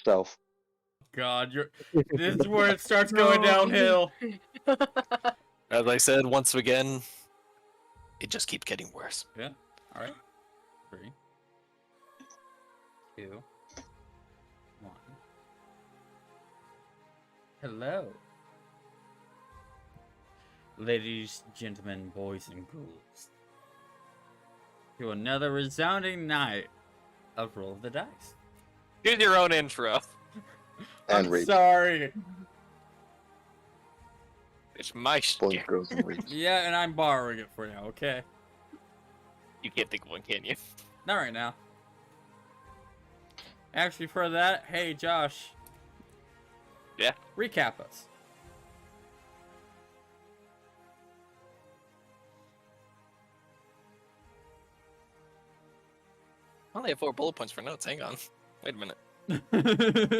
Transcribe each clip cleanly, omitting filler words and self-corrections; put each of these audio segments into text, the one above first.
Self. God, this is where it starts going downhill. As I said once again, it just keeps getting worse. Yeah. All right. 3, 2, 1. Hello, ladies, gentlemen, boys, and ghouls, to another resounding night of Roll of the Dice. Here's your own intro. And I'm rape. sorry. It's my Boys, shit. girls, and rape. Yeah, and I'm borrowing it for now. Okay. You can't think of one, can you? Not right now. Actually, for that, hey Josh. Yeah? Recap us. I only have 4 bullet points for notes. Hang on. Wait a minute.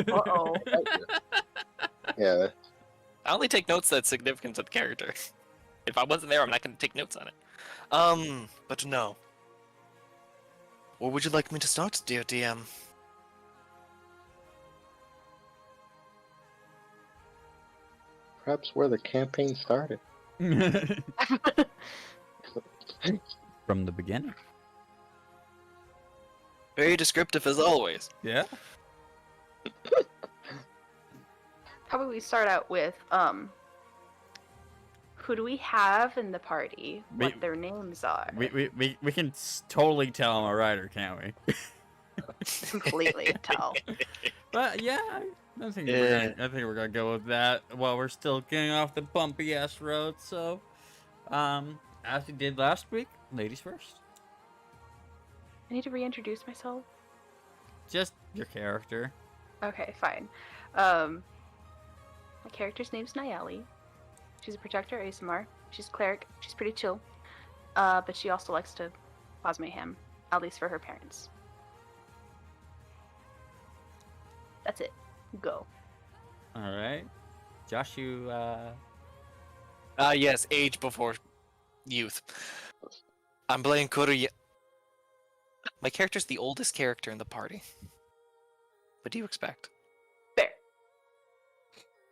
Uh-oh. Yeah. I only take notes that's significant to the character. If I wasn't there, I'm not going to take notes on it. But no. Where would you like me to start, dear DM? Perhaps where the campaign started. From the beginning. Very descriptive as always. Yeah. How about we start out with, who do we have in the party? What their names are? We can totally tell I'm a writer, can't we? Completely tell. But yeah, I think we're gonna go with that while we're still getting off the bumpy ass road. So, as we did last week, ladies first. I need to reintroduce myself. Just your character. Okay, fine. My character's name's Nayeli. She's a protector ASMR. She's a cleric. She's pretty chill. But she also likes to cause mayhem, at least for her parents. That's it. Go. All right, Josh, you. Yes, age before youth. I'm playing Kuroya. My character's the oldest character in the party. What do you expect? Fair.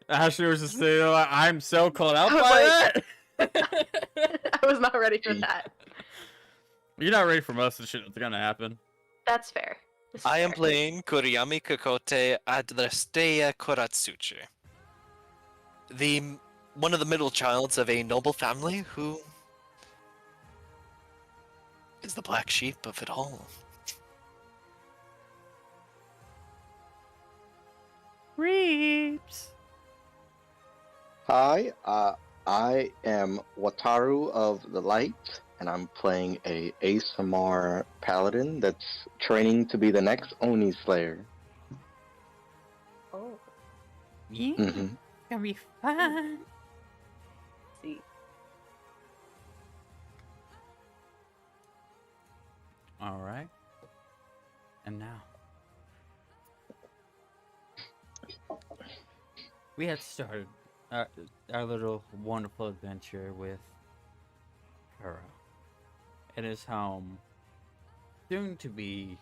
Ashley was just saying, I'm so caught out by that. I was not ready for that. You're not ready for most of the shit that's gonna happen. That's fair. This is I am fair. playing Kuriyami Kakote Adrasteya Koratsuchi. One of the middle childs of a noble family who is the black sheep of it all. Reeps. Hi, I am Wataru of the Light, and I'm playing a ASMR paladin that's training to be the next Oni Slayer. Oh, Yeah, Mm-hmm. it's gonna be fun. see. All right. And now, we had started our little wonderful adventure with Kuro at his home, soon to be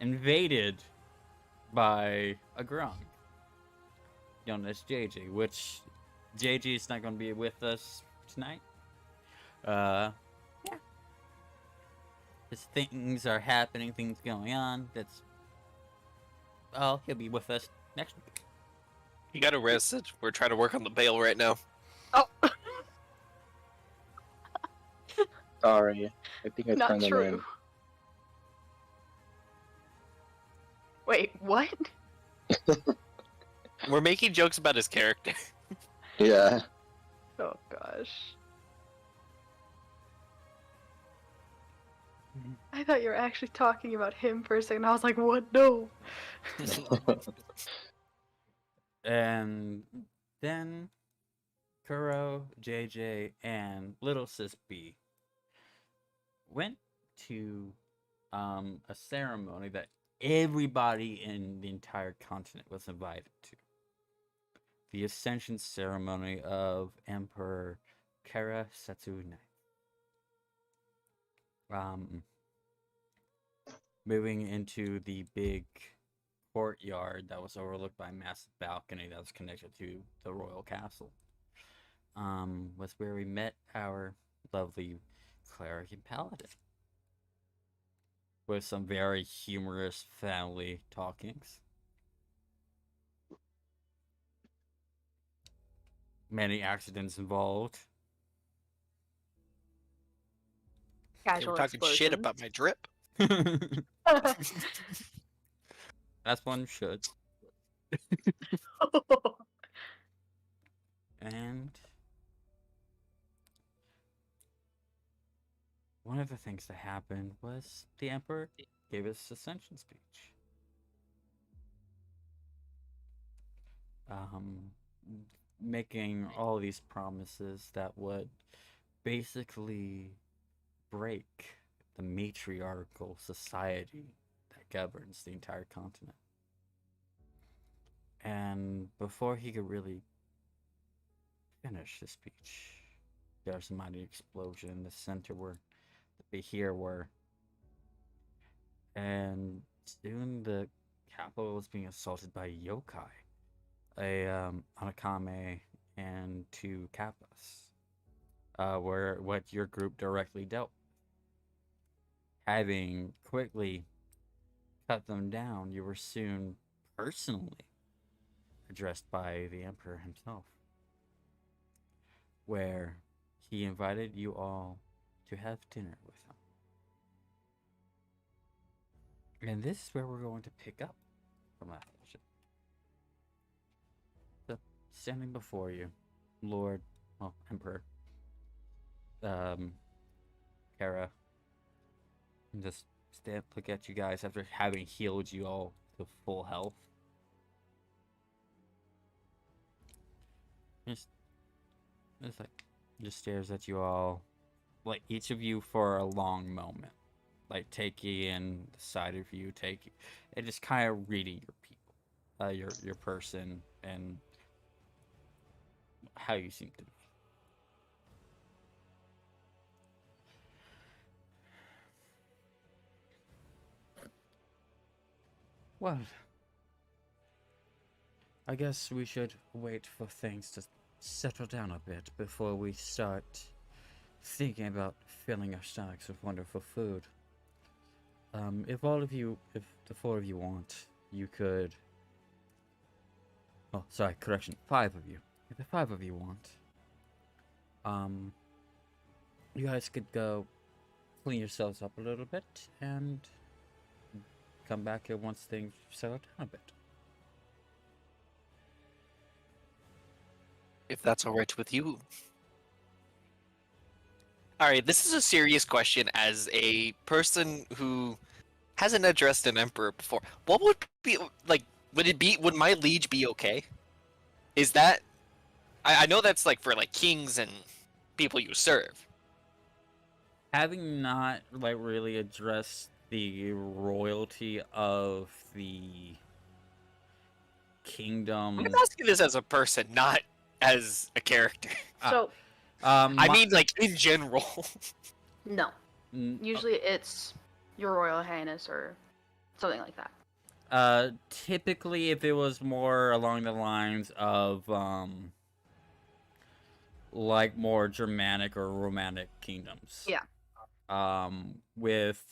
invaded by a Grung known as JJ, which JJ is not going to be with us tonight. Yeah. His things are happening, things going on. Well, he'll be with us next week. You got arrested. We're trying to work on the bail right now. Oh, Sorry, I think I not turned them in. true. Wait, what? We're making jokes about his character. Yeah. Oh gosh. I thought you were actually talking about him for a second. I was like, what? No. And then Kuro, JJ, and little sis B went to a ceremony that everybody in the entire continent was invited to. The ascension ceremony of Emperor Kara Setsunai. Moving into the big courtyard that was overlooked by a massive balcony that was connected to the royal castle. Was where we met our lovely cleric and paladin. With some very humorous family talkings. Many accidents involved. They Casual were talking shit explosions. about my drip. That's one should. And one of the things that happened was the Emperor gave his ascension speech. Making all these promises that would basically break the matriarchal society that governs the entire continent. And before he could really finish his speech, there was a mighty explosion in the center where the Behir were. And soon the capital was being assaulted by yokai, a Anakame and 2 Kappas, were what your group directly dealt. Having quickly cut them down, you were soon personally addressed by the Emperor himself, where he invited you all to have dinner with him. And this is where we're going to pick up from that portion. So, standing before you, Lord, well, Emperor, Kara, and just look at you guys after having healed you all to full health. Just stares at you all, like each of you for a long moment, like taking in the side of you, and just kind of reading your people, your person, and how you seem to be. Well, I guess we should wait for things to settle down a bit before we start thinking about filling our stomachs with wonderful food. If the 4 of you want, you could... Oh, sorry, correction, 5 of you. If the 5 of you want, you guys could go clean yourselves up a little bit and come back here once things settle down a bit. If that's alright with you. Alright, this is a serious question as a person who hasn't addressed an emperor before. What would be, like, would my liege be okay? Is that... I know that's, like, for, like, kings and people you serve. Having not, like, really addressed the royalty of the kingdom... I'm asking this as a person, not as a character. So, I mean, like, in general. no. Usually it's Your Royal Highness or something like that. Typically, if it was more along the lines of, like, more Germanic or Romantic kingdoms. Yeah. With,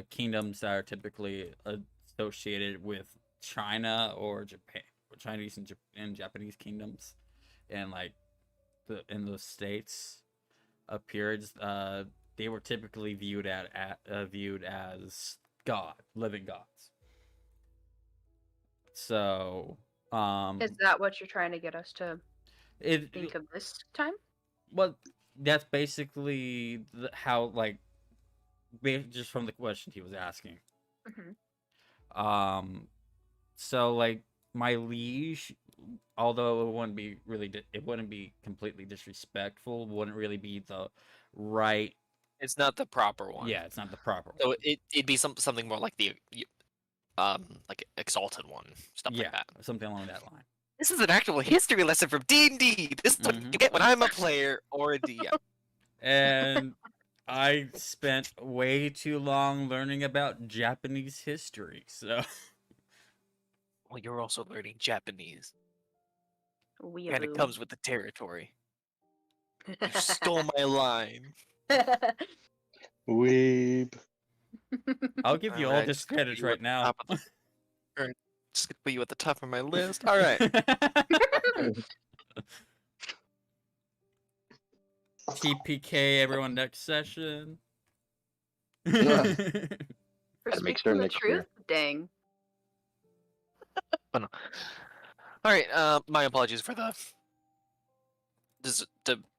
kingdoms that are typically associated with China or Japan, or Chinese and Japanese kingdoms, and, like, in the States of periods, they were typically viewed as living gods. So, Is that what you're trying to get us to think of this time? Well, that's basically how, like, just from the question he was asking. Mm-hmm. So, like, my liege, although it wouldn't be completely disrespectful, wouldn't really be the right... It's not the proper one. Yeah, it's not the proper one. So it'd be something more like the like exalted one, stuff like that. Something along that line. This is an actual history lesson from D&D. This is what you get when I'm a player or a DM. And I spent way too long learning about Japanese history, so... Well, you're also learning Japanese, and it Weeaboo. comes with the territory. You stole my line. Weeb. I'll give you all Alright, this just gonna credit put you at right the now. top of the- Alright, just gonna put you at the top of my list. All right. TPK, everyone, next session. Yeah. For Gotta make speaking sure the Nick's truth, here. dang. Oh, no. All right. My apologies for the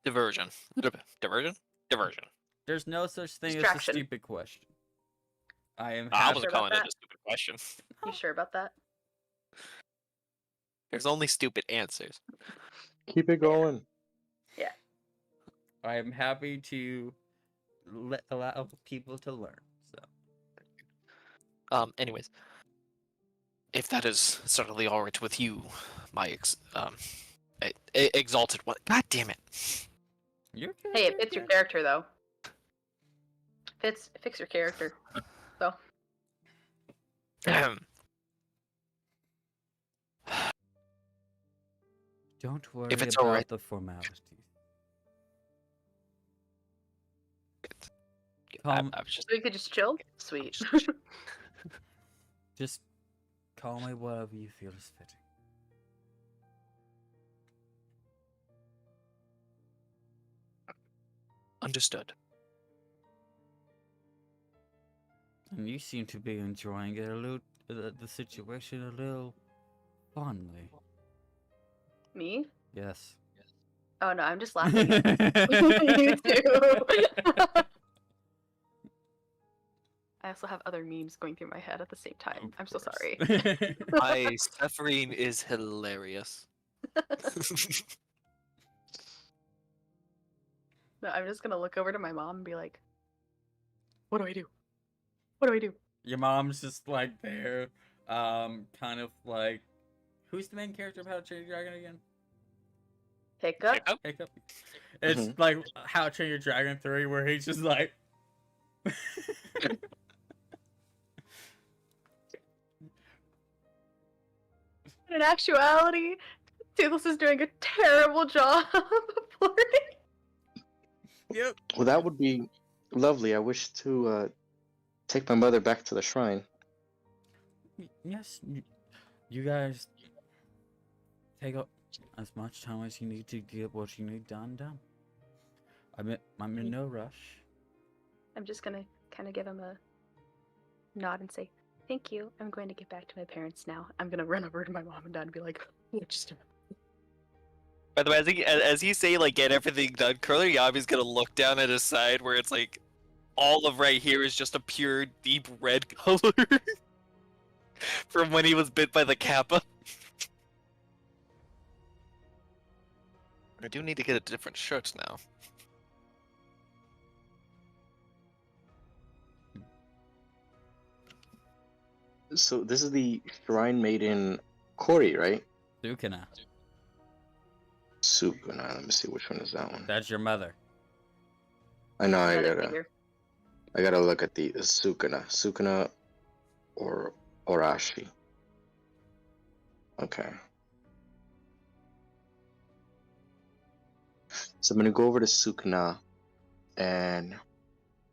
diversion. Diversion. There's no such thing as a Distraction. stupid question. I am I happy. was Sure about calling it that? a stupid question. You sure about that? There's only stupid answers. Keep it going. I am happy to allow people to learn. So Anyways, if that is certainly all right with you, my exalted one. God damn it. you're good. Hey, it you're fits your good. character though. Fix your character. So Don't worry If it's about alright. the formalities. I Calm, was just we could just chill. Sweet. just call me whatever you feel is fitting. understood. And you seem to be enjoying it a little, the situation a little fondly. Me? Yes. Oh no, I'm just laughing at you too. I also have other memes going through my head at the same time. I'm so sorry. My suffering is hilarious. No, I'm just gonna look over to my mom and be like, "What do I do? What do I do?" Your mom's just like there, kind of like, who's the main character of How to Train Your Dragon again? Hiccup. Hiccup? Hiccup. It's Mhm. like How to Train Your Dragon 3, where he's just like. In actuality, Toothless is doing a terrible job of flirting. Yep. Well, that would be lovely. I wish to take my mother back to the shrine. Yes, you guys take up as much time as you need to get what you need done. I'm in no rush. I'm just gonna kind of give him a nod and say, "Thank you. I'm going to get back to my parents now." I'm gonna run over to my mom and dad and be like, "What just happened?" By the way, as he say like get everything done, Curly Yabi's gonna look down at his side where it's like all of right here is just a pure deep red color from when he was bit by the Kappa. I do need to get a different shirt now. So this is the shrine maiden Kori, right? Sukuna, Sukuna. Let me see which one is that one. that's your mother. I know. Another figure. I gotta look at the Sukuna. Sukuna or Orashi. Okay. So I'm gonna go over to Sukuna and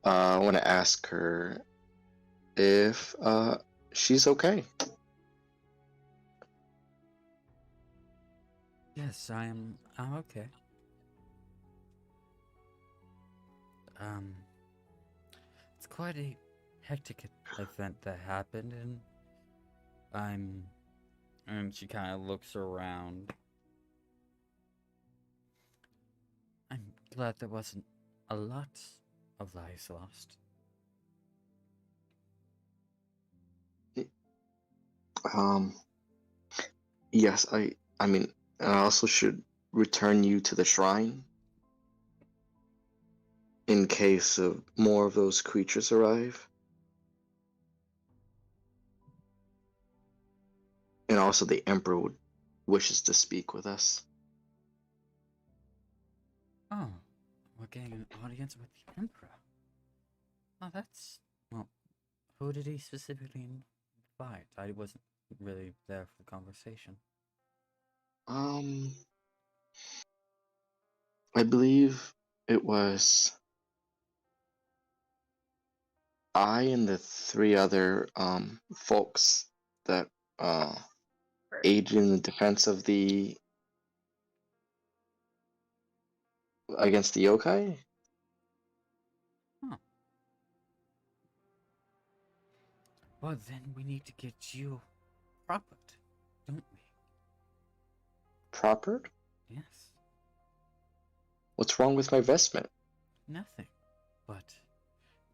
I want to ask her if she's okay. Yes, I'm okay. It's quite a hectic event that happened, and she kind of looks around. I'm glad there wasn't a lot of lives lost. Yes, I mean, I also should return you to the shrine in case of more of those creatures arrive. And also the Emperor wishes to speak with us. Oh, we're getting an audience with the Emperor. Oh, that's... Well, who did he specifically invite? I wasn't really there for the conversation. I believe it was I and the three other folks that aided in the defense of the against the yokai. Well, then we need to get you propered, don't we? Propered? Yes. What's wrong with my vestment? Nothing. But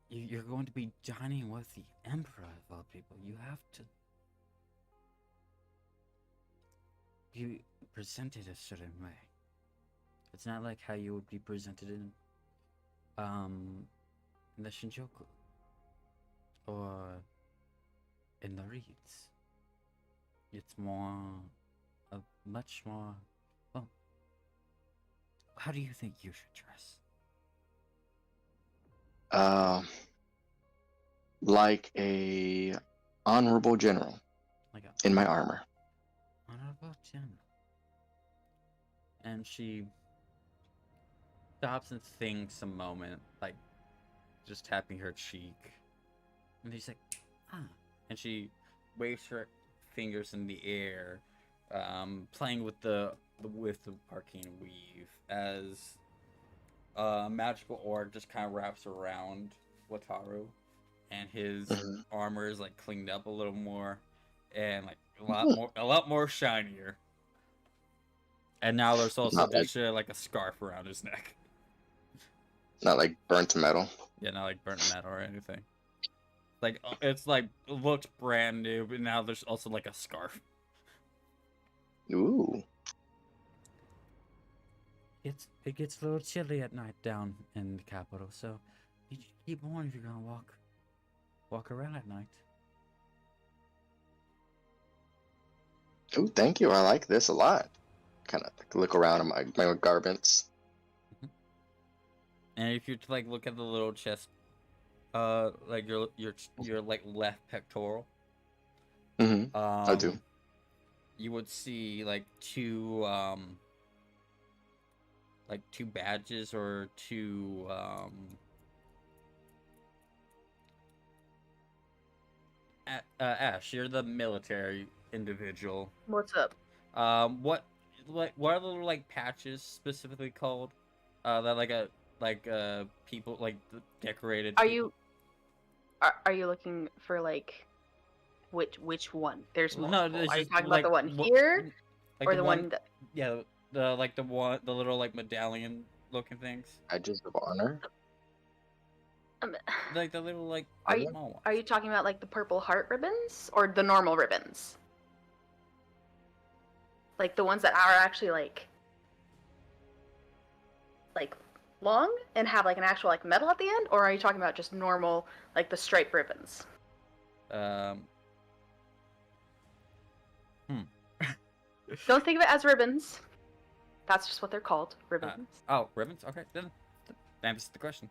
you're going to be dining with the Emperor of all people. You have to be presented a certain way. It's not like how you would be presented in the Shinjuku or in the Reeds. It's much more. Well, how do you think you should dress? Like a honorable general Like a in my armor. honorable general. And she stops and thinks a moment, like just tapping her cheek. And she's like, ah. And she waves her fingers in the air, playing with the arcane weave as a magical orb just kind of wraps around Wataru, and his armor is like cleaned up a little more, and like a lot more shinier. And now there's also Not just like a scarf around his neck. Not like burnt metal. Yeah, not like burnt metal or anything. Like it's like it looked brand new, but now there's also like a scarf. Ooh. It gets a little chilly at night down in the capital, so you should keep warm if you're gonna walk around at night. Oh, thank you. I like this a lot. Kind of like look around at my garments. And if you like look at the little chest, like your like left pectoral, I do. you would see like two badges or two Ash, you're the military individual. What's up? What are the little like patches specifically called? That people like decorated. Are you looking for like which one? There's multiple. No, are you just, talking like, about the one here like or the one that? Yeah, the little like medallion looking things. Badges of honor. Like the little like Are small ones. Are you talking about like the purple heart ribbons or the normal ribbons? Like the ones that are actually like long and have like an actual like medal at the end, or are you talking about just normal like the striped ribbons? Don't think of it as ribbons. That's just what they're called, ribbons. Ribbons. Okay, then that answers the question.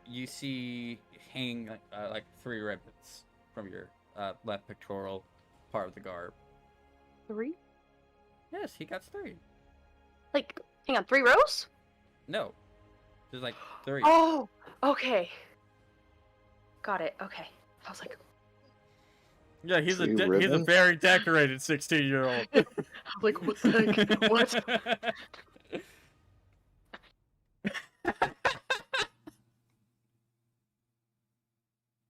You see hanging like 3 ribbons from your left pectoral part of the garb. 3? Yes, he got 3. Like, hang on, 3 rows? No, there's like 3. Oh, okay. Got it. Okay. I was like, Yeah, he's Three he's a ribbons? very decorated 16-year-old. I was like, what the heck? What?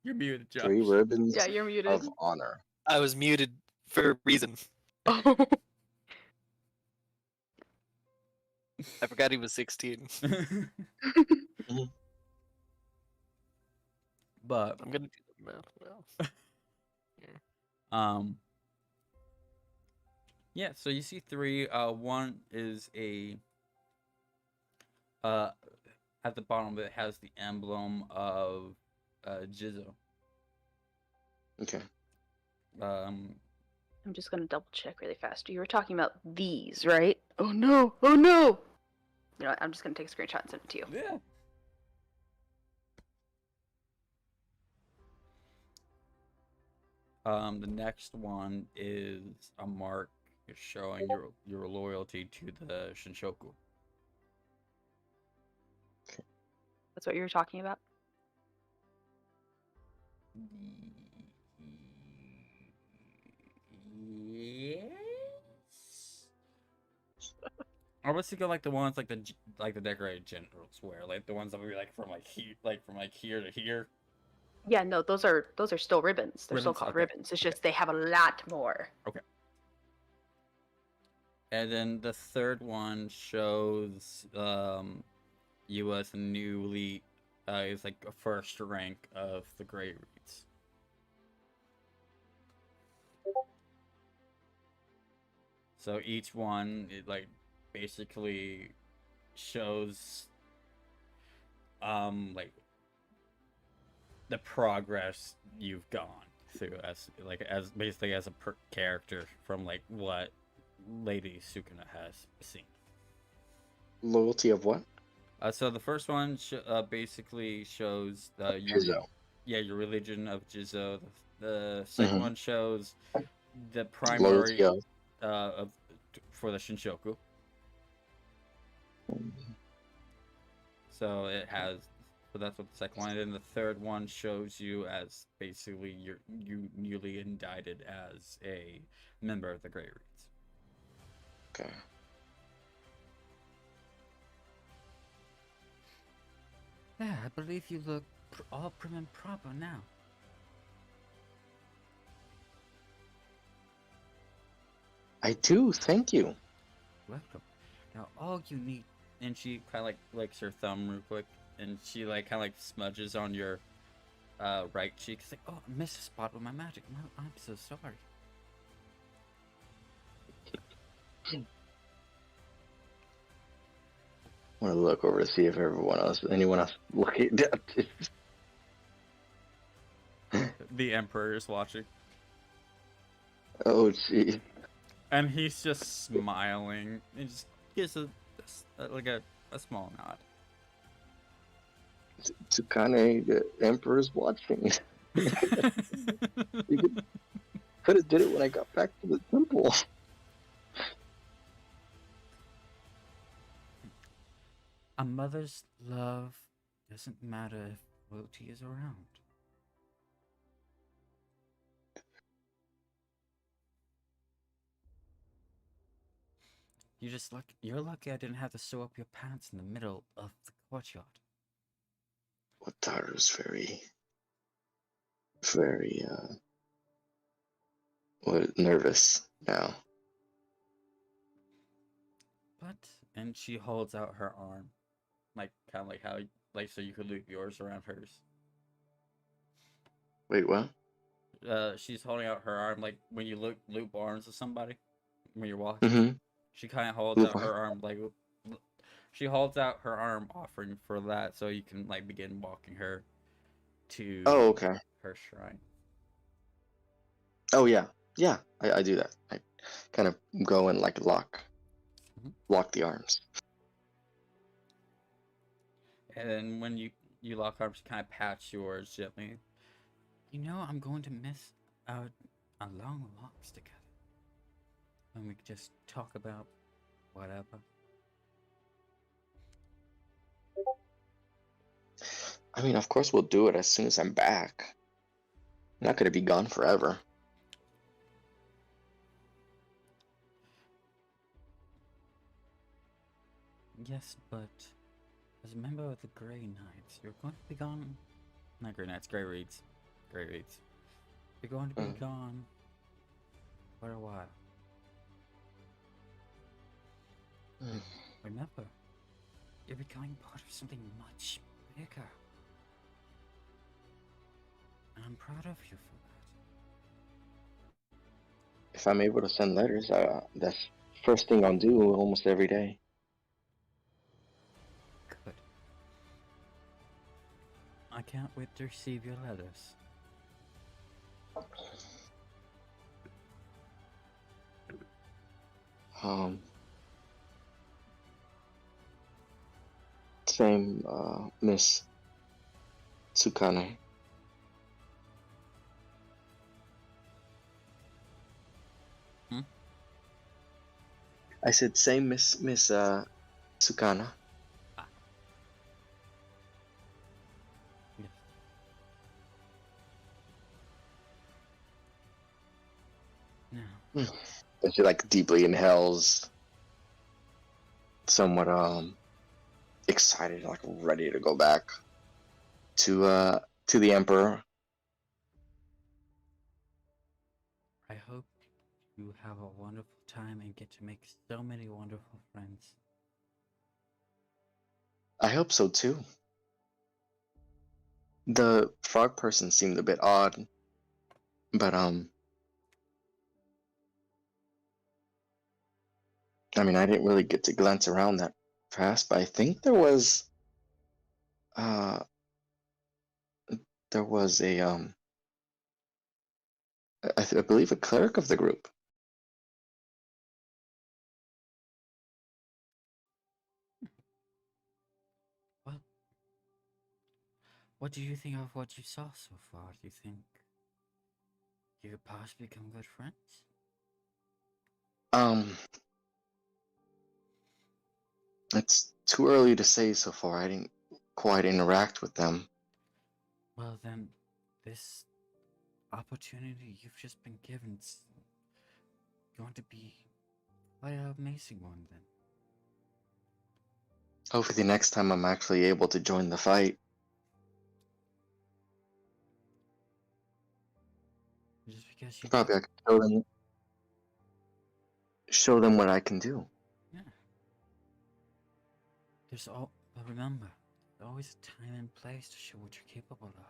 You're muted, Josh. 3 ribbons Yeah, you're muted. of honor. I was muted for a reason. Oh. I forgot he was 16. But I'm gonna do the math now. yeah, so you see 3. One is a at the bottom of it has the emblem of Jizo. Okay. Um I'm just gonna double check really fast. You were talking about these, right? Oh no! Oh no! You know what? I'm just gonna take a screenshot and send it to you. yeah. The next one is a mark showing your loyalty to the Shinshoku. That's what you were talking about. Yes. I was thinking like the ones like the decorated generals wear, like the ones that would be like from here to here. Yeah, no, those are still ribbons. They're still Ribbons, called okay. ribbons. It's just they have a lot more. Okay. And then the third one shows you as a newly is like a first rank of the Grey Reeds. So each one it like basically shows like the progress you've gone through as basically as a character from like what Lady Sukuna has seen. Loyalty of what? So the first one basically shows Jizo. your religion of Jizo. The second Mhm. one shows the Loyalty primary of. for the Shinshoku. So it has, so that's what the second one. And then the third one shows you as basically you newly indicted as a member of the Grey Reeds. Okay. Yeah, I believe you look all prim and proper now. I do. Thank you. Welcome. Now all you need, and she kind of like licks her thumb real quick, and she like kind of like smudges on your right cheek. It's like, oh, I missed a spot with my magic. I'm so sorry. I want to look over to see if anyone else looking. The Emperor is watching, Oh, gee. and he's just smiling. He just gives like a small nod. Tsukane, the Emperor's watching. You could have did it when I got back to the temple. A mother's love doesn't matter if royalty is around. You're lucky I didn't have to sew up your pants in the middle of the courtyard. Wataru's very, nervous now. And she holds out her arm, like kind of like how, like so you could loop yours around hers. Wait, what? She's holding out her arm like when you loop arms with somebody when you're walking. Mm-hmm. She kind of holds out her arm like she holds out her arm, offering for that, so you can like begin walking her to okay. her shrine. Oh yeah, yeah. I do that. I kind of go and like lock the arms. And then when you lock arms, she kind of pats yours gently. You know, I'm going to miss our long walks together. And we could just talk about whatever. I mean, of course we'll do it as soon as I'm back. I'm not gonna be gone forever. Yes, but as a member of the Grey Knights, you're going to be gone. Not Grey Knights, Grey Reeds. Grey Reeds. You're going to be gone for a while. Remember, you're becoming part of something much bigger. And I'm proud of you for that. If I'm able to send letters, that's first thing I'll do almost every day. Good. I can't wait to receive your letters. Same, Miss Tsukane. I said same, Miss Sukana. Yes. Now, And she like deeply inhales, somewhat excited, like ready to go back to the Emperor. I hope you have a wonderful time and get to make so many wonderful friends. I hope so too. The frog person seemed a bit odd, but I mean, I didn't really get to glance around that fast, but I think uh there was a I believe a cleric of the group. Well, what do you think of what you saw so far? Do you think you could possibly become good friends? Um, it's too early to say so far. I didn't quite interact with them. Well, then, this opportunity you've just been given is going to be quite an amazing one, then. Hopefully, the next time I'm actually able to join the fight. Just because you Probably I could show them what I can do. yeah. But remember, there's always a time and place to show what you're capable of.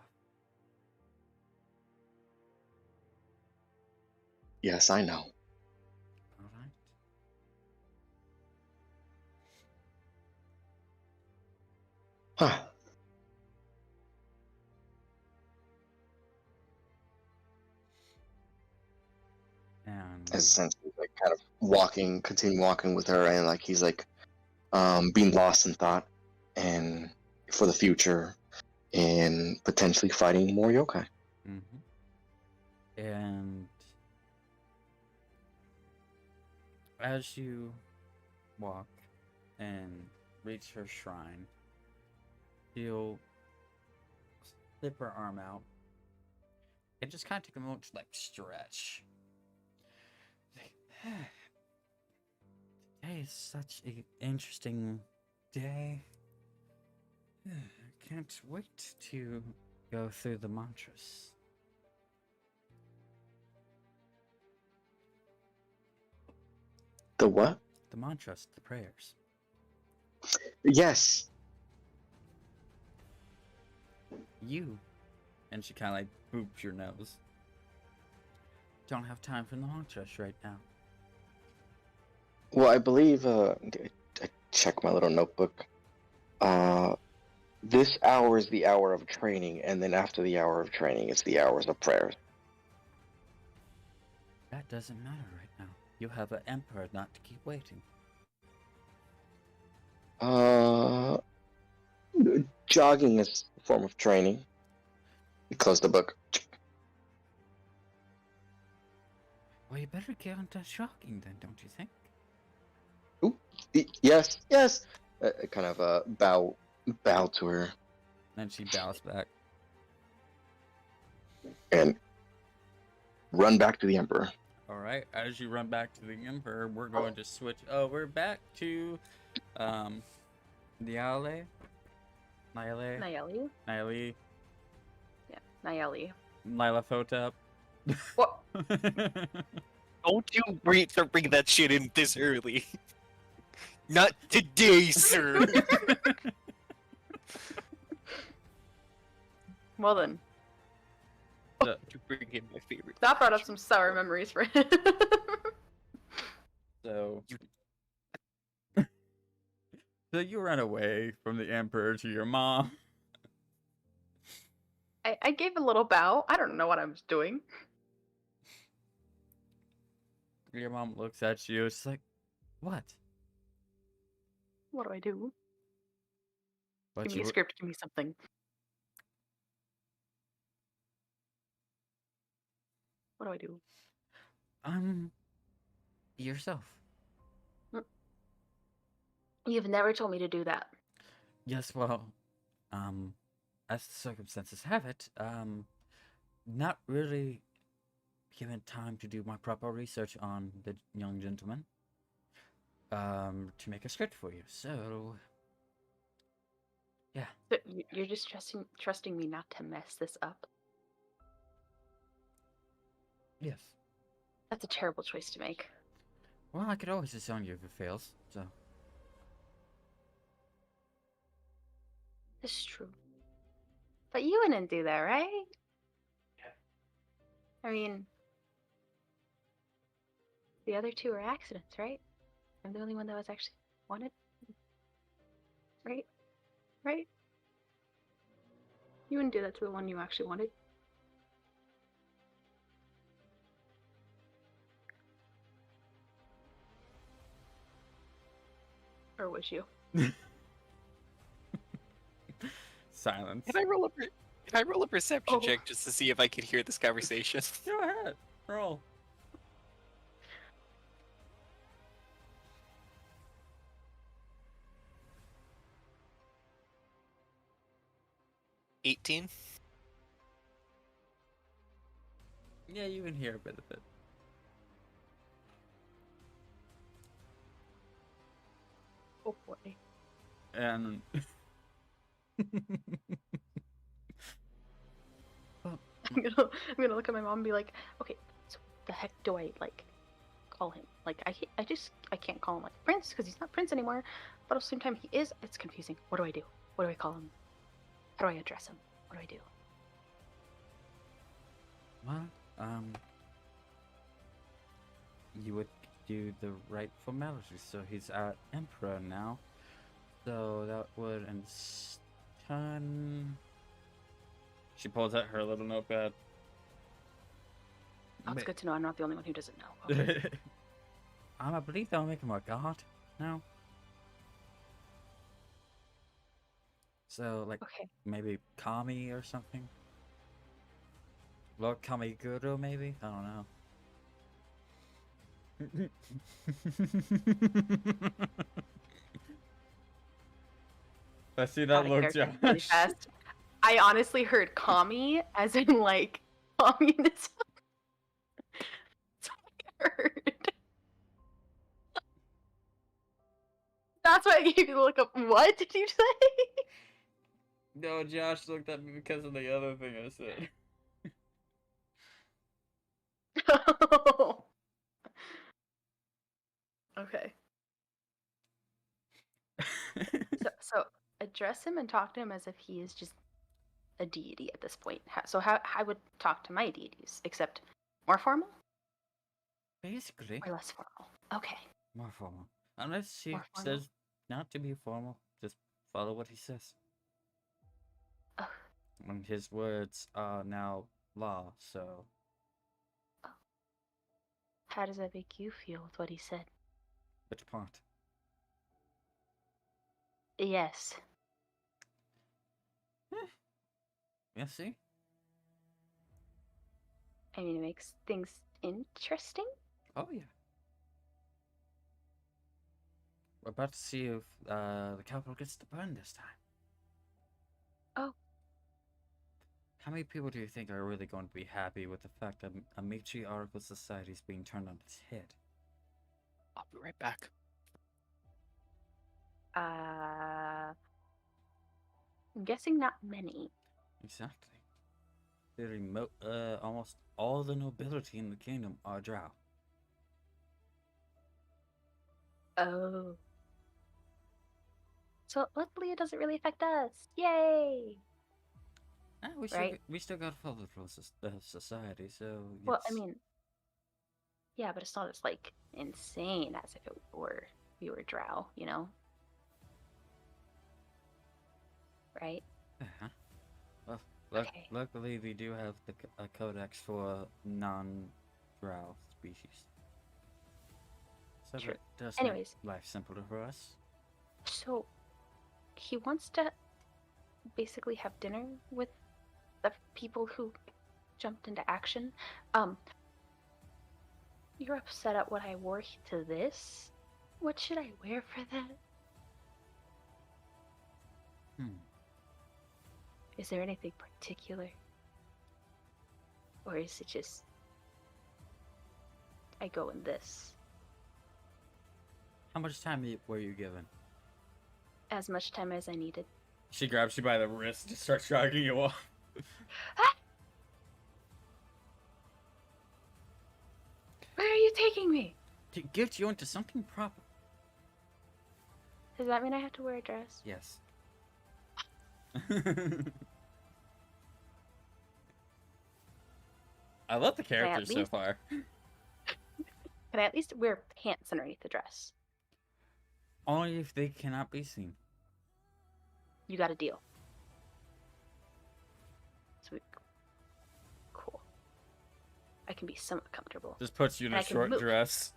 Yes, I know. All right. Huh. And As essentially like kind of continue walking with her, and like he's like being lost in thought, and for the future, and potentially fighting more yokai. and as you walk and reach her shrine, you'll slip her arm out and just kind of take a moment to like stretch. Today is such an interesting day. I can't wait to go through the mantras. The what? The mantras, the prayers. Yes. You, and she kind of like boops your nose. Don't have time for the mantras right now. Well, I believe I check my little notebook. This hour is the hour of training, and then after the hour of training, it's the hours of prayers. That doesn't matter right now. You have an emperor not to keep waiting. Jogging is a form of training. Close the book. Well, you better get on to shocking then, don't you think? Yes, yes. Kind of bow to her Then she bows back. and run back to the Emperor. Alright, as you run back to the emperor, we're going to switch over back to Niale. Nayeli? Niale. Yeah, Nayeli. Nyla Photep. What? Don't you bring that shit in this early. Not today, sir. Well then, To bring in my favorite. that brought up some sour memories for him. So you run away from the emperor to your mom. I gave a little bow. I don't know what I was doing. Your mom looks at you. It's like, what? What do I do? What Give me you a were- script. Give me something. What do I do? Be yourself. Mm. You've never told me to do that. Yes, well, as the circumstances have it, not really given time to do my proper research on the young gentleman, to make a script for you. So, yeah. So you're just trusting me not to mess this up. Yes. That's a terrible choice to make. Well, I could always disown you if it fails, so. This is true. But you wouldn't do that, right? I mean, the other two are accidents, right? I'm the only one that was actually wanted. Right? Right? You wouldn't do that to the one you actually wanted. Or would you? Silence. Can I roll a perception Oh. check just to see if I could hear this conversation? Go ahead. Roll. $18. Yeah, you can hear a bit of it. Oh boy. And I'm gonna look at my mom and be like, okay, so the heck do I like call him? Like I can't call him like Prince because he's not Prince anymore, but at the same time he is. It's confusing. What do I do? What do I call him? How do I address him? What do I do? well, you would do the right formalities. So he's our emperor now. So that would stun. She pulls out her little notepad. Oh, it's good to know I'm not the only one who doesn't know. Okay. I believe they'll make him a god now. So, like, Okay. maybe Kami or something? Lord Kamiguro, maybe? I don't know. I see that Out of look, character really Josh. fast. I honestly heard commie as in like communism. That's what I heard. That's why I gave you the look up. What did you say? No, Josh looked at me because of the other thing I said. Okay. So address him and talk to him as if he is just a deity at this point. So how I would talk to my deities, except more formal Basically, or less formal. Okay. more formal. Unless he More formal. says not to be formal, just follow what he says. Ugh. And his words are now law, so How does that make you feel with what he said? which part? Yes. Yeah, see? I mean, it makes things interesting. Oh, yeah. We're about to see if the capital gets to burn this time. Oh. How many people do you think are really going to be happy with the fact that a matriarchal society is being turned on its head? I'll be right back. I'm guessing not many. Exactly. Literally, almost all the nobility in the kingdom are drow. Oh. So luckily it doesn't really affect us. Yay! Right. We still gotta follow the rules of society, so Well, I yes. mean, yeah, but it's not as like insane as if it were we were drow, you know? Right? Uh-huh. Well, Okay. luckily we do have a codex for non-drow species. So True. that does Anyways. make life simpler for us. So he wants to basically have dinner with the people who jumped into action. You're upset at what I wore to this? What should I wear for that? Is there anything particular? Or is it just I go in this? How much time were you given? As much time as I needed. She grabs you by the wrist and starts dragging you off. Where are you taking me? To get you into something proper. Does that mean I have to wear a dress? Yes. I love the characters so least- far. Can I at least wear pants underneath the dress? Only if they cannot be seen. You got a deal. Sweet. Cool. I can be somewhat comfortable. Just puts you in And a I can short move. dress.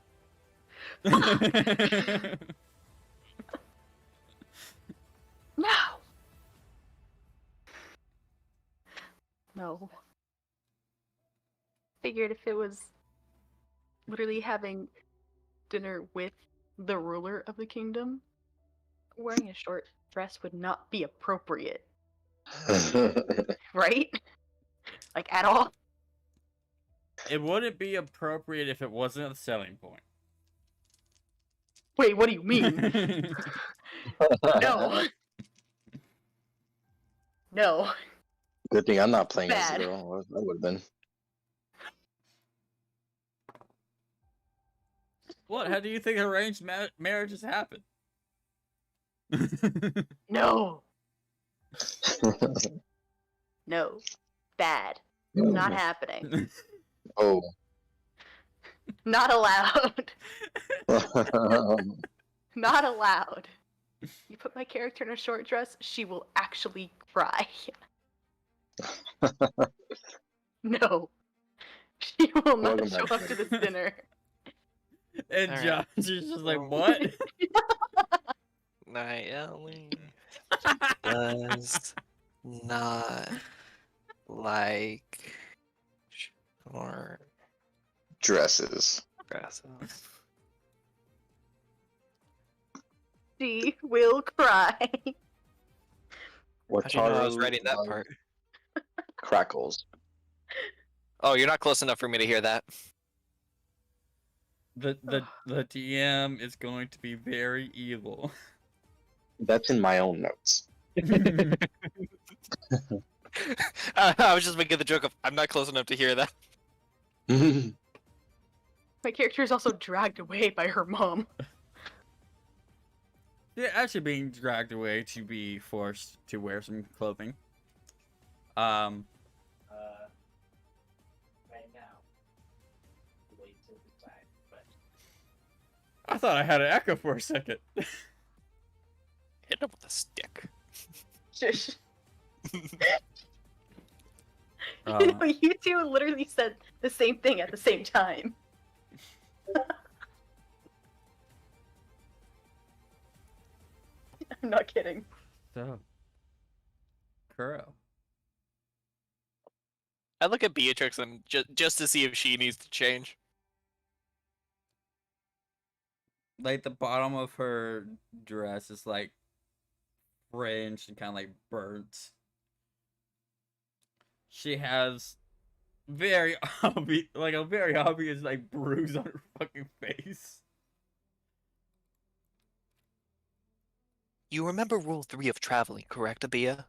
No! No. Figured if it was literally having dinner with the ruler of the kingdom, wearing a short dress would not be appropriate, right? Like, at all. It wouldn't be appropriate if it wasn't a selling point. Wait, what do you mean? No. No. Good thing I'm not playing Bad. as a girl. That would have been. What? How do you think arranged marriages happen? No. No. Bad. Not happening. Oh. Not allowed. Not allowed. You put my character in a short dress, she will actually cry. No. She will not Welcome show back, up to this dinner. And Alright. Josh is just like, Well- what? Nayeli does not like short Dresses. dresses. She will cry. What How'd you know I was writing that part? Crackles. Oh, you're not close enough for me to hear that. The DM is going to be very evil. That's in my own notes. I was just making the joke of I'm not close enough to hear that. My character is also dragged away by her mom. They're actually being dragged away to be forced to wear some clothing. Right now. Wait till decide, but I thought I had an echo for a second. Hit him with a stick. Shush. Uh, You know, you two literally said the same thing at the same time. I'm not kidding. So, Kuro. I look at Beatrix and just to see if she needs to change. Like the bottom of her dress is like fringed and kind of like burnt. She has very obvious, like a very obvious like bruise on her fucking face. You remember Rule 3 of traveling, correct, Abia?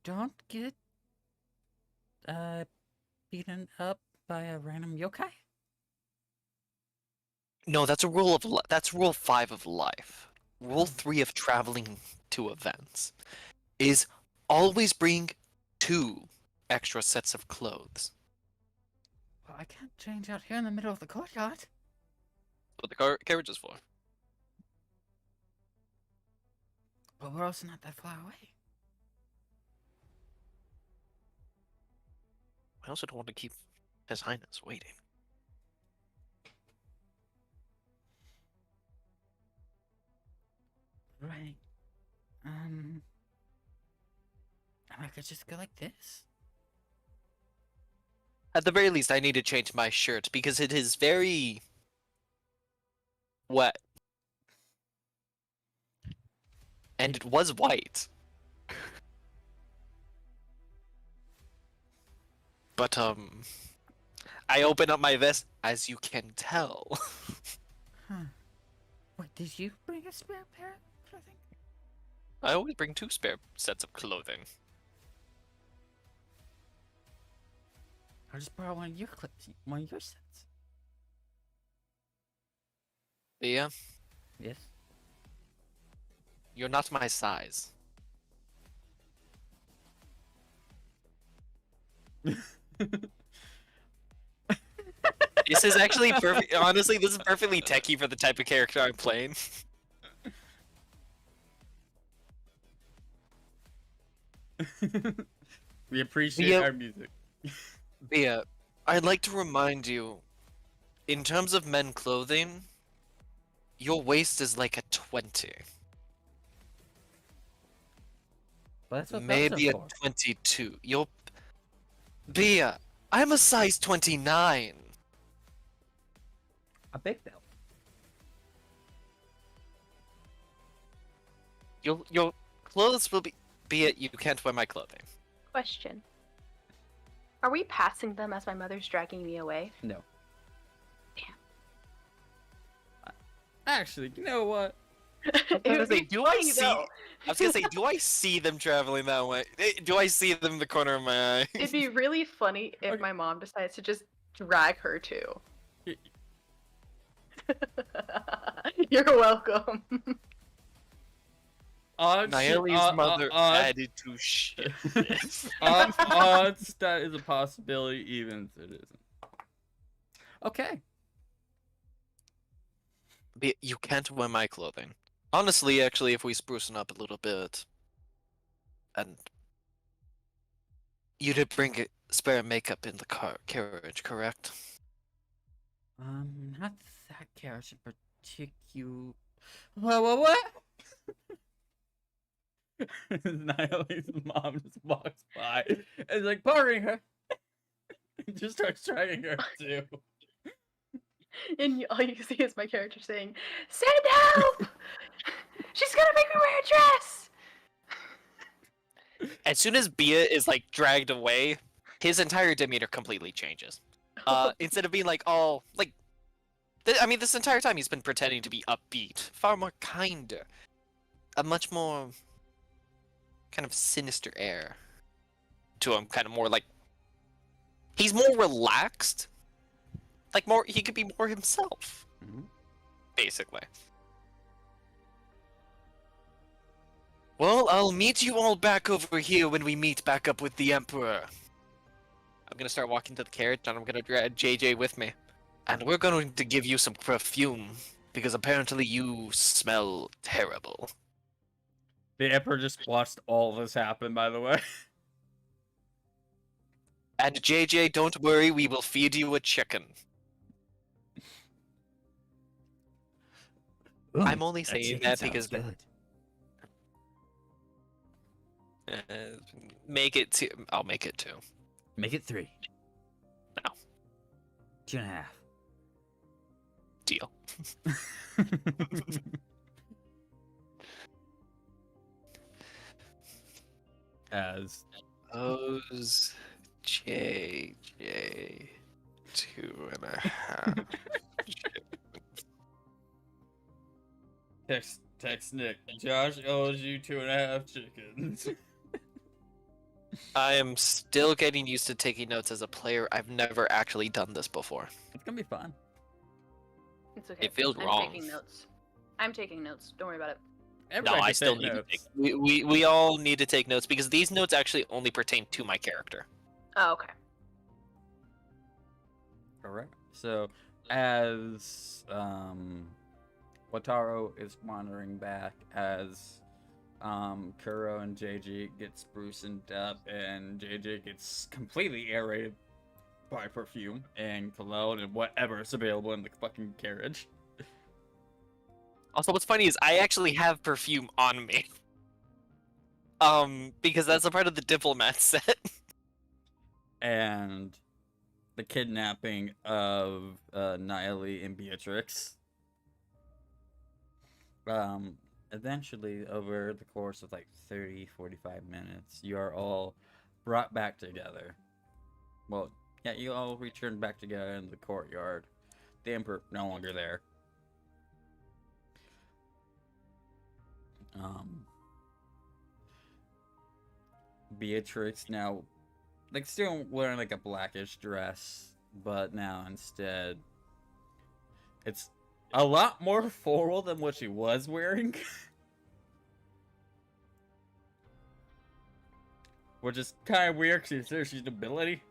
Don't get beaten up by a random yokai. No, that's a rule of that's Rule 5 of life. Rule 3 of traveling to events is always bring 2 extra sets of clothes. Well, I can't change out here in the middle of the courtyard. What the carriage is for. But we're also not that far away. I also don't want to keep His Highness waiting. Right. I could just go like this. At the very least, I need to change my shirt because it is very wet. And it was white. But, I open up my vest, as you can tell. Huh. Wait, did you bring a spare pair of clothing? I always bring 2 spare sets of clothing. I'll just borrow one of your sets. Yeah, Yes. you're not my size. This is actually perfect. Honestly, this is perfectly techie for the type of character I'm playing. We appreciate Yeah. our music. Yeah, I'd like to remind you, in terms of men clothing, your waist is like a 20. But that's what Maybe a those are for. 22. You'll... Bia, I'm a size 29. A big belt. Your clothes will be it. You can't wear my clothing. Question. Are we passing them as my mother's dragging me away? No. Damn. Actually, you know what? It gonna would say, be do I funny, see- though. I was gonna say, do I see them traveling that way? Do I see them in the corner of my eye? It'd be really funny if Okay. my mom decides to just drag her too. Y- You're welcome. Naeli's mother added to shit. Odds that is a possibility, even if it isn't. Okay. You can't wear my clothing. Honestly, actually, if we sprucing up a little bit, and you did bring spare makeup in the carriage, correct? Not that carriage in particular. What? Naomi's mom just walks by and is like bothering her. And just starts trying her too. And all you see is my character saying, "Send help! She's gonna make me wear a dress!" As soon as Bia is like dragged away, his entire demeanor completely changes. Instead of being like all like, I mean, this entire time he's been pretending to be upbeat, far more kinder, a much more kind of sinister air to him. Kind of more like he's more relaxed, like more he could be more himself, Mhm. basically. Well, I'll meet you all back over here when we meet back up with the Emperor. I'm gonna start walking to the carriage and I'm gonna drag JJ with me. And we're going to give you some perfume, because apparently you smell terrible. The Emperor just watched all this happen, by the way. And JJ, don't worry, we will feed you a chicken. I'm only saying that because make it 2. I'll make it 2. Make it 3. No. 2.5. Deal. As Those JJ 2.5. text Nick. Josh owes you 2.5 chickens. I am still getting used to taking notes as a player. I've never actually done this before. It's gonna be fun. It's okay. It feels I'm wrong. taking notes. I'm taking notes. Don't worry about it. No, Everybody I can still take need to notes. take. We all need to take notes because these notes actually only pertain to my character. Oh, okay. Correct. So, as Wataru is wandering back, as Kuro and JJ get sprucened up, and JJ gets completely aerated by perfume and cologne and whatever is available in the fucking carriage. Also, what's funny is I actually have perfume on me. Because that's a part of the diplomat set. And the kidnapping of Naeli and Beatrix. Um, eventually, over the course of like 30, 45 minutes, you are all brought back together. Well, yeah, you all return back together in the courtyard. The Emperor no longer there. Um, Beatrix now, like, still wearing like a blackish dress, but now instead, it's a lot more floral than what she was wearing. Which is kind of weird because she's nobility.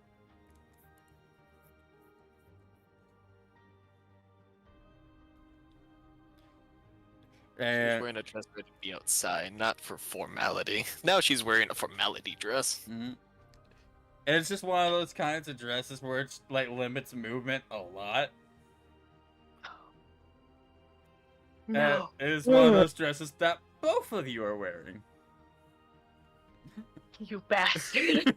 She was And wearing a dress ready to be outside, not for formality. Now she's wearing a formality dress. mhm. And it's just one of those kinds of dresses where it's like limits movement a lot. And it is one of those dresses that both of you are wearing. You bastard.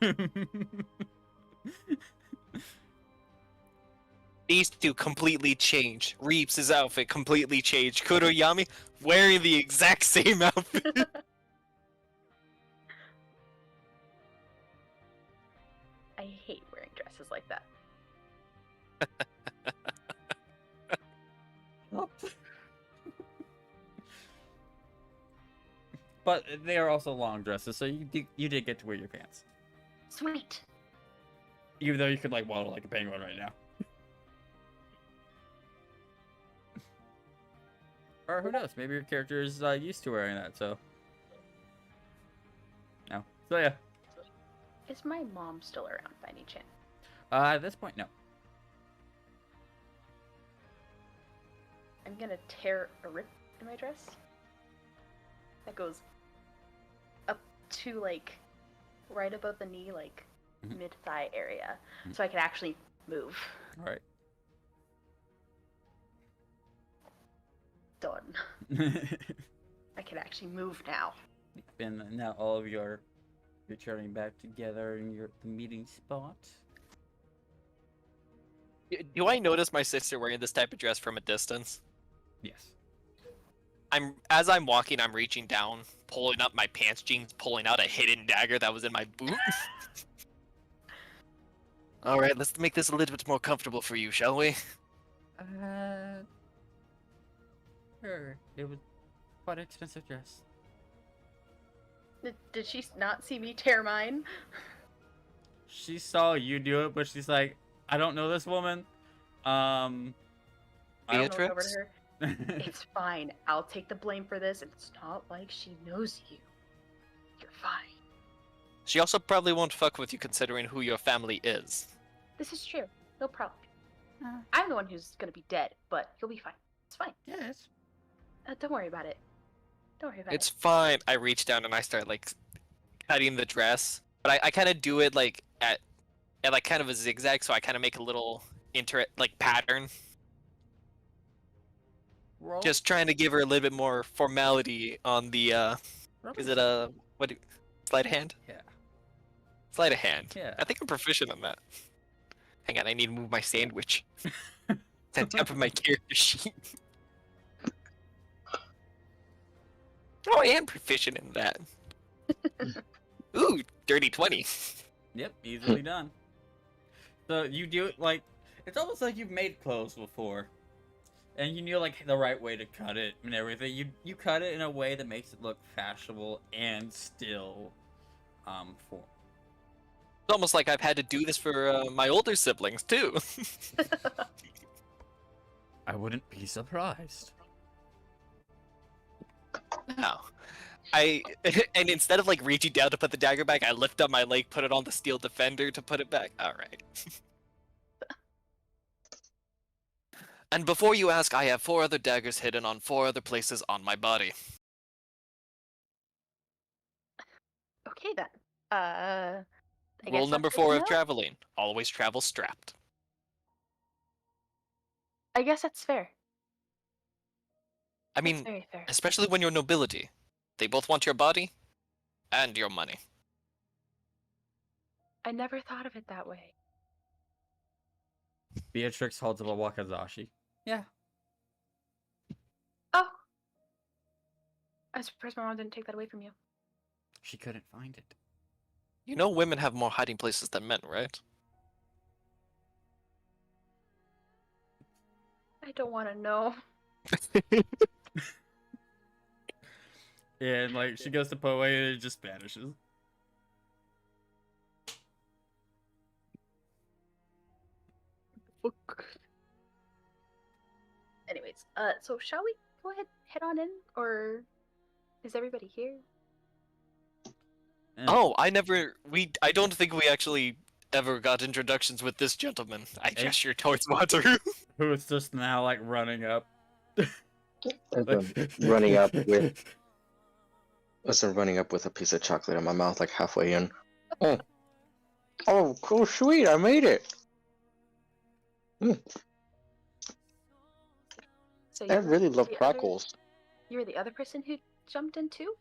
These two completely changed. Reeps' outfit completely changed. Kuroyami wearing the exact same outfit. I hate wearing dresses like that. But they are also long dresses, so you did get to wear your pants. Sweet. Even though you could like waddle like a penguin right now. Or who knows? Maybe your character is used to wearing that, so. No. So yeah. Is my mom still around by any chance? At this point, no. I'm gonna tear a rip in my dress. That goes up to like right above the knee, like Mhm. mid-thigh area, Mhm. so I can actually move. All right. Done. I can actually move now. And now all of you are returning back together in the meeting spot. Do I notice my sister wearing this type of dress from a distance? Yes. As I'm walking, I'm reaching down, pulling up my pants jeans, pulling out a hidden dagger that was in my boot. All right, let's make this a little bit more comfortable for you, shall we? Sure. It was quite an expensive dress. Did she not see me tear mine? She saw you do it, but she's like, I don't know this woman. I I don't look over to Beatrix? her. It's fine. I'll take the blame for this. It's not like she knows you. You're fine. She also probably won't fuck with you considering who your family is. This is true. No problem. I'm the one who's gonna be dead, but you'll be fine. It's fine. Yes. Don't worry about it. Don't worry about It's it. fine. I reach down and I start like cutting the dress, but I kind of do it like at like kind of a zigzag, so I kind of make a little pattern, Roll. just trying to give her a little bit more formality on the is it a sleight of hand? Yeah. Sleight of hand. Yeah. I think I'm proficient on that. Hang on, I need to move my sandwich. It's on top of my character sheet. Oh, I am proficient in that. Ooh, dirty 20. Yep, easily done. So you do it like it's almost like you've made clothes before, and you know like the right way to cut it and everything. You cut it in a way that makes it look fashionable and still form. It's almost like I've had to do this for my older siblings too. I wouldn't be surprised. No. And instead of like reaching down to put the dagger back, I lift up my leg, put it on the steel defender to put it back. All right. And before you ask, I have 4 other daggers hidden on 4 other places on my body. Okay then. I guess Rule that's number good 4 to of know. traveling: always travel strapped. I guess that's fair. I That's mean, very fair. especially when you're nobility, they both want your body and your money. I never thought of it that way. Beatrix holds up a wakizashi. Yeah. Oh, I'm surprised my mom didn't take that away from you. She couldn't find it. You know women have more hiding places than men, right? I don't want to know. And like she goes to Poe and it just vanishes. Anyways, so shall we go ahead, head on in, or is everybody here? And Oh, I don't think we actually ever got introductions with this gentleman. I gesture towards Wataru. who is just now like running up. As I'm running up with a piece of chocolate in my mouth, like halfway in. Oh, cool, sweet! I made it. So I were really love the crackles. You were the other person who jumped in too?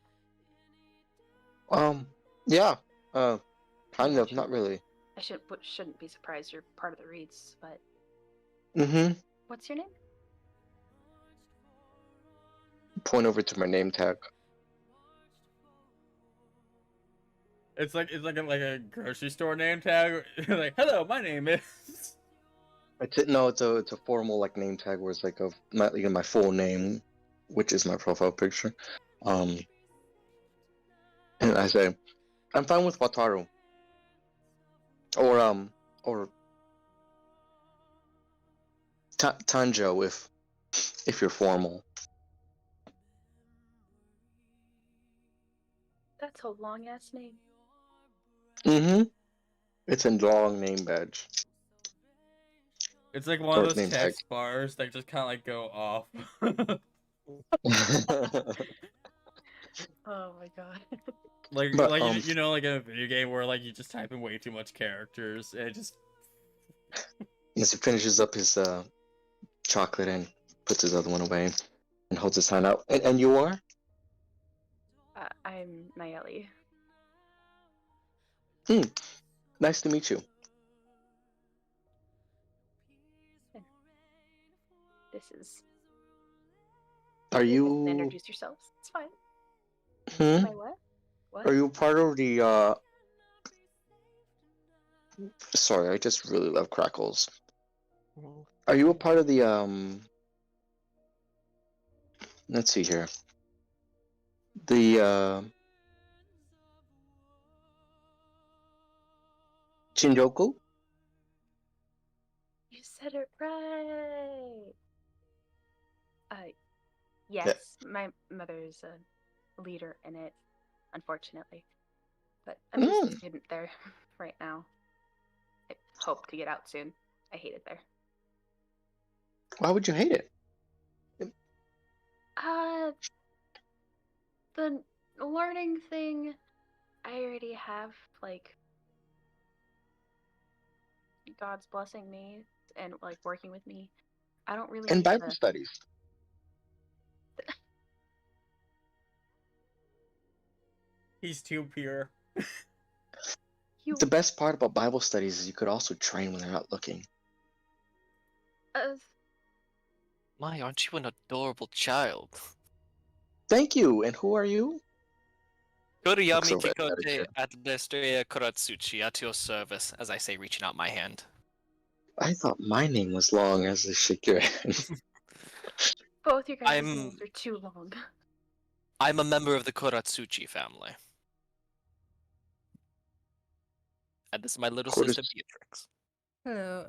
Yeah. Kind of, not really. I shouldn't be surprised you're part of the Reeds, but Mm-hmm. what's your name? Point over to my name tag. It's like a grocery store name tag. Like, hello, my name is. It's a formal like name tag where it's like my full name, which is my profile picture. And I say, I'm fine with Wataru. Or Tanjo if you're formal. That's a long ass name. Mm-hmm. It's a long name badge. It's like one Or of those name tag. text bars that just kind of like go off. Oh my god. Like But, you know like in a video game where like you just type in way too much characters and it just. As he finishes up his chocolate and puts his other one away and holds his hand out. And you are? I'm Nayeli. Nice to meet you. This is. Are You you? introduce yourselves. It's fine. Hmm? Am I what? What? Are you part of the? Sorry, I just really love crackles. Are you a part of the Let's see here. The Shinjuku? You said it right. Yes, my mother is a leader in it, unfortunately. But I'm just a student there right now. I hope to get out soon. I hate it there. Why would you hate it? The learning thing, I already have, like, God's blessing me and, like, working with me. I don't really And need Bible to... studies. He's too pure. You, The best part about Bible studies is you could also train when they're not looking. My, aren't you an adorable child? Thank you. And who are you? Looks Kuriyami over at Kikote Medicare. Adlestrea Kuratsuchi at your service, as I say, reaching out my hand. I thought my name was long as a shake your hand. both your guys' I'm- names are too long. I'm a member of the Kuratsuchi family. And this is my little sister Beatrix. Hello,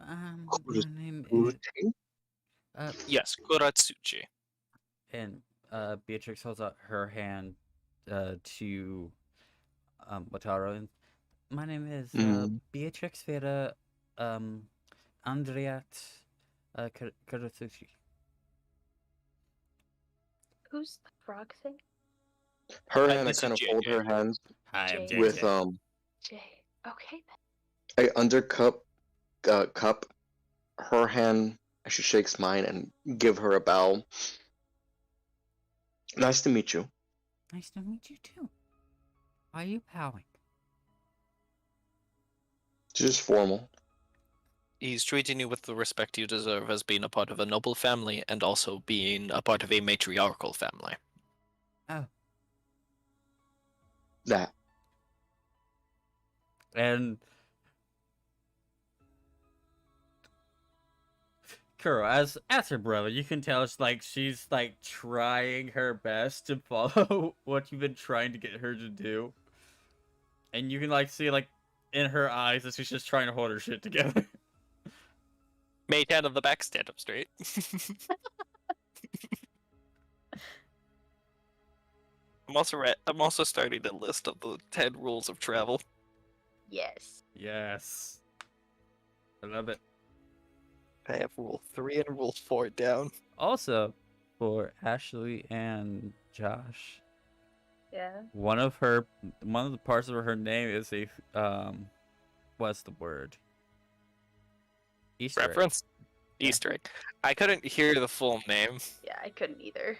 Who is- my name Who is. is- Yes, Kuratsuchi. And Beatrix holds out her hand to Wataru. And my name is Beatrix Vera Andriat Kuratsuchi. Who's the frog thing? Her hand, I this is kind of JJ. hold her hands Hi, I'm JJ. with Jay. Okay then. I undercup cup her hand as she shakes mine and give her a bow. Nice to meet you. Nice to meet you too. Why are you bowing? Just formal. He's treating you with the respect you deserve as being a part of a noble family and also being a part of a matriarchal family. Oh, And Kuro, as her brother, you can tell she's like trying her best to follow what you've been trying to get her to do. And you can like see like in her eyes that she's just trying to hold her shit together. Mage hand on the back, stand up straight. I'm also starting a list of the 10 rules of travel. Yes. Yes. I love it. I have rule 3 and rule 4 down. Also, for Ashley and Josh, Yeah. one of the parts of her name is a what's the word? Easter egg. Reference? Yeah. Easter egg. I couldn't hear the full name. Yeah, I couldn't either.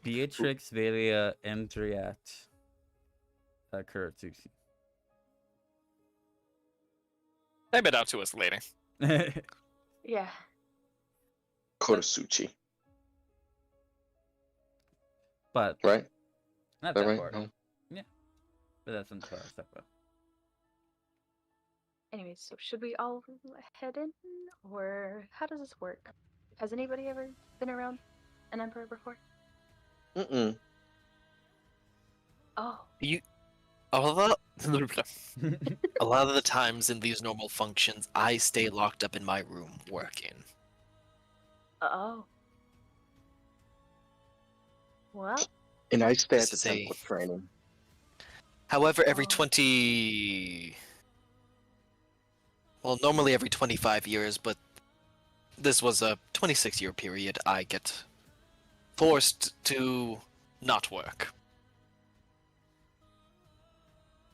Beatrix Velia Endriat Kuratsuki. Type it out to us later. Yeah. Kotosuchi, But right? not Is that that right? part. No. But that's in the separate. Anyways, so should we all head in, or how does this work? Has anybody ever been around an emperor before? Mm-mm. Oh, A lot of the times in these normal functions, I stay locked up in my room working. oh. Well, And I stay at This the is a- temple training. However, every Oh. 20... Well, normally every 25 years, but this was a 26-year period, I get forced to not work.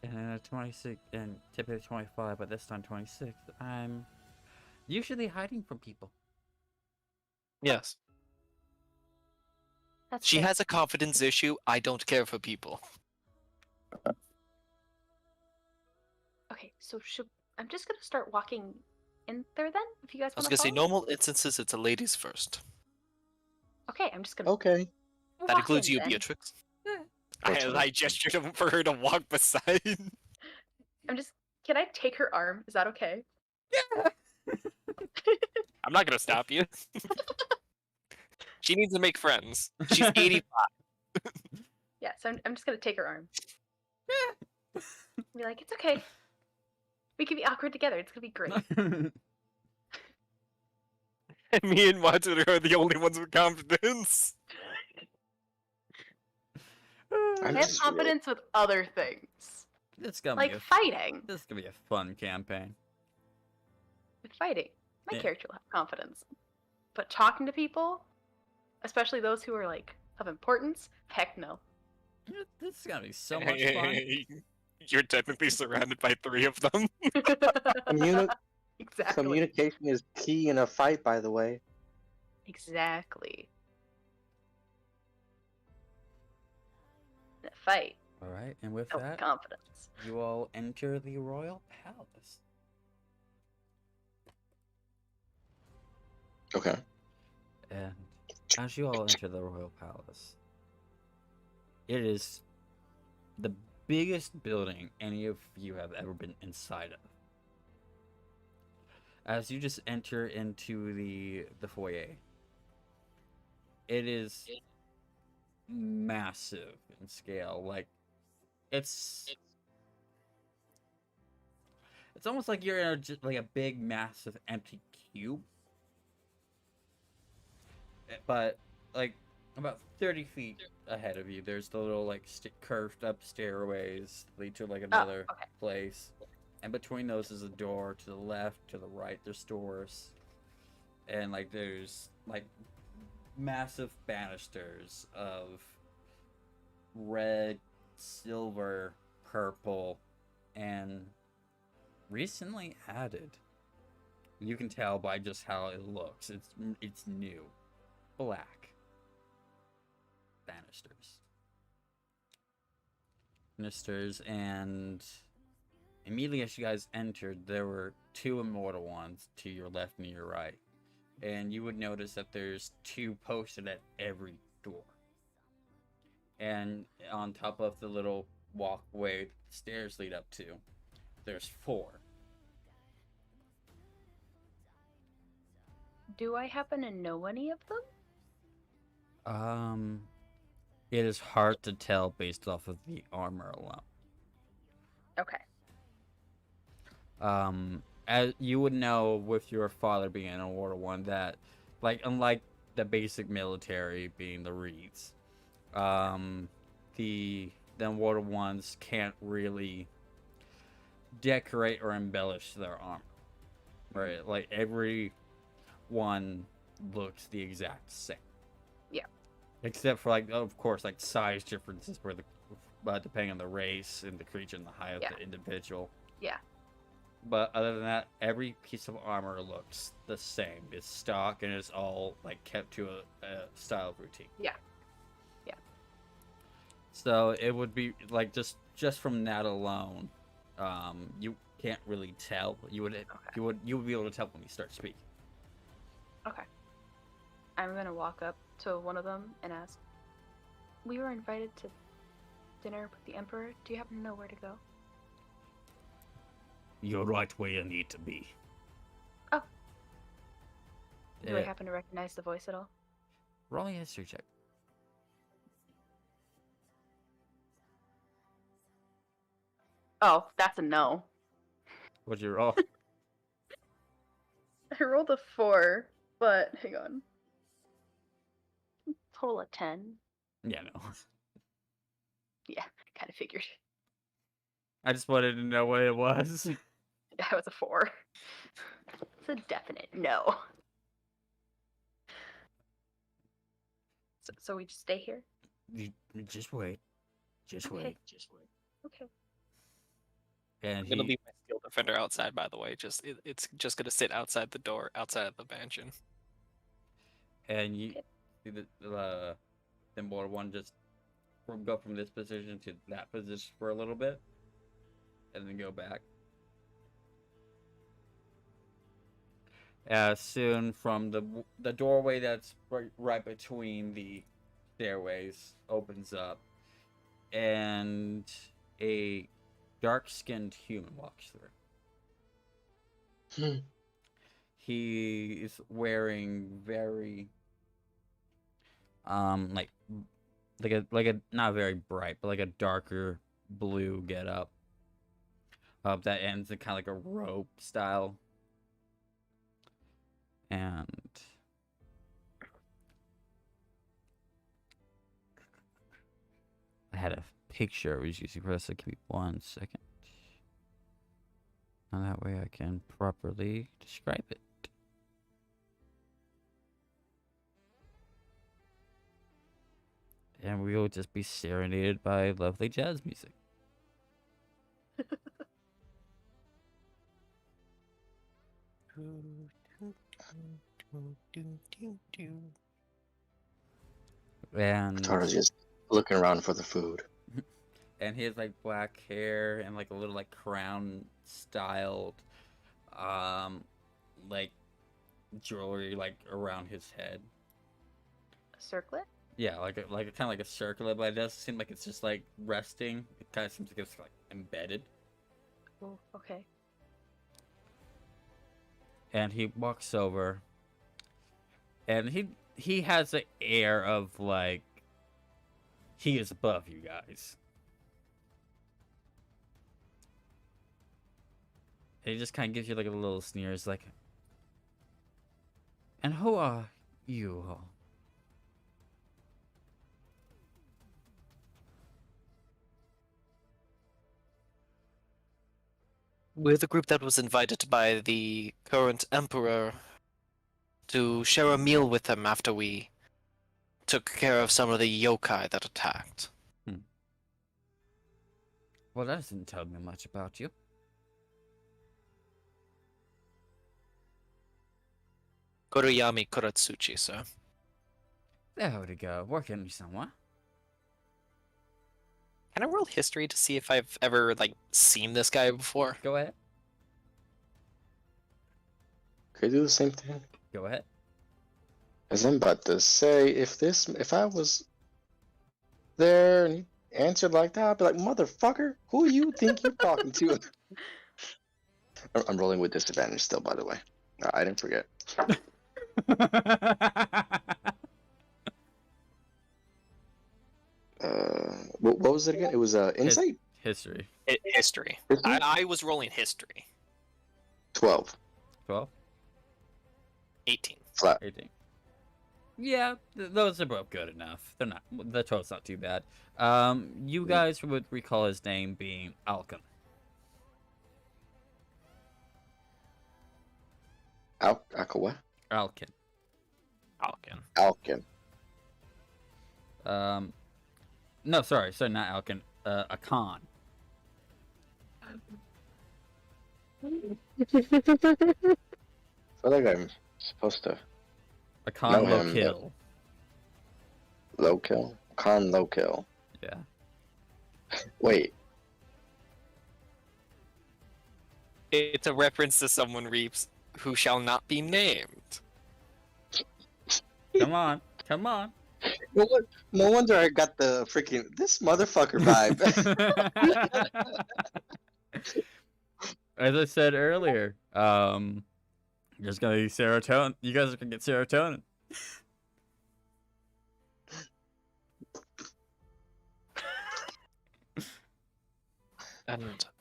And 26 and typically 25, but this time 26. I'm usually hiding from people. Yes. that's She fair. has a confidence issue. I don't care for people. Okay, so I'm just gonna start walking in there then. If you guys I was want gonna to say, follow. normal instances, it's a ladies first. Okay, I'm just gonna. Okay. That walk includes in you, then. Beatrix. Totally. I gestured for her to walk beside. I'm just. Can I take her arm? Is that okay? I'm not gonna stop you. She needs to make friends. She's 85. Yeah, so I'm just gonna take her arm. Be like, it's okay. We can be awkward together. It's gonna be great. And me and Matsuda are the only ones with confidence. I have just really- confidence with other things, It's gonna like be fighting. this is gonna be a fun campaign. With fighting, my Yeah. character will have confidence, but talking to people, especially those who are like of importance, heck no. This is gonna be so much fun. You're technically surrounded by 3 of them. Exactly. Communication is key in a fight, by the way. Exactly. In a fight, All right, and with build that, confidence. you all enter the royal palace. Okay. And as you all enter the royal palace, it is the biggest building any of you have ever been inside of. As you just enter into the foyer, it is massive in scale. Like it's almost like you're in like a big, massive, empty cube. But like about 30 feet ahead of you, there's the little like curved up stairways lead to like another okay. place, and between those is a door. To the left, to the right, there's doors, and like there's like massive banisters of red, silver, purple, and recently added. You can tell by just how it looks. It's new. Black banisters, and immediately as you guys entered, there were 2 immortal ones to your left and your right, and you would notice that there's 2 posted at every door, and on top of the little walkway stairs lead up to, there's 4. Do I happen to know any of them? It is hard to tell based off of the armor alone. Okay. As you would know with your father being in World War One, that, like, unlike the basic military being the Reeds, the World War Ones can't really decorate or embellish their armor, right? Like, every one looks the exact same. Yeah. Except for, like, of course, like, size differences where depending on the race and the creature and the height of the individual. Yeah. But other than that, every piece of armor looks the same. It's stock and it's all, like, kept to a style of routine. Yeah. Yeah. So it would be like just from that alone, you can't really tell. You would be able to tell when you start speaking. Okay. I'm gonna walk up to one of them and ask, we were invited to dinner with the Emperor. Do you happen to know where to go? You're right where you need to be. Oh. Do I happen to recognize the voice at all? Roll me a history check. Oh, that's a no. What'd you roll? I rolled a 4, but hang on. Total of 10. Yeah, no. Yeah, kind of figured. I just wanted to know what it was. That was a 4. It's a definite no. So we just stay here? You just wait. Just Okay. wait. Just wait. Okay. And I'm gonna leave my steel defender outside, by the way. It's just gonna sit outside the door, outside of the mansion. And you see the World One just go from this position to that position for a little bit, and then go back. Soon from the doorway that's right between the stairways opens up, and a dark-skinned human walks through. He is wearing very like a not very bright, but like a darker blue getup. That ends in kind of like a robe style. And I had a picture I was using for this, so give me 1 second. And that way I can properly describe it. And we will just be serenaded by lovely jazz music. And Tara's just looking around for the food. And he has like black hair and like a little like crown styled like jewelry like around his head. A circlet? Yeah, like a kind of like a circlet, but it doesn't seem like it's just like resting. It kind of seems like it's like embedded. Oh, okay. And he walks over, and he has an air of like he is above you guys. And he just kind of gives you like a little sneer. It's like, and who are you all? We're the group that was invited by the current emperor to share a meal with him after we took care of some of the yokai that attacked. Well, that doesn't tell me much about you. Koriyami Kuratsuchi, sir. There we go. Working me somewhere. Can I roll history to see if I've ever, like, seen this guy before? Go ahead. Could I do the same thing? Go ahead. As I'm about to say, if I was there and he answered like that, I'd be like, motherfucker, who you think you're talking to? I'm rolling with disadvantage still, by the way. I didn't forget. What was it again? It was insight. History. History. History? I was rolling history. 12 12, 18. flat. 18. Yeah, those are both good enough. They're not. The total's not too bad. You guys would recall his name being Alcon. What? Alcon. Alkin. No, sorry, not Alcon. Akan. I feel like I'm supposed to Akan know low him, kill. low kill. Con low kill. Yeah. Wait, It's a reference to someone reaps who shall not be named. Come on. Come on. no wonder I got the freaking this motherfucker vibe. As I said earlier, there's gonna be serotonin. You guys are gonna get serotonin.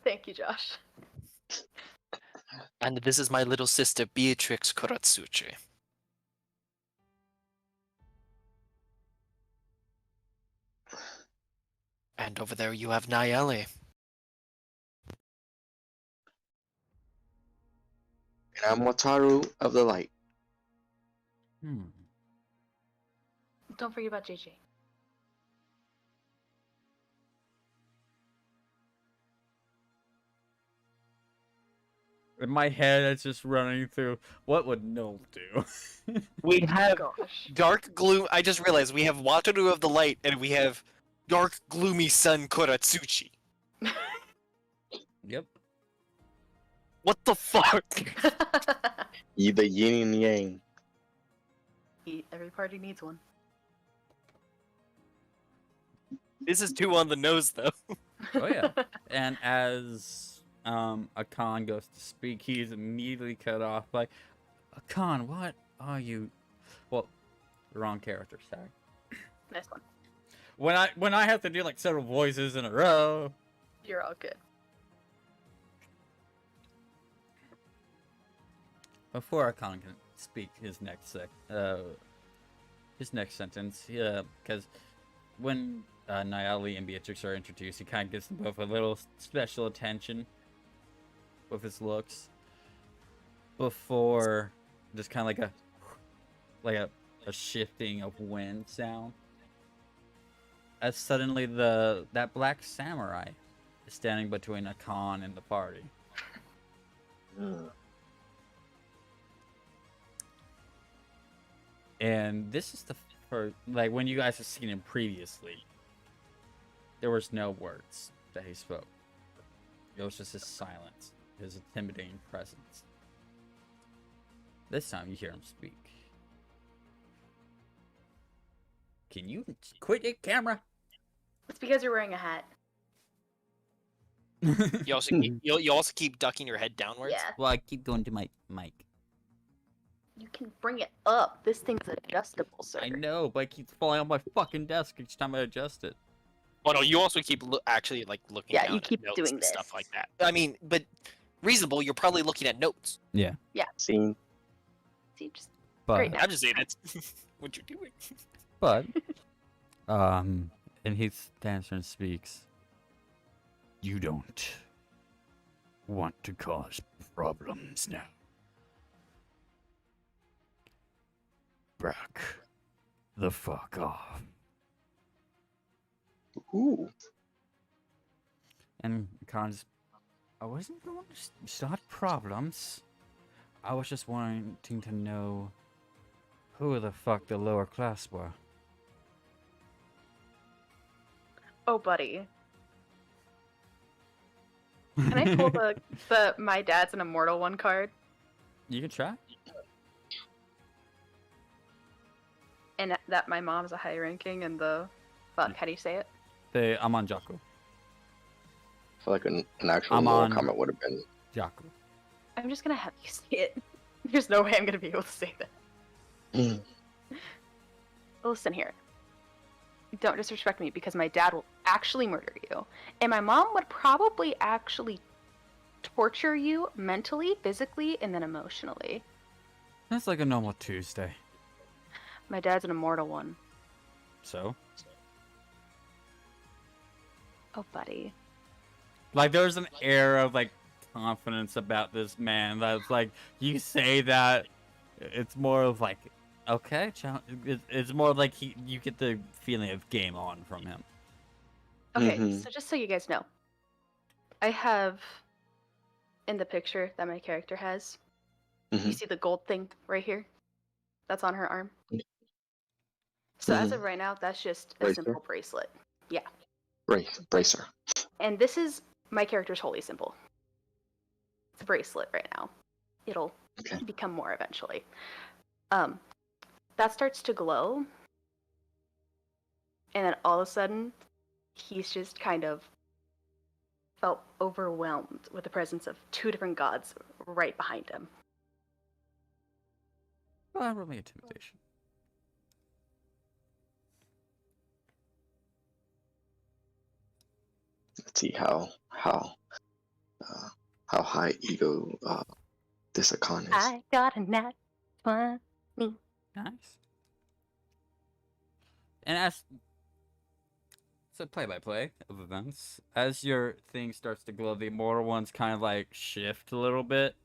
Thank you, Josh. And this is my little sister Beatrix Kuratsuchi. And over there you have Nayeli. And I'm Wataru of the Light. Don't forget about JJ. In my head, it's just running through. What would Noel do? We have Gosh. Dark Gloom. I just realized we have Wataru of the Light and we have Dark Gloomy Sun Kuratsuchi. Yep. What the fuck? The yin and yang. Every party needs one. This is too on the nose though. Oh yeah. And as Akan goes to speak, he's immediately cut off by, Akan, what are you? Well, wrong character. Sorry. Nice one. When I have to do like several voices in a row. You're all good. Before Akan can speak his next sentence, because when Nayeli and Beatrix are introduced, he kind of gives them both a little special attention with his looks. Before, just kind of like a shifting of wind sound, as suddenly that black samurai is standing between Akan and the party. And this is the first, like, when you guys have seen him previously, there was no words that he spoke. It was just his silence, his intimidating presence. This time you hear him speak. Can you quit it, camera? It's because you're wearing a hat. You also keep ducking your head downwards. Yeah. Well, I keep going to my mic. You can bring it up. This thing's adjustable, sir. I know, but it keeps falling on my fucking desk each time I adjust it. Oh no, you also keep actually like looking. Yeah, down you at keep notes doing and this. stuff like that. I mean, but reasonable. You're probably looking at notes. Yeah. Scene. See, just But Great. I'm just saying that's what you're doing. But, and he stands there and speaks. You don't want to cause problems now. Back the fuck off. Ooh. And Khan's, I wasn't going to start problems. I was just wanting to know who the fuck the lower class were. Oh, buddy. Can I pull the my dad's an immortal one card? You can try. And that my mom's a high ranking and the fuck, how do you say it? The Amanjaku. I feel like an actual I'm Mortal on- Kombat would have been. Jaku. I'm just gonna have you say it. There's no way I'm gonna be able to say that. Mm. Listen here. Don't disrespect me because my dad will actually murder you. And my mom would probably actually torture you mentally, physically, and then emotionally. That's like a normal Tuesday. My dad's an immortal one. So? Oh, buddy. Like, there's an air of, like, confidence about this man that's like, you say that, it's more of like, okay, it's more like you get the feeling of game on from him. Okay, Mhm. so just so you guys know, I have in the picture that my character has, you Mhm. see the gold thing right here? That's on her arm. So as Mhm. of right now, that's just a Bracer? simple bracelet. Yeah. Bracer. And this is my character's holy symbol. It's a bracelet right now. It'll Okay. become more eventually. That starts to glow. And then all of a sudden, he's just kind of felt overwhelmed with the presence of two different gods right behind him. Well, roll me intimidation. Let's see how high ego this Akon is. I got a nat 20. Nice. And as so play-by-play of events, as your thing starts to glow, the immortal ones kind of like shift a little bit.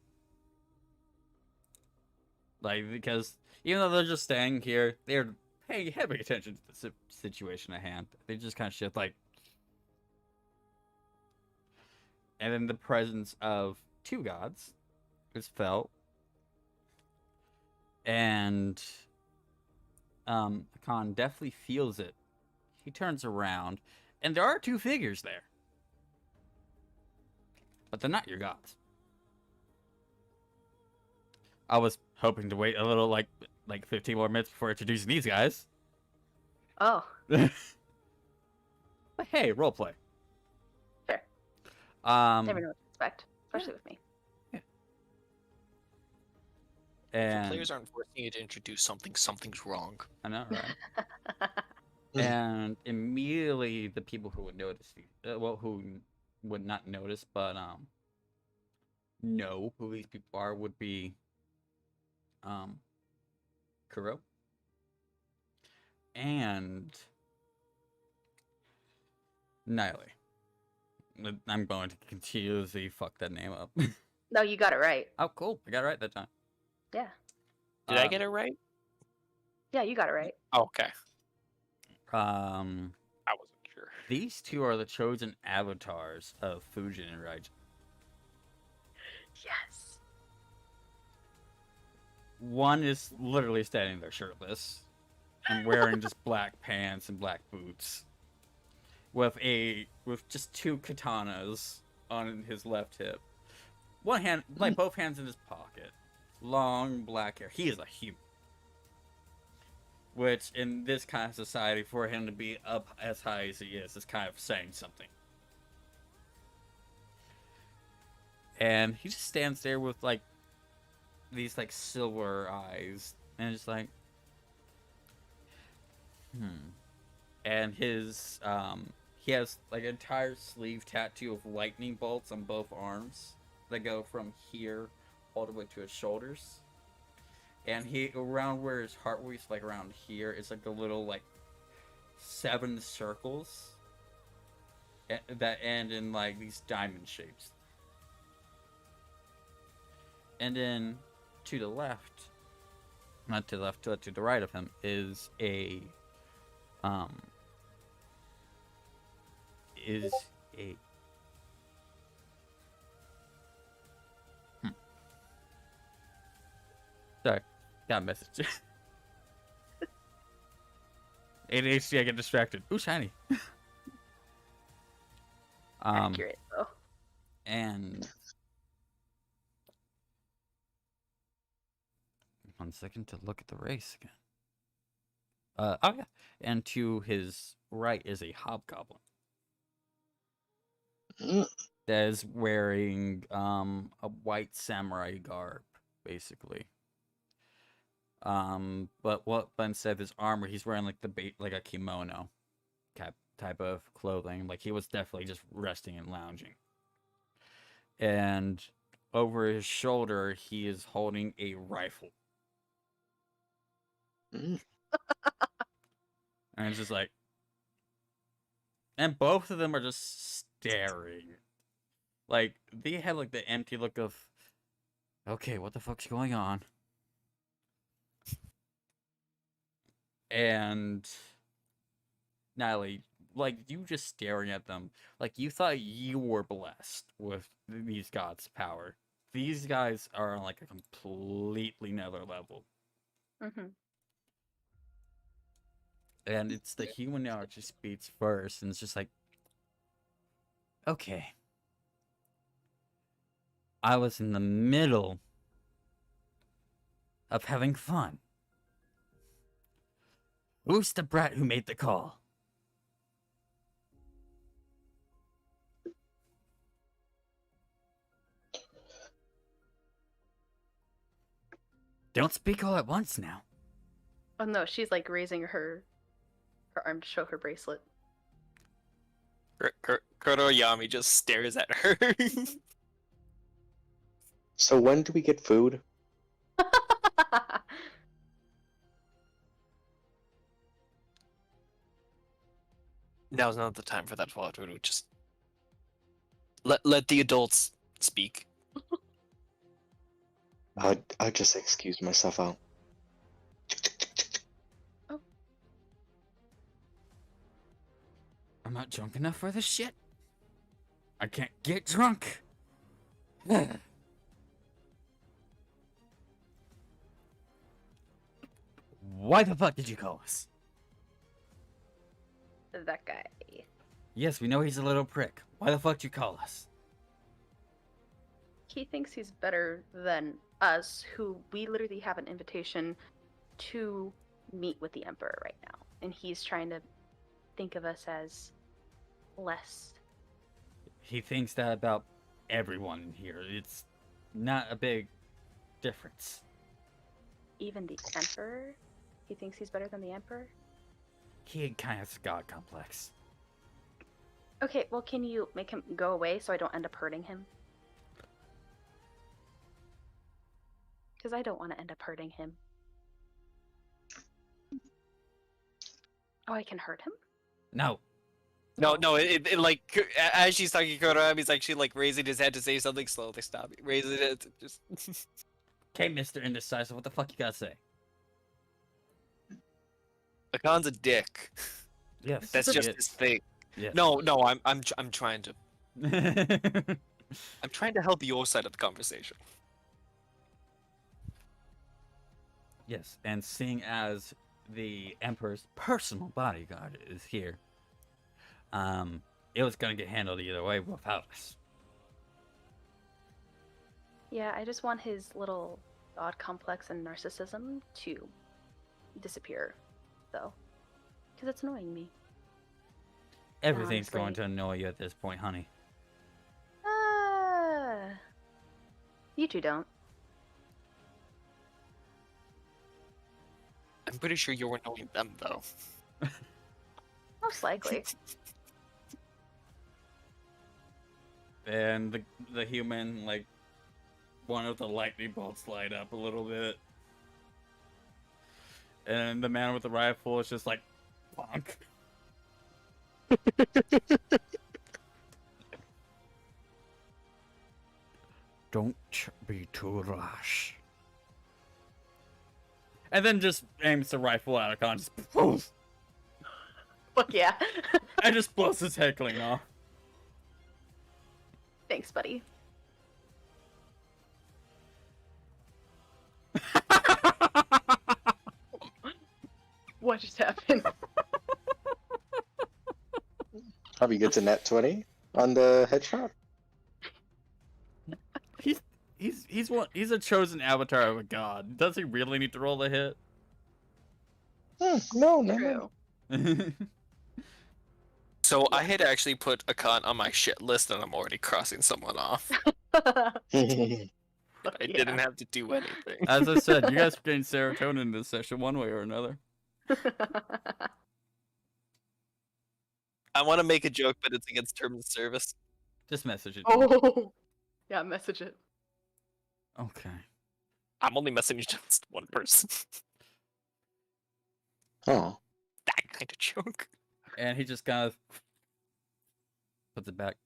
Like, because even though they're just staying here, they're paying heavy attention to the situation at hand. They just kind of shift, like, and in the presence of two gods is felt, and Khan definitely feels it. He turns around, and there are two figures there, but they're not your gods. I was hoping to wait a little, like 15 more minutes before introducing these guys. Oh, But hey, roleplay. fair. Um, Never know what to expect, especially with me. If the and players aren't forcing you to introduce something, something's wrong. I know, right? And immediately the people who would notice, who would not notice, but know who these people are would be Kuro and Nile. I'm going to continuously fuck that name up. No, you got it right. Oh, cool! I got it right that time. Yeah. Did I get it right? Yeah, you got it right. Oh, okay. I wasn't sure. These two are the chosen avatars of Fujin and Raijin. Yes. One is literally standing there shirtless and wearing just black pants and black boots, with just two katanas on his left hip. One hand, like both hands in his pocket. Long black hair. He is a human. Which, in this kind of society, for him to be up as high as he is kind of saying something. And he just stands there with, like, these, like, silver eyes. And just like, And his, he has, like, an entire sleeve tattoo of lightning bolts on both arms that go from here all the way to his shoulders. And he, around where his heart was, like around here, is like a little, like, 7 circles that end in, like, these diamond shapes. And then to the left, not to the left, to the right of him, is a, Sorry, got a message. ADHD, I get distracted. Ooh, shiny. Accurate, though. And 1 second to look at the race again. Oh yeah, and to his right is a hobgoblin. that is wearing a white samurai garb, basically. But instead of his armor, he's wearing like like a kimono type of clothing. Like he was definitely just resting and lounging. And over his shoulder, he is holding a rifle. Mm. And it's just like, and both of them are just staring. Like they had like the empty look of, okay, what the fuck's going on? And Natalie, like you just staring at them, like you thought you were blessed with these gods' power. These guys are on like a completely another level. Mm-hmm. And it's the human now that just speaks first, and it's just like, okay. I was in the middle of having fun. Who's the brat who made the call? Don't speak all at once now. Oh no, she's like raising her arm to show her bracelet. Kuroyami just stares at her. So when do we get food? Now's not the time for that, Wataru. Just let the adults speak. I just excuse myself out. I'm not drunk enough for this shit. I can't get drunk. Why the fuck did you call us? That guy. Yes, we know he's a little prick. Why the fuck did you call us? He thinks he's better than us, who we literally have an invitation to meet with the Emperor right now. And he's trying to think of us as less. He thinks that about everyone here. It's not a big difference. Even the Emperor? He thinks he's better than the Emperor? He kind of has a god complex. Okay, well, can you make him go away so I don't end up hurting him? Because I don't want to end up hurting him. Oh, I can hurt him? No. No, it like as she's talking, Kuroyami's actually like raising his head to say something slowly. Stop it. Raising it. Just. Okay, Mr. Indecisive, what the fuck you gotta say? Akan's a dick. Yes. That's just his thing. Yes. No, I'm trying to. I'm trying to help your side of the conversation. Yes, and seeing as the Emperor's personal bodyguard is here, it was gonna get handled either way without us. Yeah, I just want his little god complex and narcissism to disappear, though. Because it's annoying me. Everything's going Honestly. to annoy you at this point, honey. You two don't. I'm pretty sure you're annoying them though. Most likely. And the human, like, one of the lightning bolts light up a little bit. And the man with the rifle is just like, bonk. Don't be too rash. And then just aims the rifle at Akan, just poof, Fuck yeah. and just blows his head clean off. Thanks, buddy. What just happened? Probably gets a net 20 on the headshot. He's a chosen avatar of a god. Does he really need to roll a hit? No. True. So I had actually put a con on my shit list, and I'm already crossing someone off. I didn't have to do anything. As I said, you guys gained serotonin in this session one way or another. I want to make a joke, but it's against terms of service. Just message it. Oh, yeah, message it. Okay. I'm only messaging just one person. Oh. That kind of joke. And he just kind of puts it back.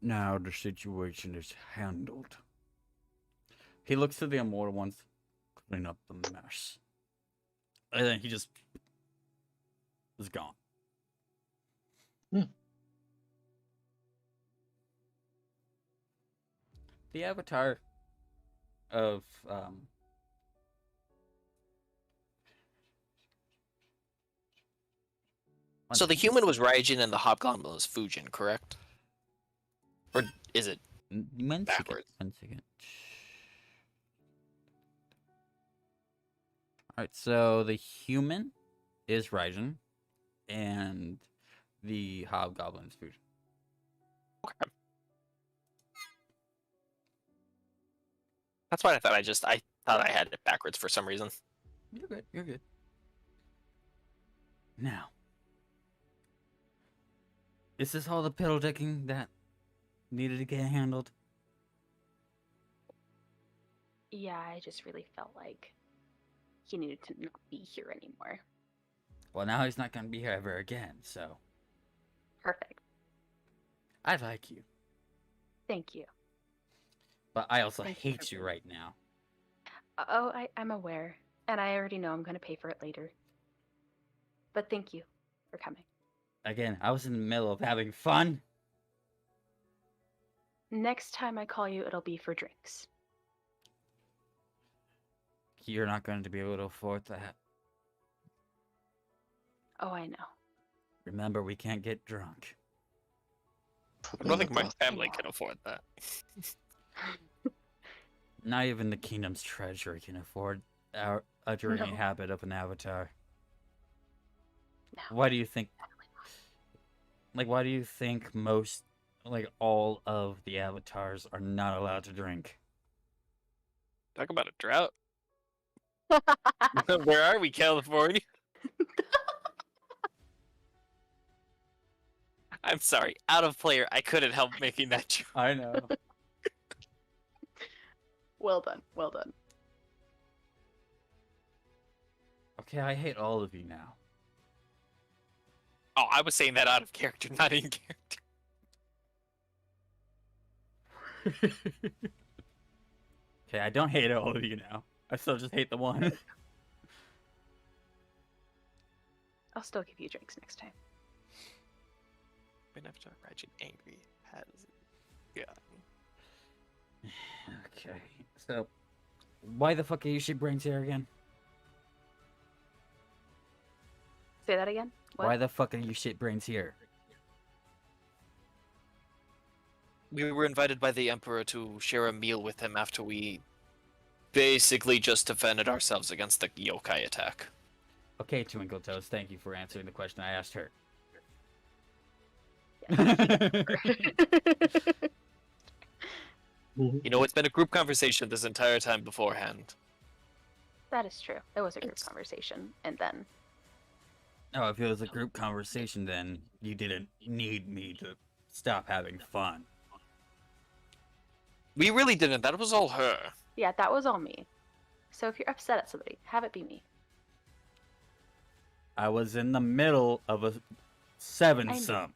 Now the situation is handled. He looks to the immortal ones, clean up the mess. And then he just is gone. The avatar of So the human was Raijin and the hobgoblin was Fujin, correct? Or is it? Backwards. 1 second. Alright, so the human is Raijin, and the hobgoblin is Fujin. Okay. That's what I thought. I thought I had it backwards for some reason. You're good, you're good. Now, is this all the pillow decking that needed to get handled? Yeah, I just really felt like he needed to not be here anymore. Well, now he's not gonna be here ever again, so Perfect. I like you. Thank you. But I also Thank you hate for you right now. Oh, I'm aware. And I already know I'm going to pay for it later. But thank you for coming. Again, I was in the middle of having fun. Next time I call you, it'll be for drinks. You're not going to be able to afford that. Oh, I know. Remember, we can't get drunk. I don't think my family can afford that. Not even the kingdom's treasury can afford a drinking No. habit of an avatar. No. Why do you think? Like, why do you think most, like, all of the avatars are not allowed to drink? Talk about a drought. Where are we, California? I'm sorry, out of player, I couldn't help making that joke. I know. Well done. Well done. Okay, I hate all of you now. Oh, I was saying that out of character, not in character. Okay, I don't hate all of you now. I still just hate the one. I'll still give you drinks next time. When after Raijin angry has gotten. Okay, so why the fuck are you shit brains here again? Say that again? What? Why the fuck are you shit brains here? We were invited by the Emperor to share a meal with him after we basically just defended ourselves against the yokai attack. Okay, Twinkle Toes, thank you for answering the question I asked her. You know, it's been a group conversation this entire time beforehand. That is true. It was a group It's- conversation. And then, Oh, if it was a group conversation, then you didn't need me to stop having fun. We really didn't. That was all her. yeah, that was all me. So if you're upset at somebody, have it be me. I was in the middle of a seven I know. sum.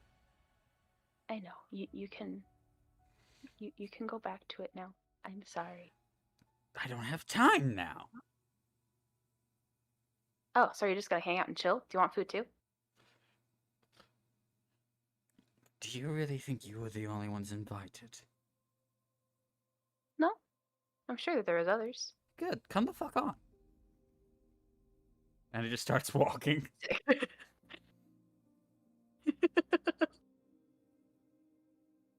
I know. You can go back to it now. I'm sorry. I don't have time now. Oh, so you're just gonna hang out and chill? Do you want food too? Do you really think you were the only ones invited? No. I'm sure that there was others. Good, come the fuck on. And he just starts walking.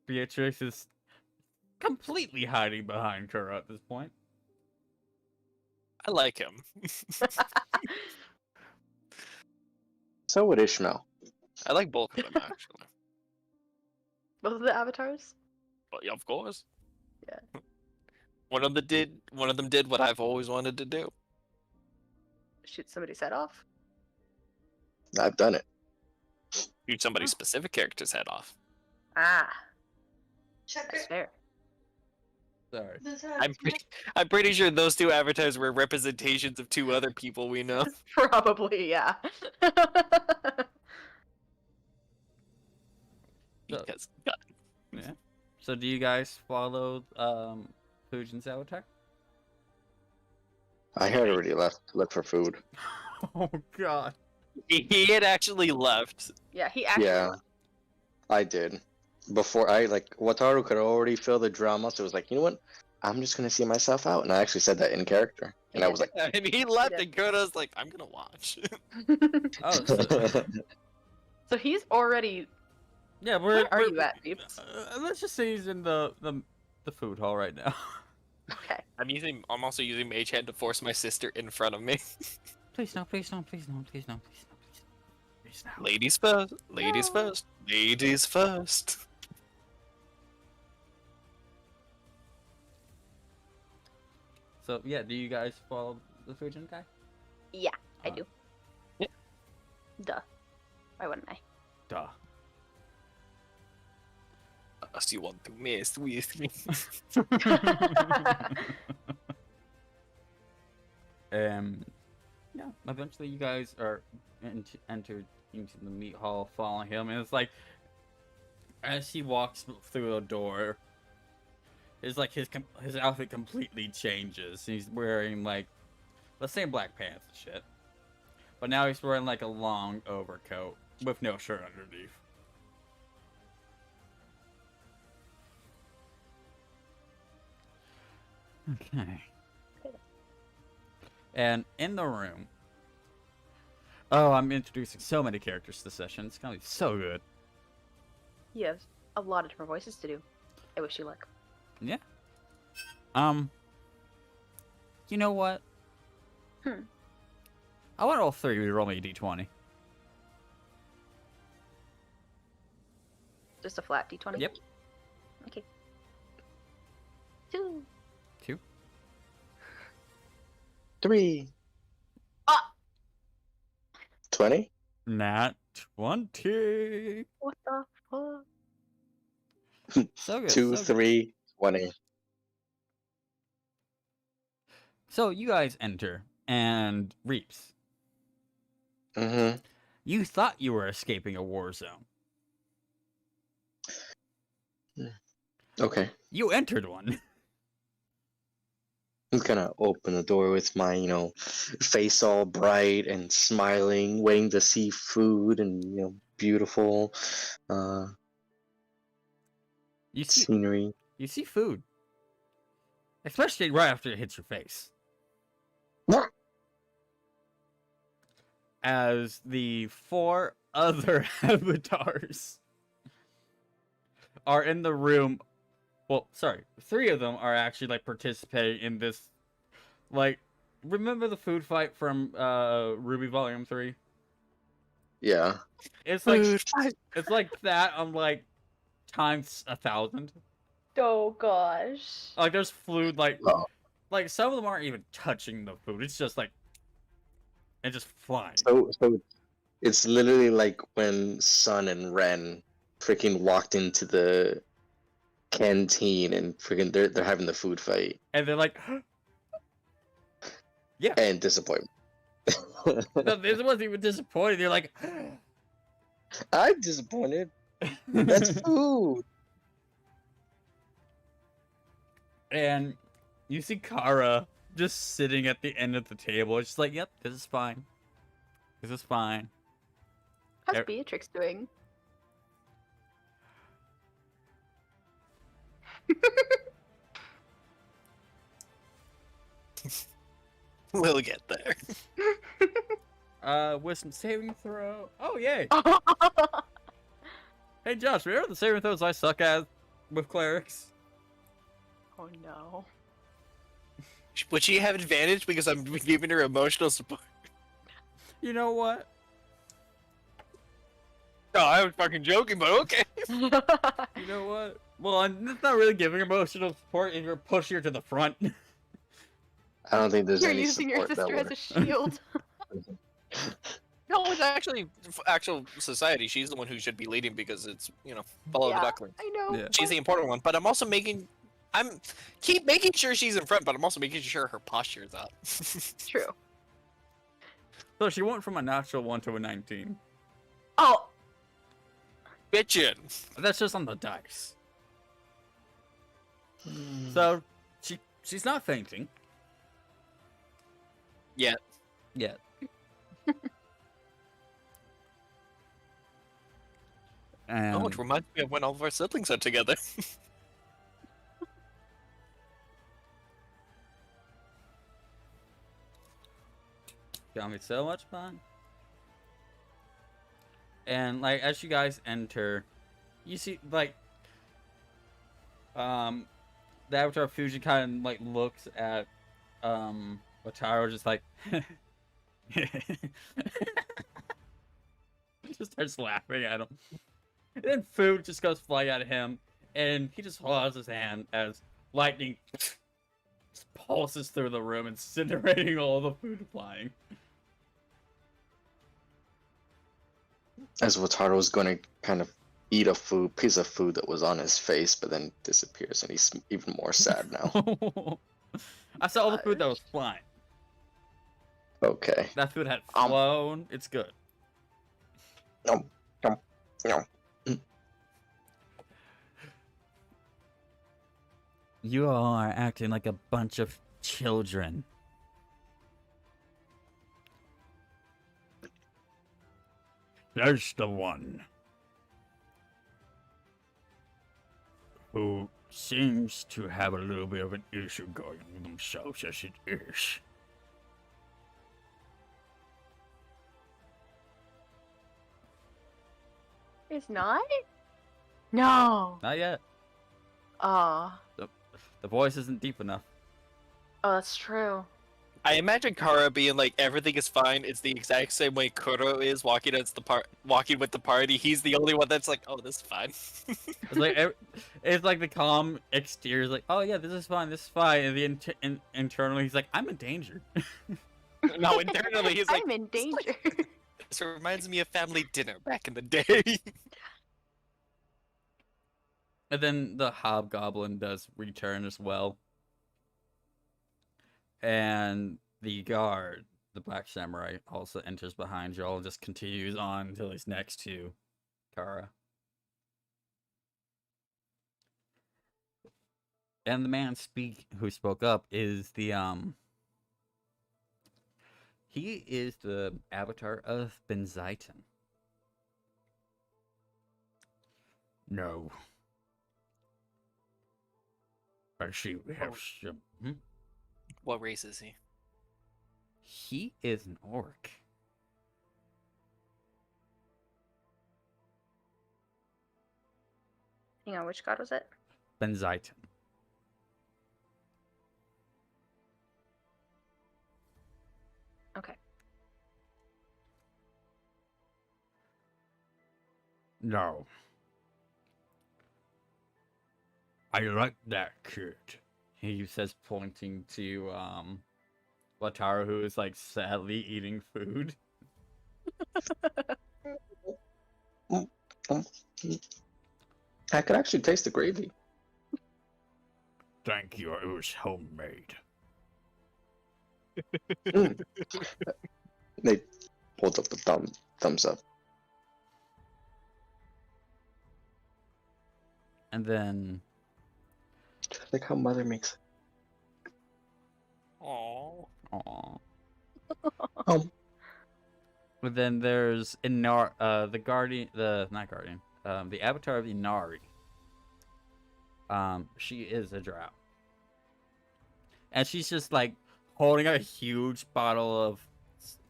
Beatrix is completely hiding behind her at this point. I like him. So would Ishmael. I like both of them actually. Both of the avatars? But yeah, of course. Yeah. One of them did what I've always wanted to do. Shoot somebody's head off? I've done it. Shoot somebody's specific character's head off. Ah, Checker. that's fair. Sorry. I'm pretty sure those two avatars were representations of two other people we know. Probably, yeah. Because Yeah. So do you guys follow Fujin's avatar? I had already left to look for food. Oh god. he had actually left. Yeah, he actually. Yeah. I did. Before Wataru could already feel the drama, so it was like, you know what? I'm just gonna see myself out, and I actually said that in character, and I was like, And he left, Yeah. and Koda's like, I'm gonna watch. Oh, so, So he's already. yeah, Where are you at, Peeps? let's just say he's in the food hall right now. Okay. I'm also using Mage Hand to force my sister in front of me. Please no, please no, please no, please no, please no, please no. Please no. Ladies first. Ladies No. first. Ladies first. So yeah, do you guys follow the Fujin guy? Yeah, I Uh, do. Yeah. Duh. Why wouldn't I? Duh. Unless you want to mess with me. Yeah. Eventually, you guys are entered into the meat hall, following him, and it's like as he walks through the door, it's like his outfit completely changes. He's wearing like, let's say black pants and shit, but now he's wearing like a long overcoat with no shirt underneath. Okay. And in the room, oh, I'm introducing so many characters to the session. It's gonna be so good. You have a lot of different voices to do. I wish you luck. Yeah. You know what? I want all three to roll me a d20. Just a flat d20? Yep. Okay. 2. 2. 3. Ah! 20? Nat 20. What the fuck? So good. 2, so good. 3, 20. So you guys enter, and Reaps, Mm-hmm. you thought you were escaping a war zone. Okay. You entered one. I'm gonna open the door with my, face all bright and smiling, waiting to see food and, beautiful You see, scenery. you see food, especially right after it hits your face. As the 4 other avatars are in the room. Well, sorry, 3 of them are actually like participating in this. Like, remember the food fight from Ruby Volume 3? Yeah. It's like it's like that on like times 1,000. Oh gosh. Like there's food like Oh. like some of them aren't even touching the food. It's just like it's just flying. So it's literally like when Sun and Ren freaking walked into the canteen and freaking they're having the food fight And they're like, yeah. and disappointment. No, this wasn't even disappointed. They're like, I'm disappointed. That's food. and you see Kara just sitting at the end of the table. It's just like, yep, this is fine. This is fine. How's Er- Beatrix doing? We'll get there. Wisdom saving throw. Oh yay! Hey Josh, remember the saving throws I suck at with clerics? Oh no. Would she have advantage because I'm giving her emotional support? You know what? No, I was fucking joking, but okay. You know what? Well, it's not really giving emotional support if you're pushing her to the front. I don't think there's You're any using your support that sister as a shield. No, it's actually actual society. She's the one who should be leading because it's follow the duckling. I know. Yeah. She's the important one, but I'm keep making sure she's in front, but I'm also making sure her posture is up. True. So she went from a natural 1 to a 19. Oh, Bitchin'. That's just on the dice. So she's not fainting Yet. yet. And Oh, it reminds me of when all of our siblings are together. got me so much fun. And like as you guys enter, you see like the Avatar Fuji kind of like looks at Wataru just like just starts laughing at him. And then food just goes flying out of him, and he just holds his hand as lightning just pulses through the room, incinerating all the food flying. As Wataru's going to kind of eat a piece of food that was on his face, but then disappears, and he's even more sad now. I saw all the food that was flying. Okay. That food had flown. It's good. No. No. No. You all are acting like a bunch of children. There's the one who seems to have a little bit of an issue going with themselves as it is. it's not? No. Not yet. Oh. The voice isn't deep enough. Oh, that's true. I imagine Kara being like, everything is fine. It's the exact same way Kuro is walking walking with the party. He's the only one that's like, oh, this is fine. It's like the calm exterior is like, oh yeah, this is fine, and the internally he's like, I'm in danger. No, internally he's like, I'm in danger. this reminds me of family dinner back in the day. And then the hobgoblin does return as well. And the guard, the black samurai, also enters behind y'all and just continues on until he's next to Kara. And the man who spoke up is the he is the avatar of Benziton. No. I see we have some. What race is he? He is an orc. Hang on, which god was it? Benziton. Okay. No. I like that kid. He says, pointing to Wataru, who is like sadly eating food. I could actually taste the gravy. Thank you. It was homemade. They pulled up the thumbs up. And then Like how mother makes. Aww. Aww. Um, But then there's the guardian, the avatar of Inari. She is a drow, and she's just like holding a huge bottle of,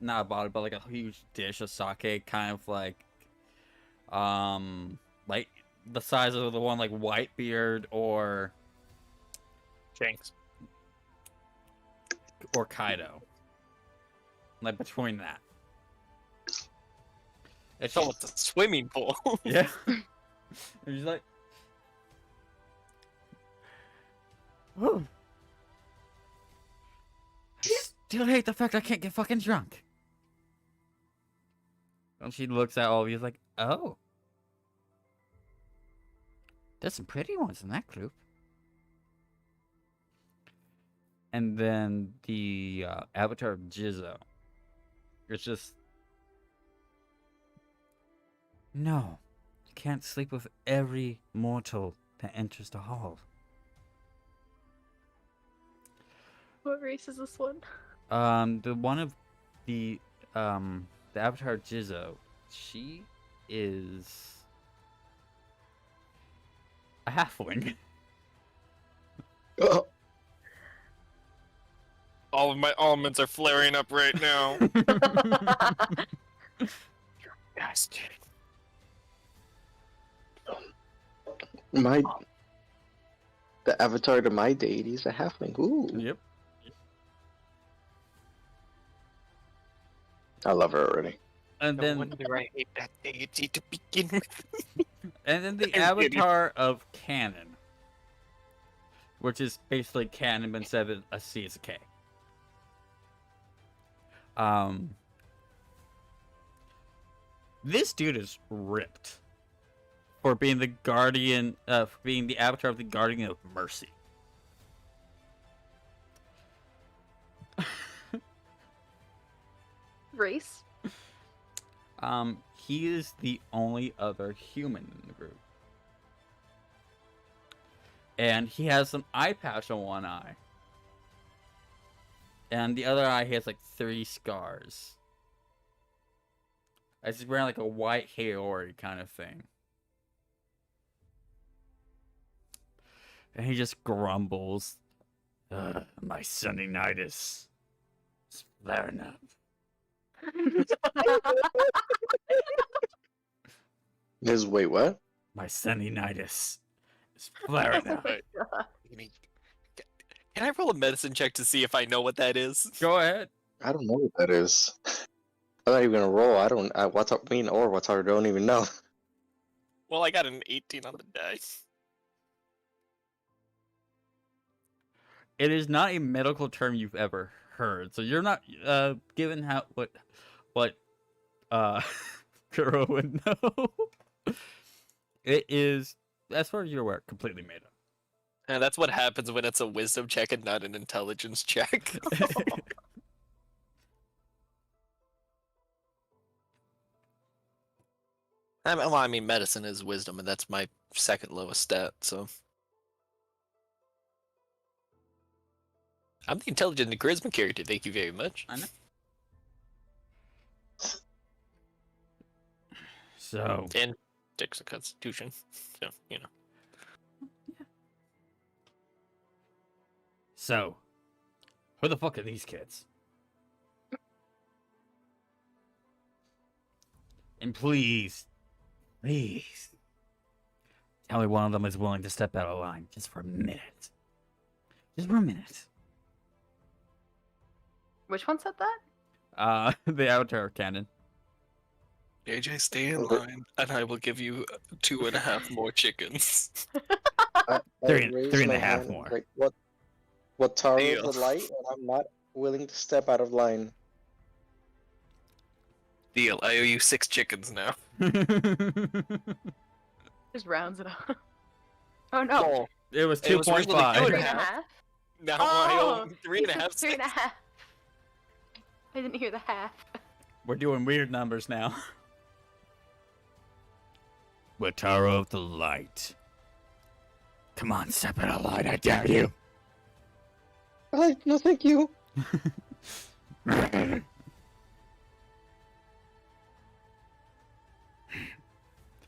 not a bottle, but like a huge dish of sake, kind of like the size of the one like Whitebeard or Shanks. or Kaido, like between that. And So it's a swimming pool. yeah. And she's like, "Whew. I still hate the fact I can't get fucking drunk." And she looks at all of you like, "Oh. There's some pretty ones in that group." And then the avatar of Jizzo. It's just... No. You can't sleep with every mortal that enters the hall. What race is this one? The one of the avatar of Jizzo, she is a halfling. Oh, All of my almonds are flaring up right now. Yes, dude. the avatar to my deity is a halfling. Ooh, Yep. I love her already. And No then wonder I hate that deity to begin with. and then the I'm kidding. avatar of Canon, which is basically Canon but instead of a C is a K. This dude is ripped for being the guardian, for being the avatar of the guardian of mercy. Race? He is the only other human in the group. And he has some eye patch on one eye. And the other eye, he has like 3 scars. As he's wearing like a white Haori kind of thing. And he just grumbles. My sunningitis is flaring up. Wait, what? My sunningitis is flaring up. Right. Can I roll a medicine check to see if I know what that is? Go ahead. I don't know what that is. I'm not even gonna roll. What's up mean or what's I don't even know. Well, I got an 18 on the dice. It is not a medical term you've ever heard, so you're not given what Kuro would know. It is, as far as you're aware, completely made up. And that's what happens when it's a wisdom check and not an intelligence check. I mean, medicine is wisdom, and that's my second lowest stat, so. I'm the intelligent and charisma character, thank you very much. I know. So, And 6 of constitution, so, you know. so, who the fuck are these kids? And please, tell me one of them is willing to step out of line just for a minute. Just for a minute. Which one said that? The avatar cannon. AJ, stay in Okay. line, and I will give you 2.5 more chickens. I Three raised and a my half hand, more. Like what Taro Deal. the light, and I'm not willing to step out of line. Deal, I owe you 6 chickens now. Just rounds it up. Oh no. It was It was originally 2.5. two Three and and a a half? Now I Oh, owe 3.5 Three and a half. I didn't hear the half. We're doing weird numbers now. Wataro of the Light. Come on, step out of line, I dare you. No, thank you.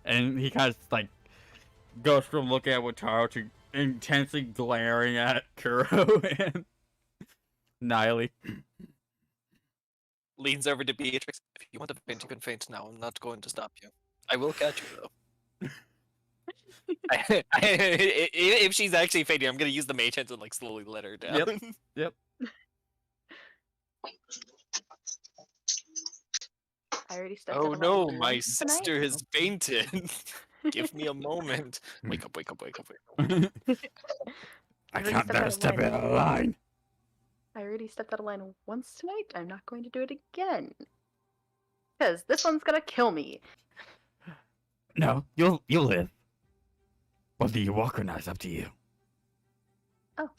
And he kind of like goes from looking at Wataro to intensely glaring at Kuro and Niley. Leans over to Beatrix. If you want to faint, you can faint now. I'm not going to stop you. I will catch you, though. If she's actually fainting, I'm going to use the mage hand to, like, slowly let her down. Yep. I I already stepped Oh out of no, line my once tonight. sister has fainted. Give me a moment. Wake up, wake up, wake up, wake up. I already can't stepped out bear of step line. out of line. I already stepped out of line once tonight. I'm not going to do it again. Because this one's gonna kill me. No, you'll live. Whether you walk or not is up to you. Oh.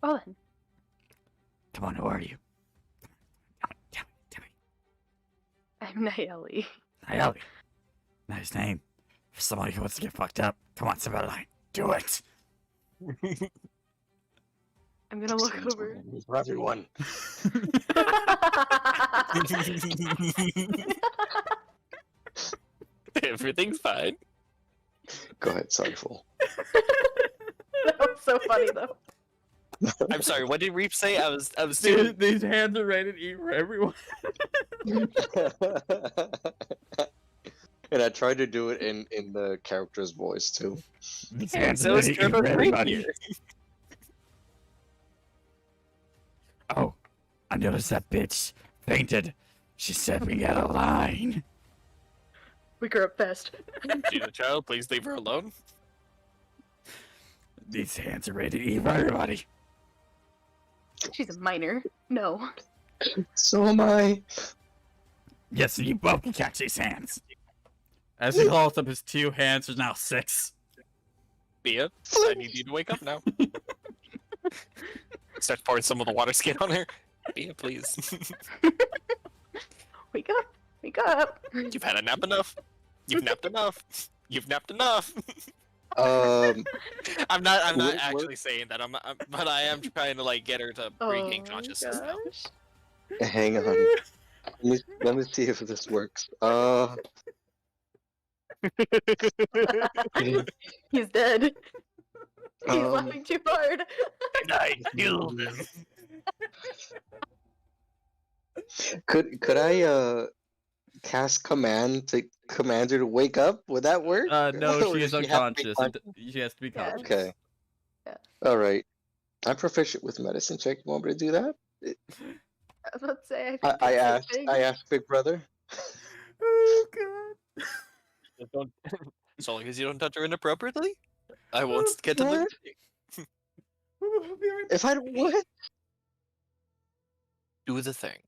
Well then. Come on, who are you? Tell me. I'm Nayeli. Nayeli. Nice name. For somebody who wants to get fucked up. Come on, step out of line. Do it. I'm gonna look over. For everyone. Everything's fine. Go ahead, sorry, fool. That was so funny though. I'm sorry. What did Reap say? I was doing. These hands are ready to eat for everyone. And I tried to do it in the character's voice too. These And hands so are is ready to eat Turbo for everybody. Rapier. Oh, I noticed that bitch fainted. She's stepping out of line. Wake her up fast. She's a child. Please leave her alone. These hands are ready to eat for everybody. She's a minor. No. So am I. Yes, you both can catch these hands. As he holds up his 2 hands, there's now 6. Bia, I need you to wake up now. Start pouring some of the water skin on her. Bia, please. Wake up. Wake up. You've had a nap enough. You've napped enough. You've napped enough. I'm not What- actually saying that. But I am trying to like get her to regain Oh consciousness now. gosh. Hang on. Let me see if this works. He's dead. He's Um, laughing too hard. And I killed him. could I cast command to command her to wake up? Would that work? No, Or she is does have to be unconscious. She has to be Yeah. conscious. Okay. Yeah. All right. I'm proficient with medicine check. You want me to do that? I was about to say, I think I that's the asked. thing. I asked Big Brother. Oh god. Don't, so long as you don't touch her inappropriately, I won't get to live. What? If I don't what? Do the thing.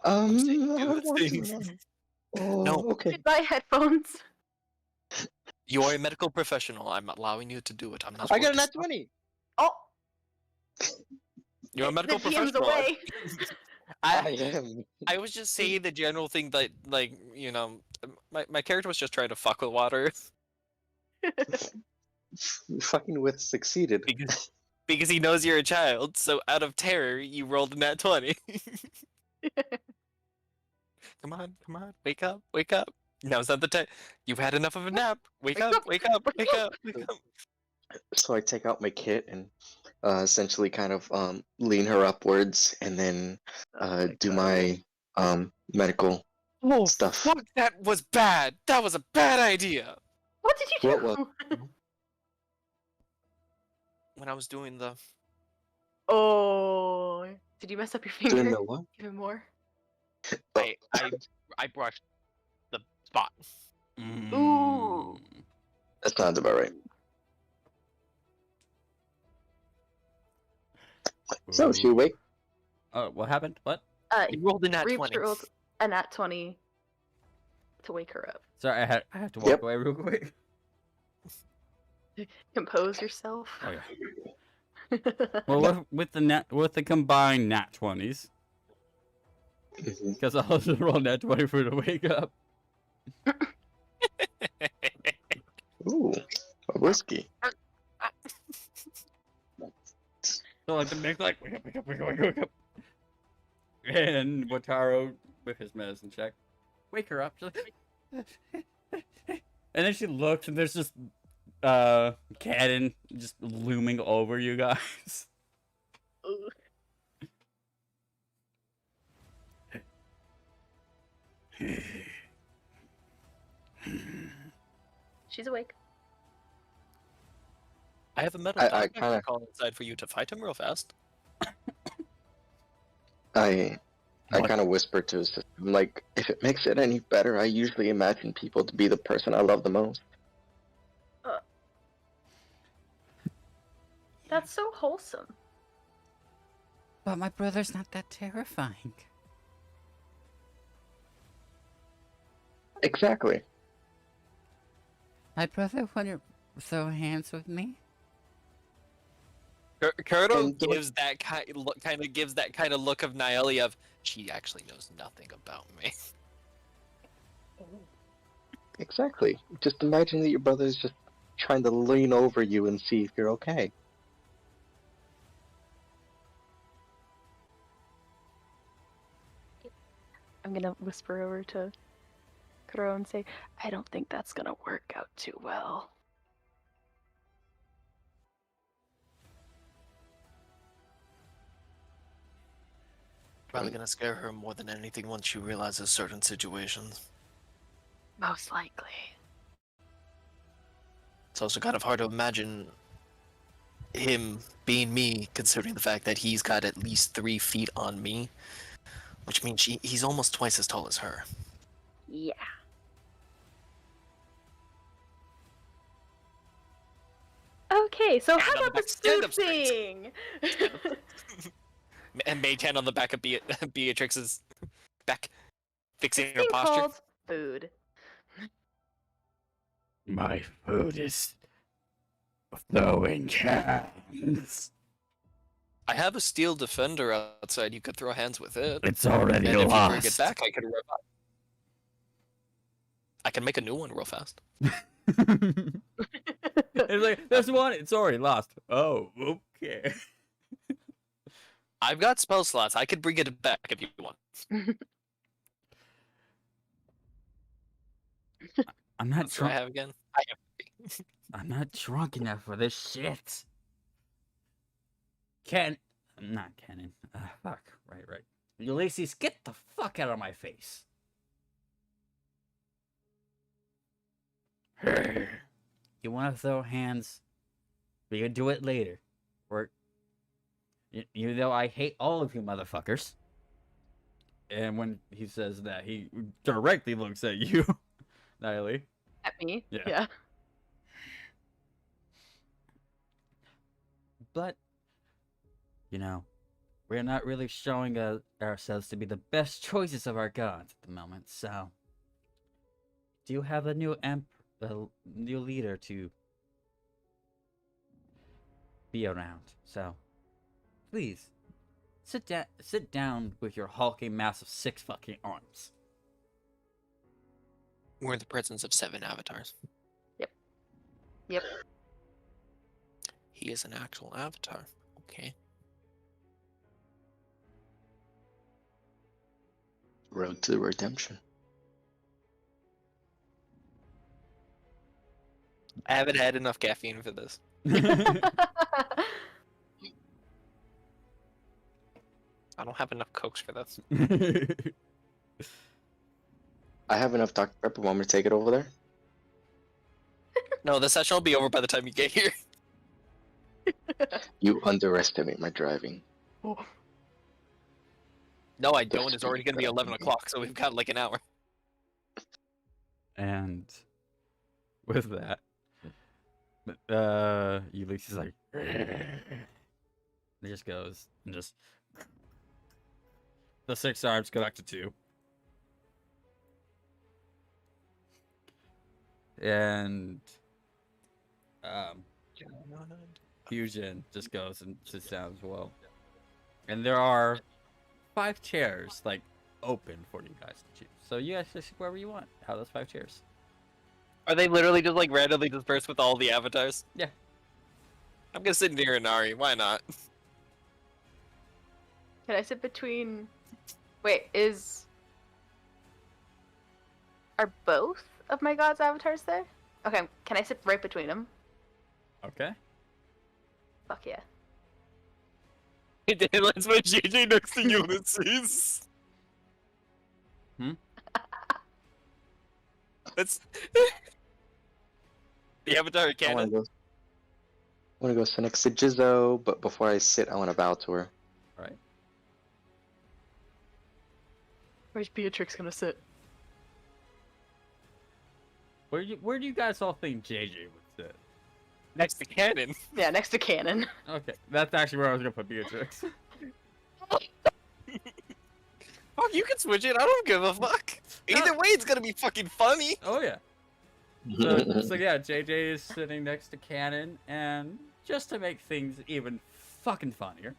I do want the to thing. know. Oh, No. okay. Goodbye, headphones. You are a medical professional. I'm allowing you to do it. I'm not. I got going a to nat stop. 20. Oh, You're a medical the DM's professional. away. I am. I was just saying the general thing that, like, you know, my character was just trying to fuck with water Fucking with succeeded. because he knows you're a child. So out of terror, you rolled a nat 20. Come on, wake up, wake up. Now's not the time. You've had enough of a nap. Wake up, wake up, wake up, wake up. So I take out my kit and essentially kind of lean her upwards and then do my medical Oh, stuff. fuck, that was bad. That was a bad idea. What did you do? What When I was doing the Oh, did you mess up your Doing finger the what? even more? I brushed the spot. Ooh. That sounds about right. So she awake? What happened? What? You rolled a nat Reach 20. rolled a nat 20 to wake her up. Sorry, I have to walk Yep. away real quick. Compose yourself. Oh yeah. Well, with the combined nat 20s, Mhm. because I'll just roll nat 20 for her to wake up. Ooh, a whiskey. So like the next like wake up, wake up. And Wataru with his medicine check, wake her up. She's like, and then she looks and there's just Cadden just looming over you guys. Ooh. She's awake. I have a metal I dog. I kinda- can call inside for you to fight him real fast. I What? kind of whispered to his sister, I'm like, if it makes it any better, I usually imagine people to be the person I love the most. That's so wholesome. But my brother's not that terrifying. Exactly. My brother wouldn't throw hands with me. Kurdo And the- gives that kind of look of Naeli of she actually knows nothing about me. Exactly. Just imagine that your brother is just trying to lean over you and see if you're okay. I'm gonna whisper over to Kuro and say, I don't think that's gonna work out too well. Probably gonna scare her more than anything once she realizes certain situations. Most likely. It's also kind of hard to imagine him being me, considering the fact that he's got at least 3 feet on me, which means he's almost twice as tall as her. Yeah. Okay, so how Stand on about the this back, stand food up straight. thing? And mage hand on the back of Beatrix's back, fixing This her thing posture. called food. My food is throwing hands. I have a steel defender outside. You could throw hands with it. It's already And if you bring it lost. back, I can make a new one real fast. It's like, there's one, it's already lost. Oh, okay. I've got spell slots. I could bring it back if you want. I'm not That's what I drunk. have again. I have. I'm not drunk enough for this shit. I'm not Cannon. Fuck. Right. Ulysses, get the fuck out of my face. You want to throw hands? We can do it later. Or, you know, I hate all of you motherfuckers. And when he says that, he directly looks at you, Niley. At me? Yeah. But, you know, we're not really showing ourselves to be the best choices of our gods at the moment, so. Do you have a new new leader to be around? So, please, sit down with your hulking mass of 6 fucking arms. We're in the presence of 7 avatars. Yep. He is an actual avatar. Okay. Road to redemption. I haven't had enough caffeine for this. I don't have enough cokes for this. I have enough Dr. Pepper. Want me to take it over there? No, the session will be over by the time you get here. You underestimate my driving. No, I don't. It's already going to be 11 o'clock, so we've got like an hour. And with that, Ulysses is like, it just goes and just the 6 arms go back to 2, and Fusion just goes and sits down as well. And there are 5 chairs like open for you guys to choose. So you guys just sit wherever you want. How those 5 chairs? Are they literally just like randomly dispersed with all the avatars? Yeah. I'm gonna sit near Inari. Why not? Can I sit between... Wait, Are both of my god's avatars there? Okay, can I sit right between them? Okay. Fuck yeah. Let's put JJ next to Ulysses. That's the avatar I canon. wanna go- I'm gonna go sit next to Jizzo, but before I sit, I want to bow to her. Right. Where's Beatrix gonna sit? Where do you guys all think JJ would sit? Next to Cannon. Yeah, next to Cannon. Okay, that's actually where I was gonna put Beatrix. Fuck, you can switch it. I don't give a fuck. Either way, it's gonna be fucking funny. Oh yeah. So yeah, JJ is sitting next to Cannon, and just to make things even fucking funnier,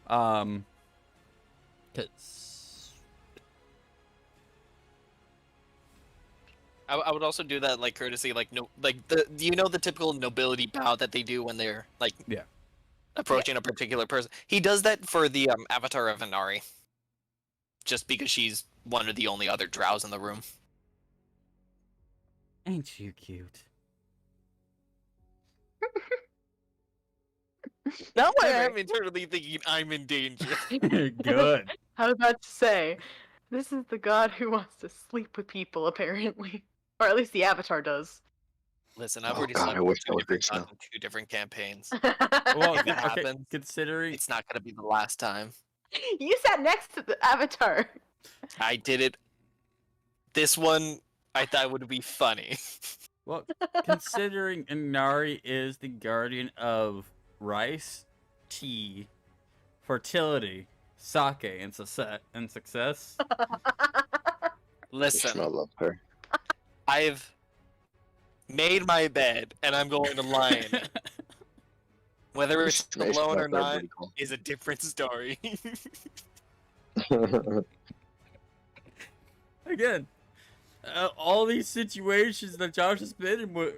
cause I would also do that like courtesy, like no, like the you know the typical nobility bow that they do when they're like Yeah. approaching a particular person. He does that for the avatar of Inari, just because she's one of the only other drows in the room. ain't you cute? Now I Okay. am internally thinking I'm in danger. Good. I was about to say, this is the god who wants to sleep with people, apparently. Or at least the Avatar does. Listen, I've Oh already God, slept I with wish two I was different rich gods now. in 2 different campaigns. Well, If it okay, happens, considering It's not gonna be the last time. You sat next to the Avatar. I did it. This one, I thought would be funny. well, considering Inari is the guardian of rice, tea, fertility, sake, and success. Listen, I love her. I've made my bed and I'm going to lie in it. Whether it's Shmesh alone love or her not booty call. is a different story. Again, all these situations that Josh has been in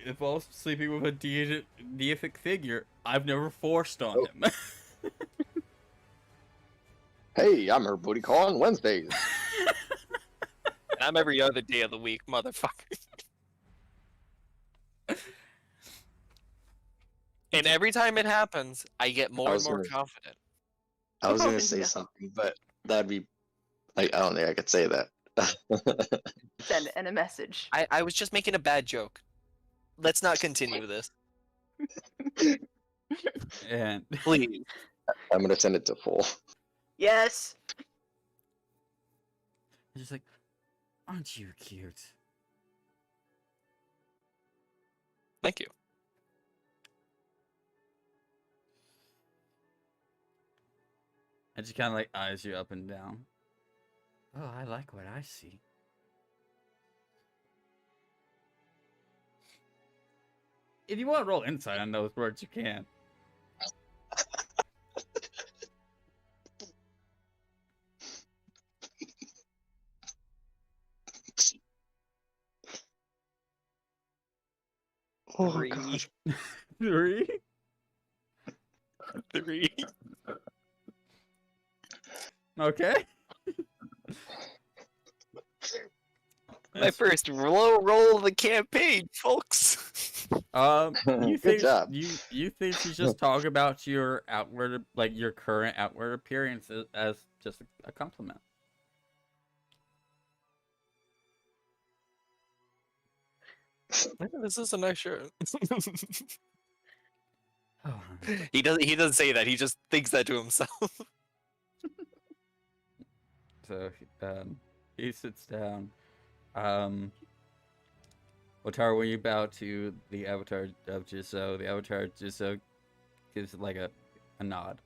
involves sleeping with a deific figure I've never forced on him. Hey, I'm her booty call on Wednesdays. I'm every other day of the week, motherfucker. And every time it happens, I get more and was more gonna- confident. I was Oh, gonna say no. something, but that'd be like I don't think I could say that. Send and a message. I was just making a bad joke. Let's not continue this, And please. I'm gonna send it to full. Yes. it's just like, aren't you cute? Thank you. And she kind of like eyes you up and down. Oh, I like what I see. If you want to roll insight on those words, you can. Oh Three. gosh. 3. 3. Okay. My first low roll of the campaign, folks. You Good think job. you think she's just talking about your outward, like your current outward appearance as just a compliment? This is a nice shirt. Oh, He doesn't say that. He just thinks that to himself. so he sits down. Wataru, when you bow to the avatar of Jisoo, the avatar of Jisoo gives like a nod.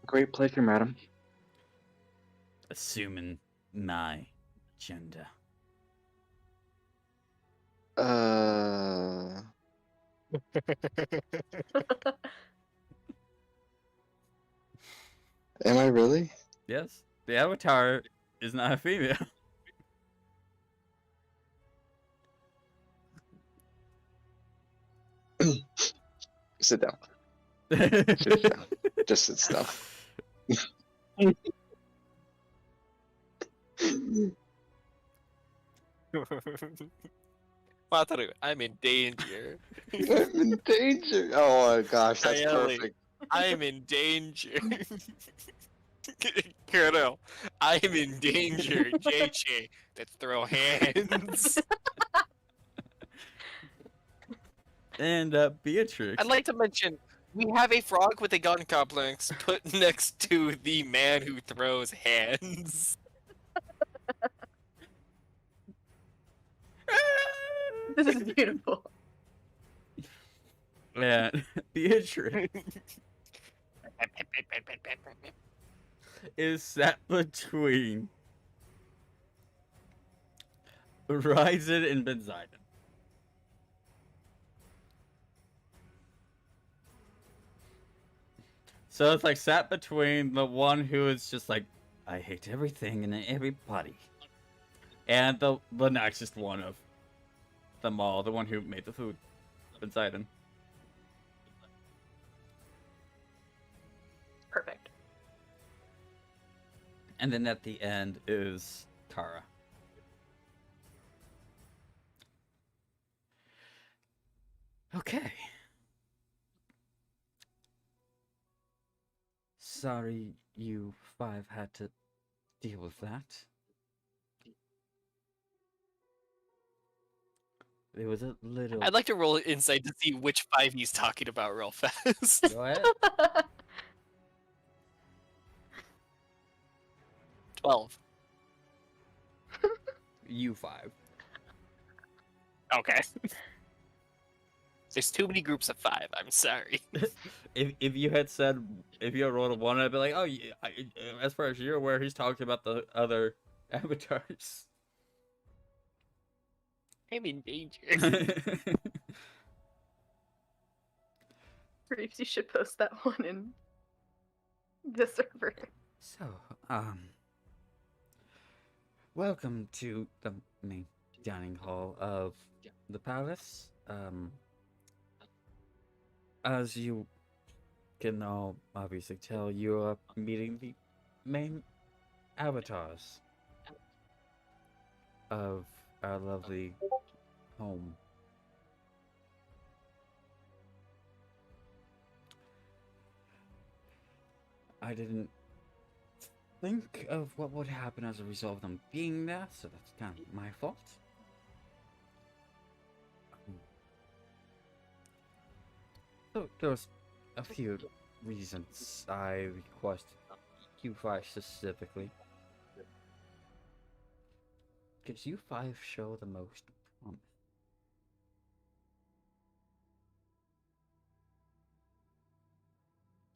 Great pleasure, madam. Assuming my gender. Am I really? Yes, the avatar is not a female. Sit down. Sit down. Just sit down. Wataru, I'm in danger. I'm in danger. Oh my gosh, that's Nayeli. perfect. I'm in danger. Kuro, I'm in danger. JJ, let's throw hands. And Beatrix. I'd like to mention we have a frog with a gun complex put next to the man who throws hands. This is beautiful. And Beatrix is sat between Ryzen and Benzaiden. So it's like sat between the one who is just like, I hate everything and everybody, and the nicest one of them all, the one who made the food, Benzaiden. Perfect. And then at the end is Kara. Okay. Sorry you five had to deal with that. It was a little... I'd like to roll insight to see which 5 he's talking about real fast. Go ahead. 12. You five. Okay. There's too many groups of 5. I'm sorry. If you had said, if you had rolled a 1, I'd be like, oh, yeah, as far as you're aware, he's talking about the other avatars. I'm in danger. Reeves, you should post that one in the server. So, welcome to the main dining hall of the palace. As you can all obviously tell, you are meeting the main avatars of our lovely home. I didn't think of what would happen as a result of them being there, so that's kind of my fault. So there's a few reasons I requested you5 specifically. Because you5 show the most promise.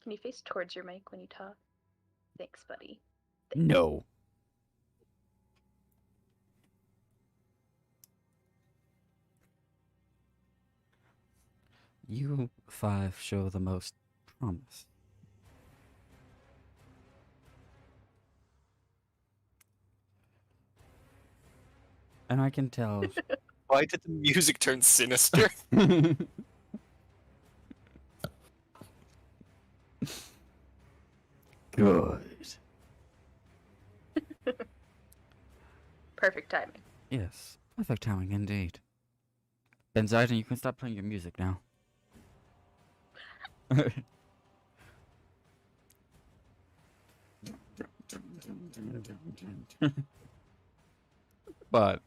Can you face towards your mic when you talk? Thanks, buddy. No. You5 show the most promise. And I can tell. Why did the music turn sinister? Good. Perfect timing. Yes, perfect timing indeed. Benzaiden, you can stop playing your music now. But...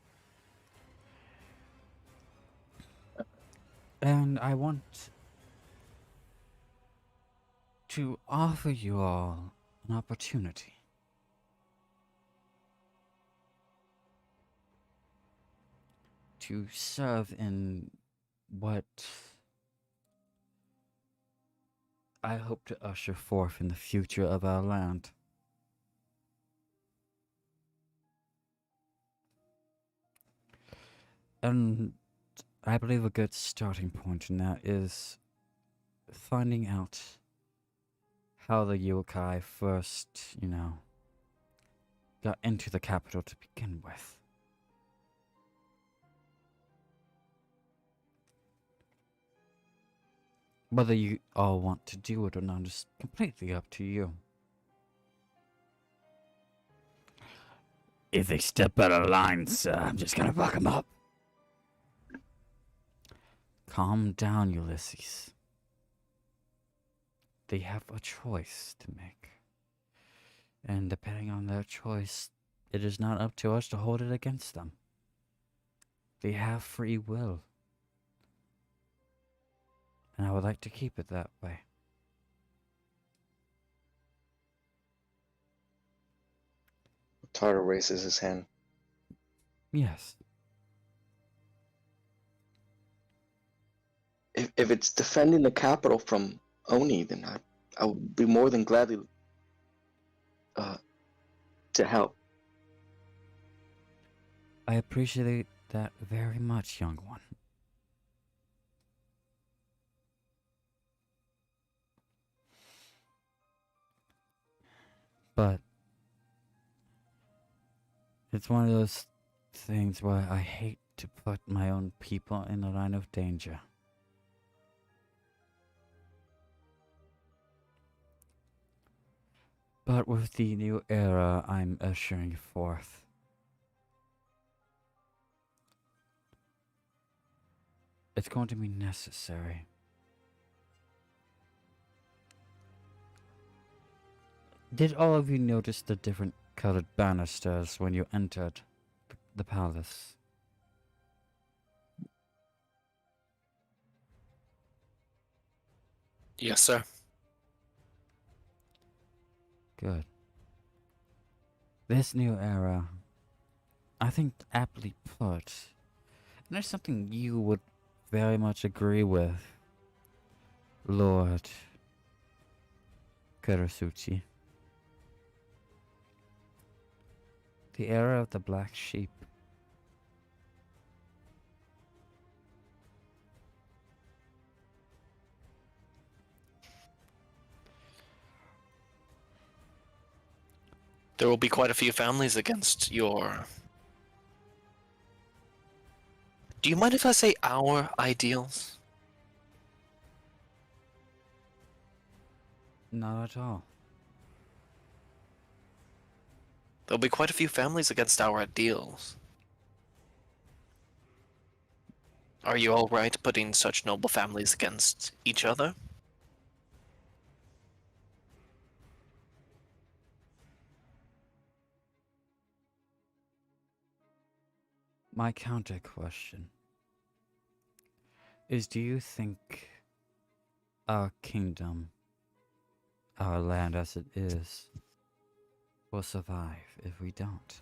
And I want to offer you all an opportunity. To serve in what I hope to usher forth in the future of our land. And I believe a good starting point in that is finding out how the yokai first, got into the capital to begin with. Whether you all want to do it or not is completely up to you. If they step out of line, sir, I'm just gonna fuck them up. Calm down, Ulysses. They have a choice to make. And depending on their choice, it is not up to us to hold it against them. They have free will. and I would like to keep it that way. Taro raises his hand. Yes. If it's defending the capital from Oni, then I would be more than gladly to help. I appreciate that very much, young one. But it's one of those things where I hate to put my own people in a line of danger. But with the new era I'm ushering forth, it's going to be necessary. Did all of you notice the different colored banisters when you entered the palace? Yes, sir. Good. This new era, I think aptly put, and there's something you would very much agree with, Lord Kurasuchi. The era of the black sheep. There will be quite a few families against your... Do you mind if I say our ideals? Not at all. There'll be quite a few families against our ideals. Are you alright putting such noble families against each other? My counter question is, do you think our kingdom, our land as it is, will survive if we don't?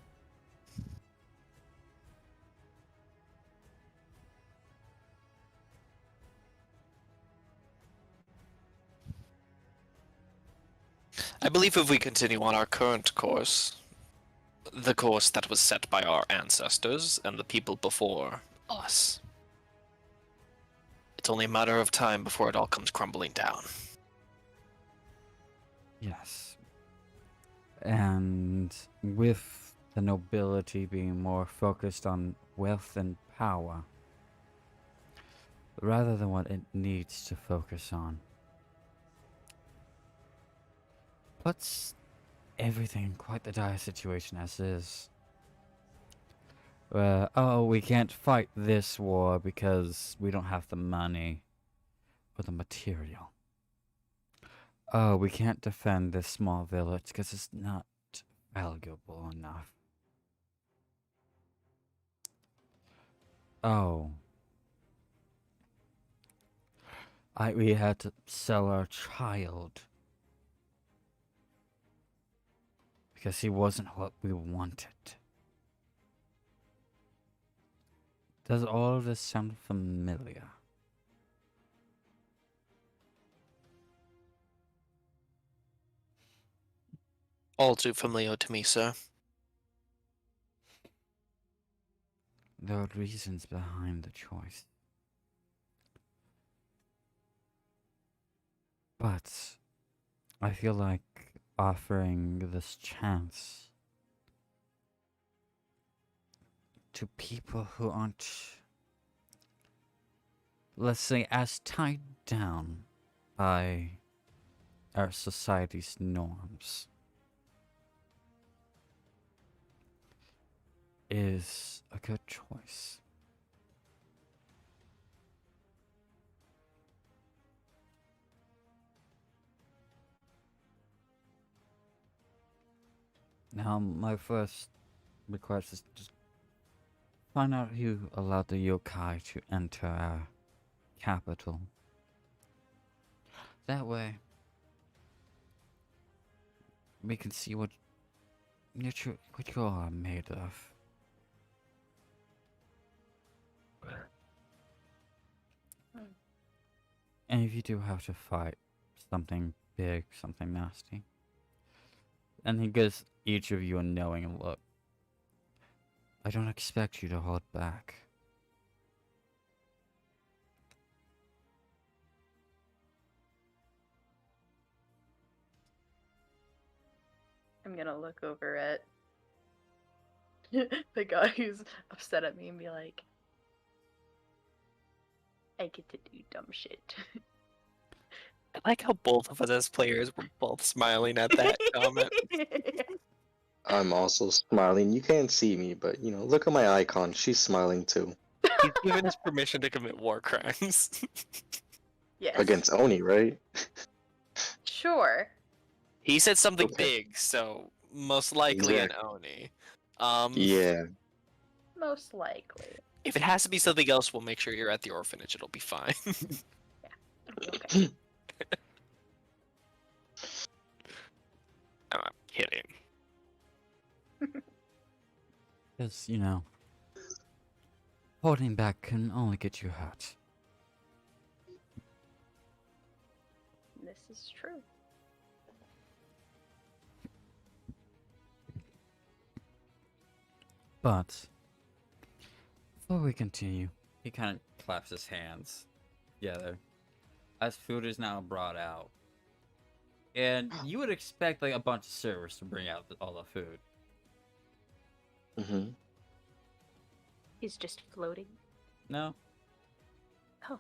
I believe if we continue on our current course, the course that was set by our ancestors and the people before us, it's only a matter of time before it all comes crumbling down. Yes. And with the nobility being more focused on wealth and power, rather than what it needs to focus on, puts everything in quite the dire situation as is. Where, oh, we can't fight this war because we don't have the money or the material. Oh, we can't defend this small village because it's not valuable enough. Oh. We had to sell our child because he wasn't what we wanted. Does all of this sound familiar? All too familiar to me, sir. There are reasons behind the choice. But I feel like offering this chance to people who aren't, let's say, as tied down by our society's norms is a good choice. Now, my first request is just find out who allowed the yokai to enter our capital. That way, we can see what you all are made of. And if you do have to fight something big, something nasty, and he gives each of you a knowing look, I don't expect you to hold back. I'm gonna look over at the guy who's upset at me and be like, I get to do dumb shit. I like how both of us as players were both smiling at that comment. I'm also smiling. You can't see me, but you know, look at my icon. She's smiling too. He's given us permission to commit war crimes. Yes. Against Oni, right? Sure. He said something Okay. big, so most likely an Exactly. Oni. Yeah. Most likely. If it has to be something else, we'll make sure you're at the orphanage. It'll be fine. Okay. No, I'm kidding. Because, you know, holding back can only get you hurt. This is true. But, before we continue, he kind of claps his hands together as food is now brought out. And you would expect like a bunch of servers to bring out all the food. Mm-hmm. He's just floating. No? Oh.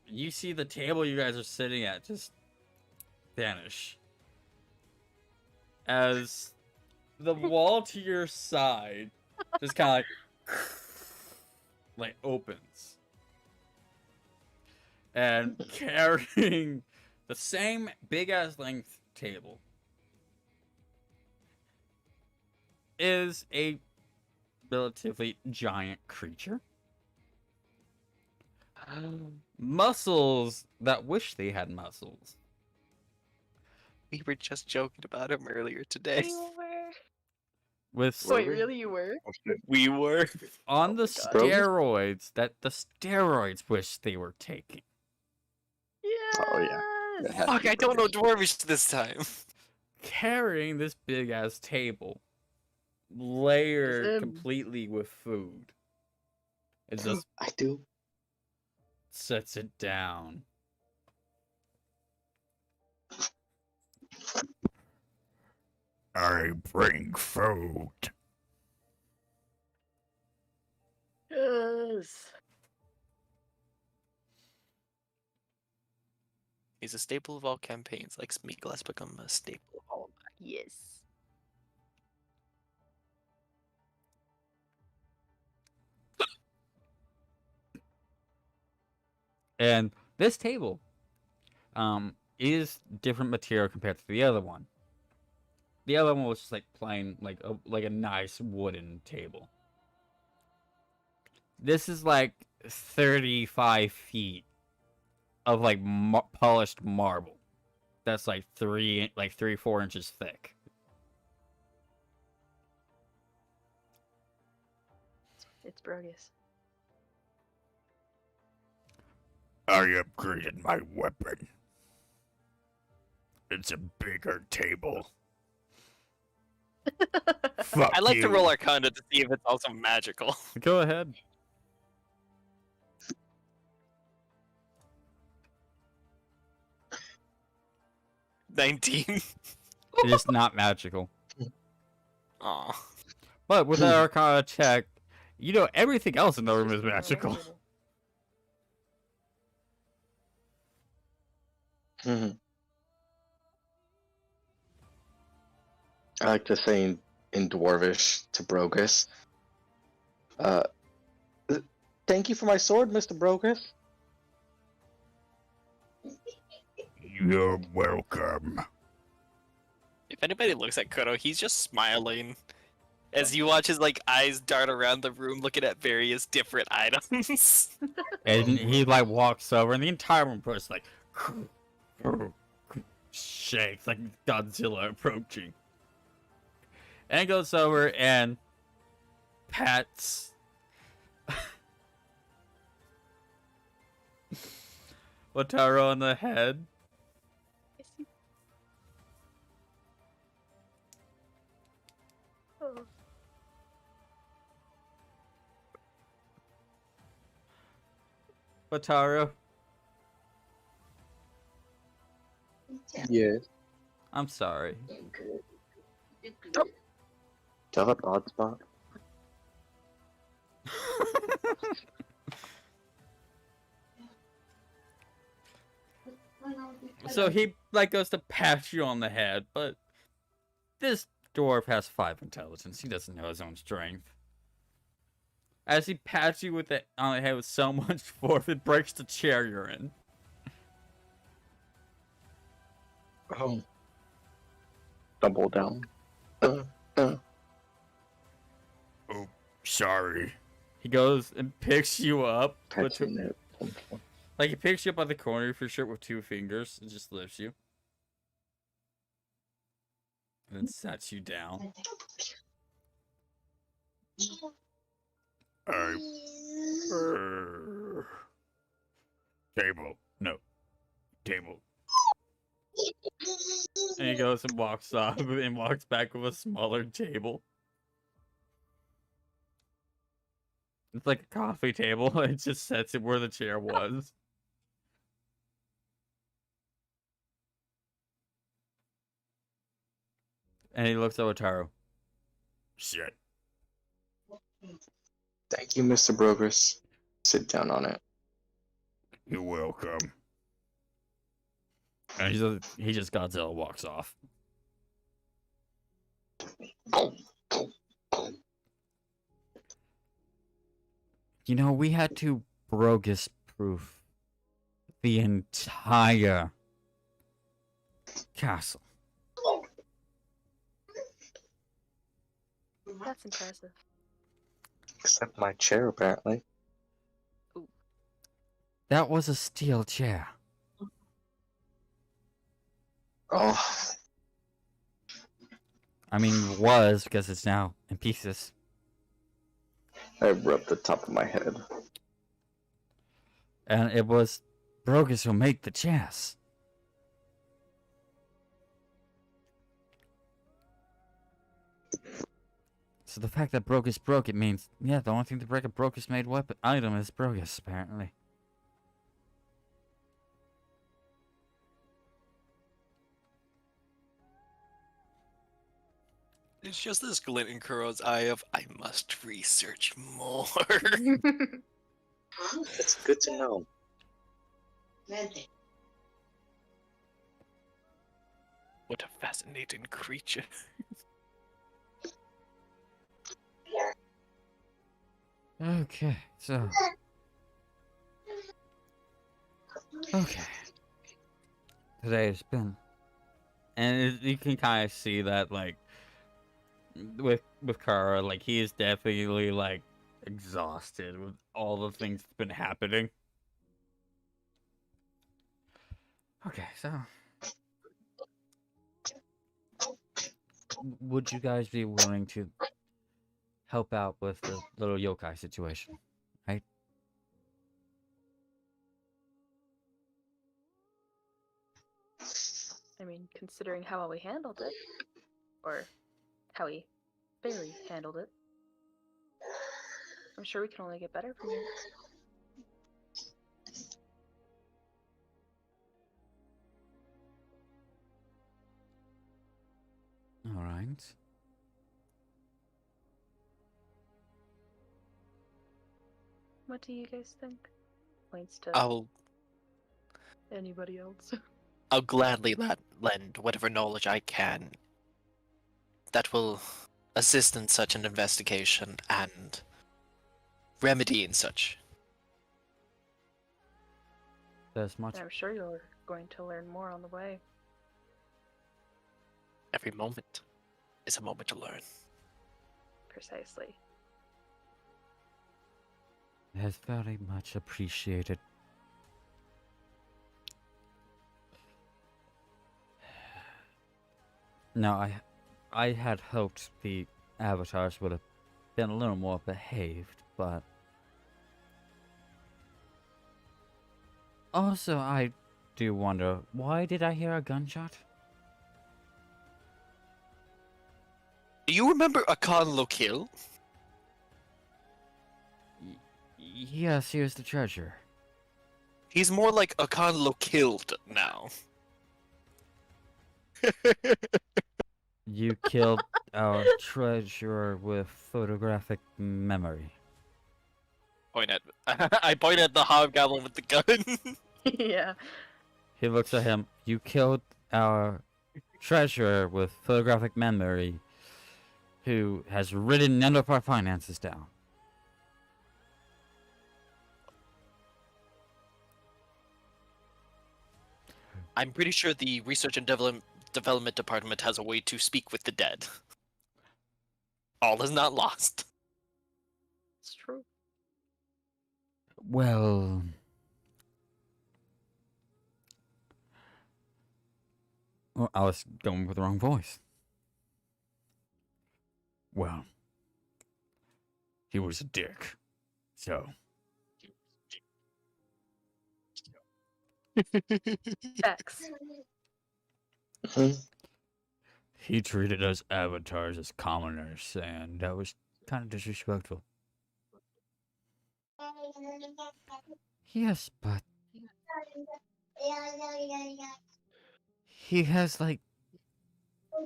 You see the table you guys are sitting at just vanish. As the wall to your side just kind of like opens. And carrying the same big ass length table is a relatively giant creature. Muscles that wish they had muscles. We were just joking about him earlier today. You were. With Were Wait, we? really? You were? We were. on Oh the my God. steroids that the steroids wish they were taking. Yes. Oh, yeah. It had to Fuck, be I don't know British. Dwarvish this time. Carrying this big ass table, layered him. completely with food. It just I do. sets it down. I bring food. Yes. He's a staple of all campaigns, like Smeagol has become a staple of all of mine. Yes. And this table is different material compared to the other one. The other one was just like plain, like a nice wooden table. This is like 35 feet of like polished marble. That's like 4 inches thick. It's Brogus. I upgraded my weapon. It's a bigger table. Fuck I'd like you. to roll Arcana to see if it's also magical. Go ahead. $19. It is not magical. Aw. But with the Arcana check, you know everything else in the room is magical. hmm I like to say in Dwarvish to Brogus, thank you for my sword, Mr. Brogus. You're welcome. If anybody looks at Kodo, he's just smiling. As you watch his like eyes dart around the room, looking at various different items. And he like walks over, and the entire room goes like shakes like Godzilla approaching. And he goes over and pats Wataru on the head. Oh. Wataru, Yes. I'm sorry. Do you have a bald spot? So he like goes to pat you on the head, but this dwarf has 5 intelligence. He doesn't know his own strength. As he pats you with it on the head with so much force, it breaks the chair you're in. Oh. Double down. Sorry. He goes and picks you up. With Touching it. like he picks you up by the corner of your shirt with 2 fingers and just lifts you. And then sets you down. Table. No. Table. And he goes and walks off and walks back with a smaller table. It's like a coffee table. It just sets it where the chair was. And he looks at Wataru. Shit. Thank you, Mr. Brogers. Sit down on it. You're welcome. And he just Godzilla walks off. You know, we had to Brogus proof the entire castle. That's impressive. Except my chair, apparently. That was a steel chair. Oh, I mean, was, because it's now in pieces. I rubbed the top of my head. And it was Brogus who made the chairs. So the fact that Brogus broke it means, yeah, the only thing to break a Brogus made weapon item is Brogus, apparently. It's just this glint in Kuro's eye of, I must research more. It's good to know. What a fascinating creature. Okay, so. Okay. Today has been. And you can kind of see that, like, with Kara, like, he is definitely, like, exhausted with all the things that's been happening. Okay, so. Would you guys be willing to help out with the little yokai situation, right? I mean, considering how well we handled it, or how we barely handled it, I'm sure we can only get better from here. All right. What do you guys think? Points to I'll anybody else. gladly lend whatever knowledge I can that will assist in such an investigation and remedy and such. There's much. I'm sure you're going to learn more on the way. Every moment is a moment to learn. precisely. It's very much appreciated. Now, I had hoped the avatars would have been a little more behaved, but also I do wonder, why did I hear a gunshot? Do you remember Akan Lokil? Yes, here's the treasure. He's more like Akan Lokilled now. You killed our treasurer with photographic memory. I point at the hobgoblin with the gun. Yeah. He looks at him. You killed our treasurer with photographic memory, who has written none of our finances down. I'm pretty sure the research and development department has a way to speak with the dead. All is not lost. It's true. Well, I was going with the wrong voice. Well, he was a dick. So, X. Mhm. he treated us avatars as commoners, and that was kind of disrespectful. Yes, but he has like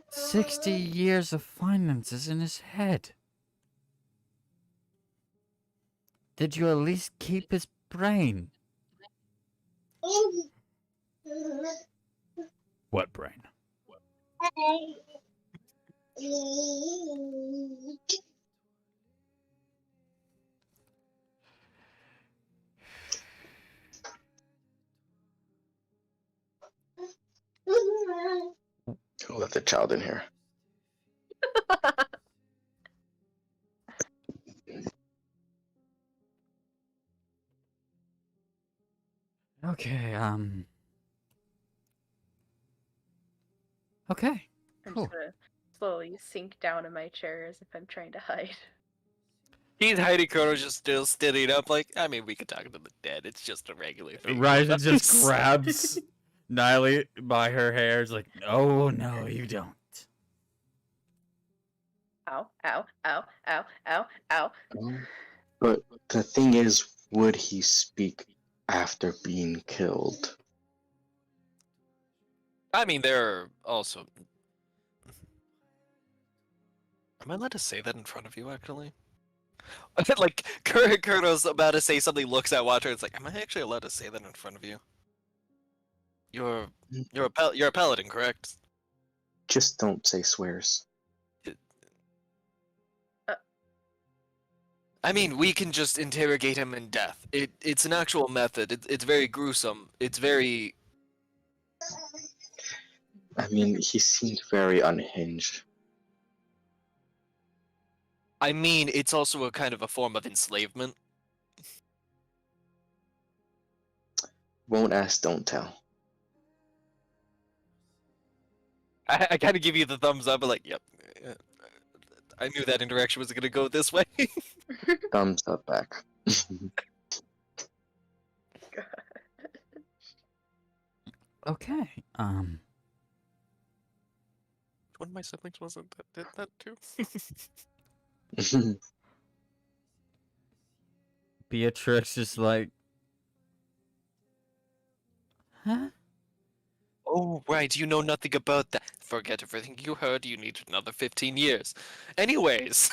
60 years of finances in his head. Did you at least keep his brain? What brain? Who let the child in here? Okay, Okay, I'm cool. just gonna slowly sink down in my chair as if I'm trying to hide. He's Heidi Krono's just still standing up like, I mean, we could talk to the dead. It's just a regular thing. Ryzen just grabs Niley by her hair. Is like, oh no, you don't. Ow, ow, ow, ow, ow, ow. But the thing is, would he speak after being killed? I mean, there are also... Am I allowed to say that in front of you, actually? Like, Kurto's about to say something, looks at Watcher, it's like, am I actually allowed to say that in front of you? You're a paladin, correct? Just don't say swears. I mean, we can just interrogate him in death. It's an actual method. It's very gruesome. It's very... I mean, he seemed very unhinged. I mean, it's also a kind of a form of enslavement. Won't ask, don't tell. I kind of give you the thumbs up, but like, yep. I knew that interaction was gonna go this way. Thumbs up back. Okay, One of my siblings wasn't that did that too. Beatrix is like, huh? Oh, right, you know nothing about that. Forget everything you heard, you need another 15 years. Anyways.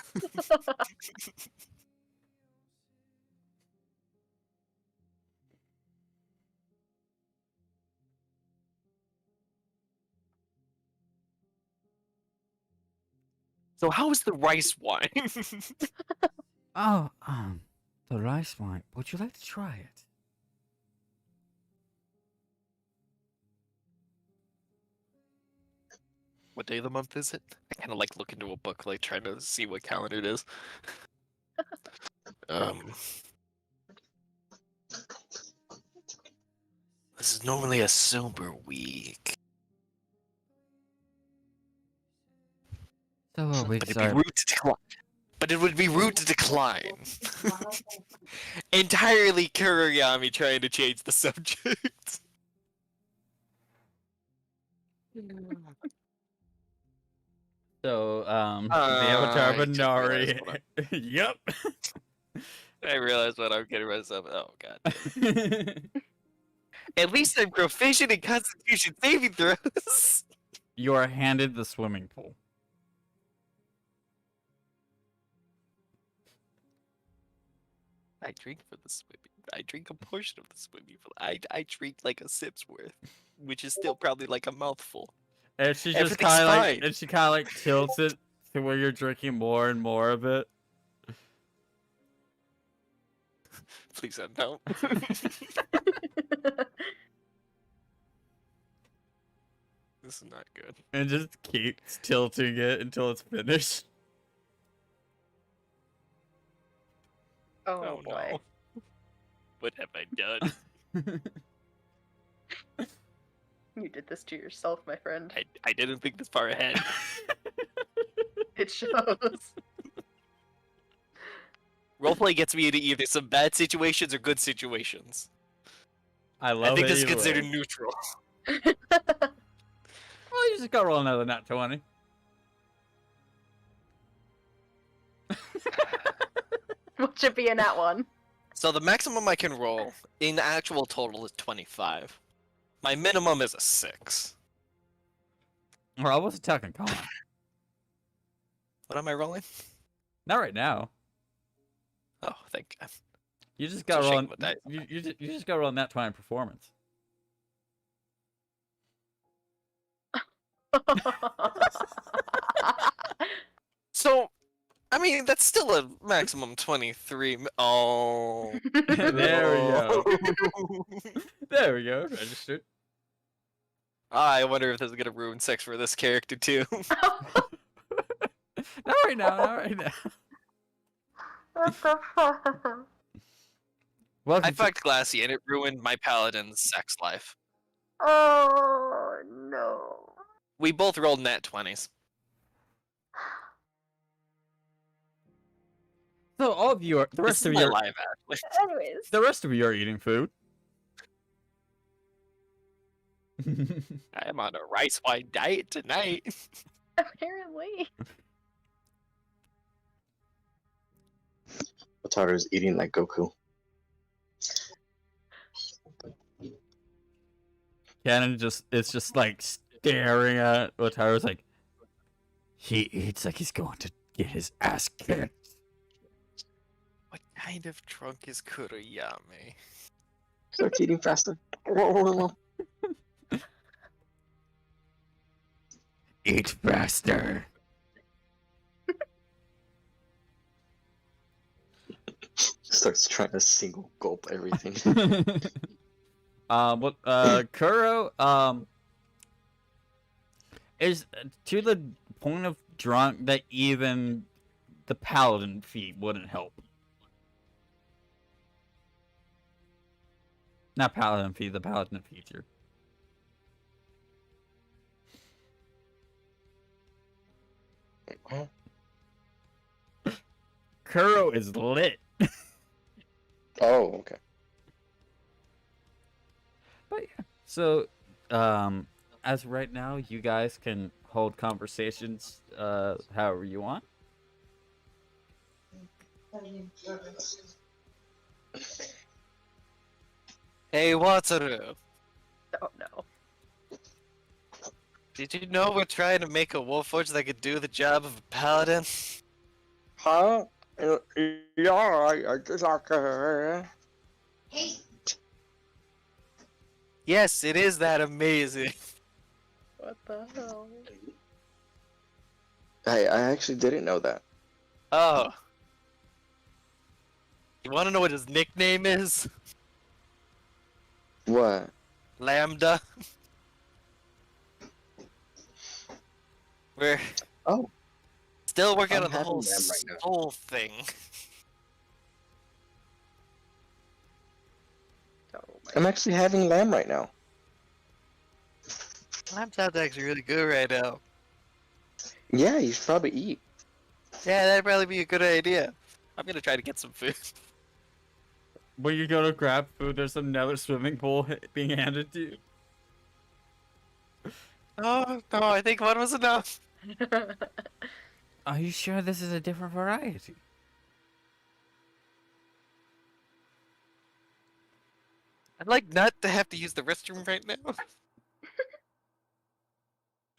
So how is the rice wine? Oh, the rice wine. Would you like to try it? What day of the month is it? I kind of like look into a book, like trying to see what calendar it is. This is normally a sober week, So our but weeks it'd be are. rude to decline. But it would be rude to decline. Entirely Kuriyami trying to change the subject. So, the Avatar I just realized Benari. what Yep. I realize what I'm getting myself. Oh god. At least I'm proficient in Constitution saving throws. You are handed the swimming pool. I drink for the swimming. I drink a portion of the swimming pool. I drink like a sip's worth, which is still probably like a mouthful. And she just Everything's kind of like, fine. and she kind of like tilts it to where you're drinking more and more of it. Please don't. This is not good. And just keeps tilting it until it's finished. Oh, boy. no. What have I done? You did this to yourself, my friend. I didn't think this far ahead. It shows. Roleplay gets me into either some bad situations or good situations. I love I think it this is either considered way. neutral. Well, you just gotta roll another nat 20. What should be in that one? So the maximum I can roll in actual total is 25. My minimum is a 6. Or I was attacking Colin. What am I rolling? Not right now. Oh, thank God. You just It's a gotta roll. shame with that. You just gotta roll nat 20 performance. So, I mean, that's still a maximum 23. Oh. There we go. go. There we go. Registered. I wonder if this is gonna ruin sex for this character too. Not right now. Not right now. What the fuck? Welcome I to- fucked Glassy and it ruined my paladin's sex life. Oh, no. We both rolled nat 20s. So all of you are the This rest is of my you are, live Ashley. Anyways. the rest of you are eating food. I am on a rice wine diet tonight. Apparently. Otaru's eating like Goku. Cannon it's just like staring at Otaru's like he eats like he's going to get his ass kicked. What kind of drunk is Kuriyami? Starts eating faster. Eat faster. Starts trying to single gulp everything. Kuro, is to the point of drunk that even the paladin feat wouldn't help. Not paladin feat, the paladin feature. Kuro is lit. Oh, okay. But yeah. So, as of right now, you guys can hold conversations however you want. Hey, Wataru. Oh, no. Did you know we're trying to make a Warforged that could do the job of a paladin? Huh? Yeah, I just Yes, it is that amazing. What the hell? I actually didn't know that. Oh. You wanna know what his nickname is? What? Lambda. We're Oh, still working I'm on the having whole them right now. soul thing. Oh my I'm actually having lamb right now. Lamb sounds actually really good right now. Yeah, you should probably eat. Yeah, that'd probably be a good idea. I'm gonna try to get some food. When you go to grab food, there's another swimming pool being handed to you. Oh no, I think one was enough. Are you sure this is a different variety? I'd like not to have to use the restroom right now.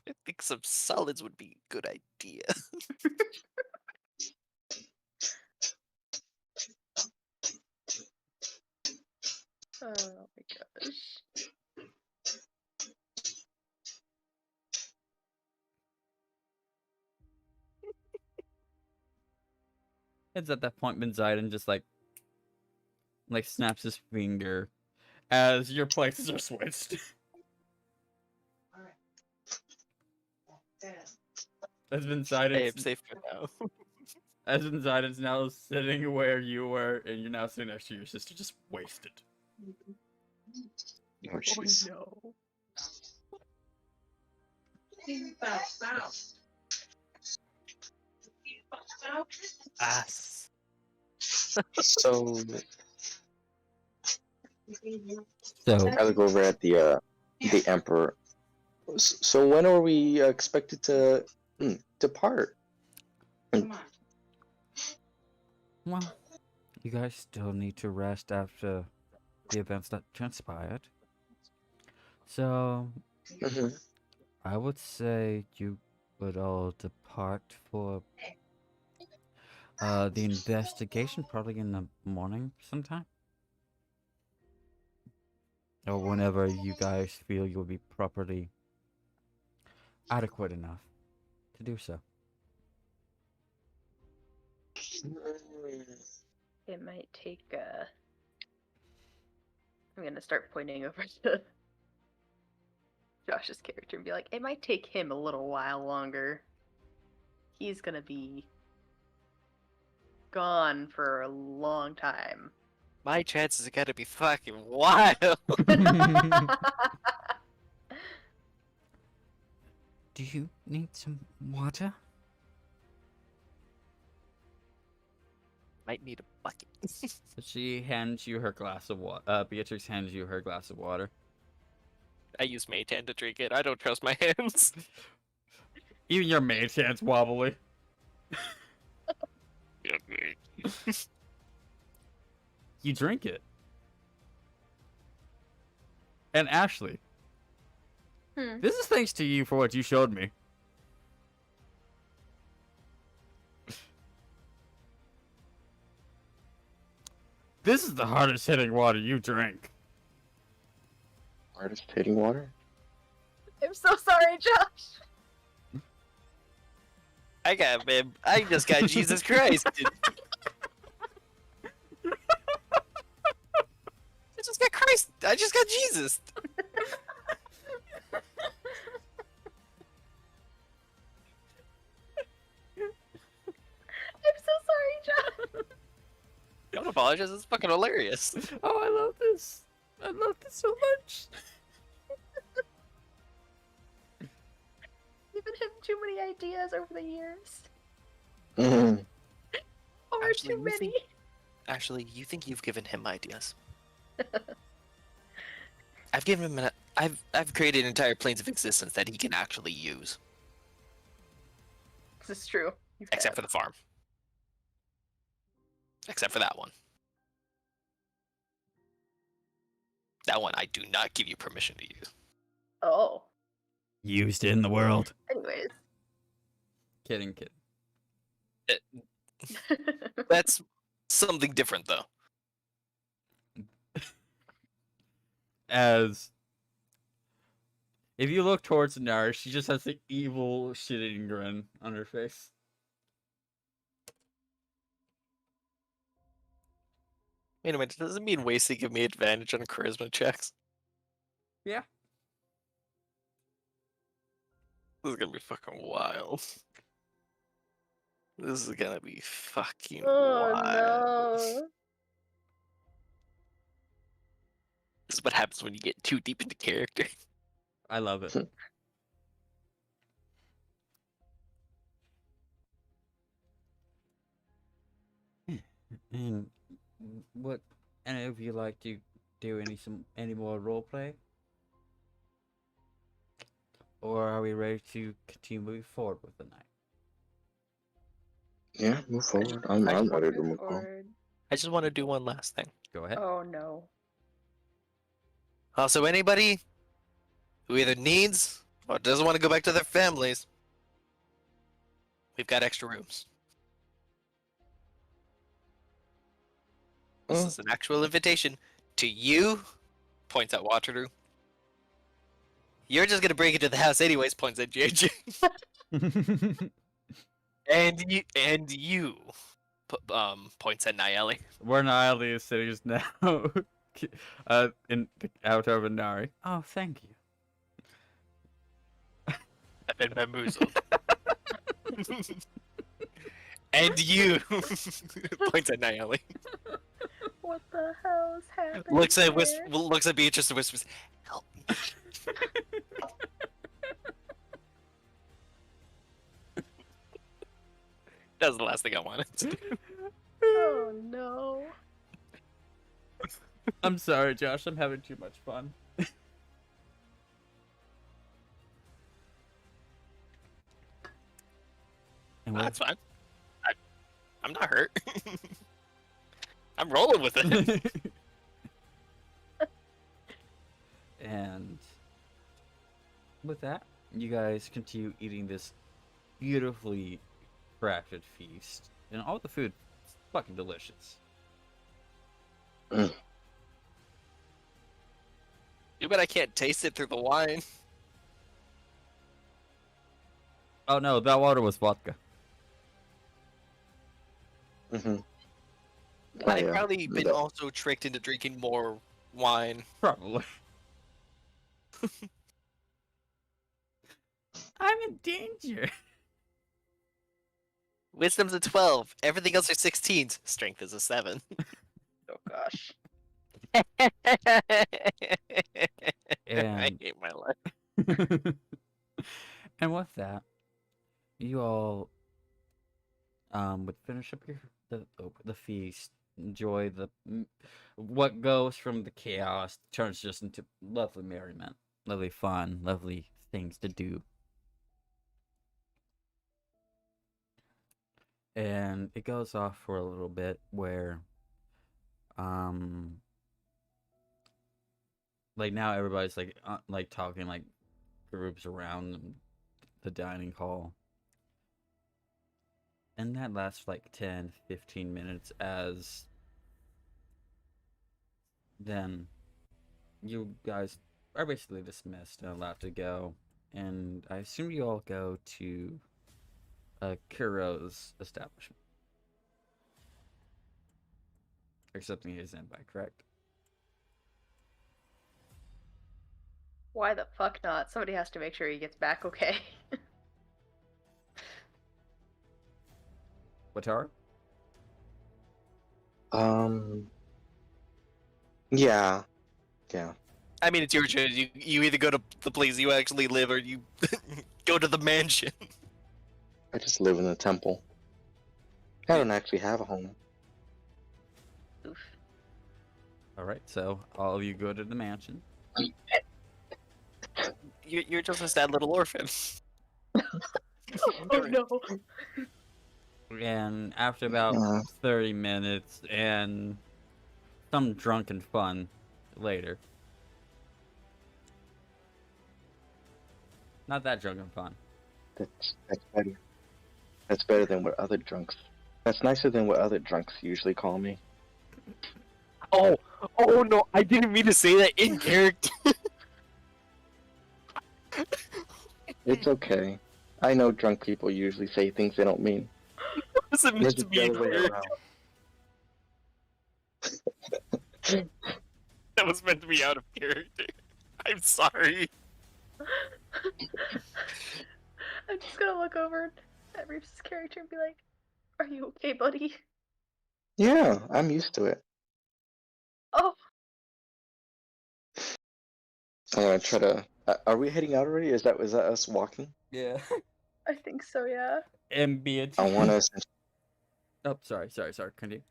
I think some solids would be a good idea. Oh my gosh. It's at that point Ben Zidon just like snaps his finger as your places are switched. As Ben Hey, I'm Zidon's safe for now. as Ben Zidon's now sitting where you were, and you're now sitting next to your sister, just wasted. Oh, jeez. no. Ass. So, So I look over at the emperor. So when are we expected to depart? well, you guys still need to rest after the events that transpired. So Mhm. I would say you would all depart for the investigation probably in the morning sometime. Or whenever you guys feel you'll be properly adequate enough to do so. It might take I'm gonna start pointing over to Josh's character and be like, it might take him a little while longer. He's gonna be gone for a long time. My chances are gonna be fucking wild. Do you need some water? Might need a bucket. She hands you her glass of water. Beatrix hands you her glass of water. I use Mage Hand to drink it. I don't trust my hands. Even your maid's hand's wobbly. You drink it. And Ashley, this is thanks to you for what you showed me. This is the hardest hitting water you drink. Hardest hitting water? I'm so sorry, Josh. I just got Jesus Christ. I just got Christ. I just got Jesus. I'm so sorry, Josh. Don't apologize. It's fucking hilarious. Oh, I love this. I love this so much. Given him too many ideas over the years. Mhm. Or Actually, too you many. think- Actually, you think you've given him ideas? I've given him. I've created entire planes of existence that he can actually use, This is true. You except for have. the farm. Except for that one. That one I do not give you permission to use. Oh. Used in the world. Anyways. Kidding, kidding. That's something different, though. As if you look towards Nara, she just has the evil shit-eating grin on her face. Wait a minute, does it mean wasting give me advantage on charisma checks? Yeah. This is gonna be fucking wild. This is gonna be fucking Oh wild. no. This is what happens when you get too deep into character. I love it. And what any of you like to do any more role play? Or are we ready to continue moving forward with the night? Yeah, move forward. I'm ready to move on. Forward. I just want to do one last thing. Go ahead. Oh no. Also, anybody who either needs or doesn't want to go back to their families, we've got extra rooms. This Oh. is an actual invitation to you. Points at Waterloo. You're just gonna break into the house anyways. Points at JJ. and you. Points at Nayeli. We're in Isley cities now. Out of Inari. Oh, thank you. I've been bamboozled. And you. Points at Nayeli. What the hell's happening? Looks at here? looks at Beatrice and whispers, "Help me." That was the last thing I wanted to do. Oh no. I'm sorry, Josh. I'm having too much fun. And what- That's fine. I'm not hurt. I'm rolling with it. And with that, you guys continue eating this beautifully crafted feast, and all the food is fucking delicious. Too bad I can't taste it through the wine. Oh no, that water was vodka. Mm-hmm. I've probably been also tricked into drinking more wine. Probably. I'm in danger. Wisdom's a 12. Everything else are 16s. Strength is a 7. Oh gosh. I And hate my life. and with that, you all would finish up the feast, enjoy what goes from the chaos turns just into lovely merriment, lovely fun, lovely things to do. And it goes off for a little bit where like now everybody's like talking like groups around the dining hall. And that lasts like 10-15 minutes as then you guys are basically dismissed and allowed to go. And I assume you all go to Kuro's establishment. Accepting his invite, correct? Why the fuck not? Somebody has to make sure he gets back okay. Wataru? Yeah. Yeah. I mean, it's your choice. You either go to the place you actually live or you go to the mansion. I just live in the temple. I don't actually have a home. Oof. Alright, so all of you go to the mansion. You're just a sad little orphan. Oh no. And after about Yeah. 30 minutes and some drunken fun later. Not that drunken fun. That's better. That's better than what other drunks. That's nicer than what other drunks usually call me. Oh no! I didn't mean to say that in character. It's okay. I know drunk people usually say things they don't mean. It wasn't meant It's to the be in other way character. around. That was meant to be out of character. I'm sorry. I'm just gonna look over at Reeves' character and be like, "Are you okay, buddy?" Yeah, I'm used to it. Oh, I'm gonna try to. Are we heading out already? Is that us walking? Yeah. I think so. Yeah. And Beatrice. I want to. Oh, sorry. Continue.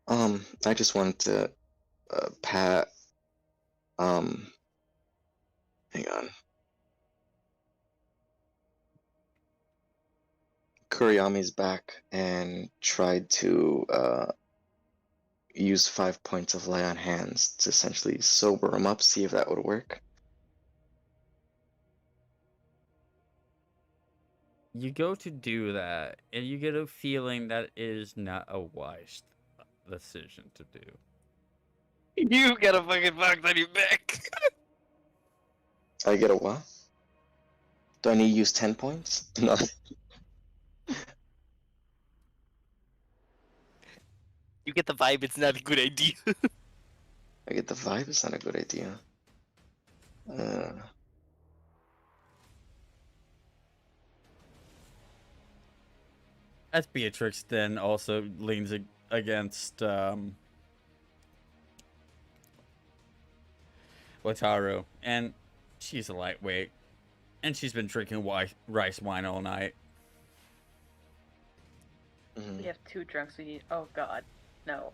I just wanted to pat. Hang on. Kuriyami's back and tried to use 5 points of lay on hands to essentially sober him up, see if that would work. You go to do that, and you get a feeling that is not a wise decision to do. You got a fucking fucked on your back. I get a what? Do I need to use 10 points? No. You get the vibe it's not a good idea. I get the vibe, it's not a good idea. As Beatrix then also leans against Wataru, and she's a lightweight, and she's been drinking rice wine all night. We have 2 drunks. We need. Oh God, no.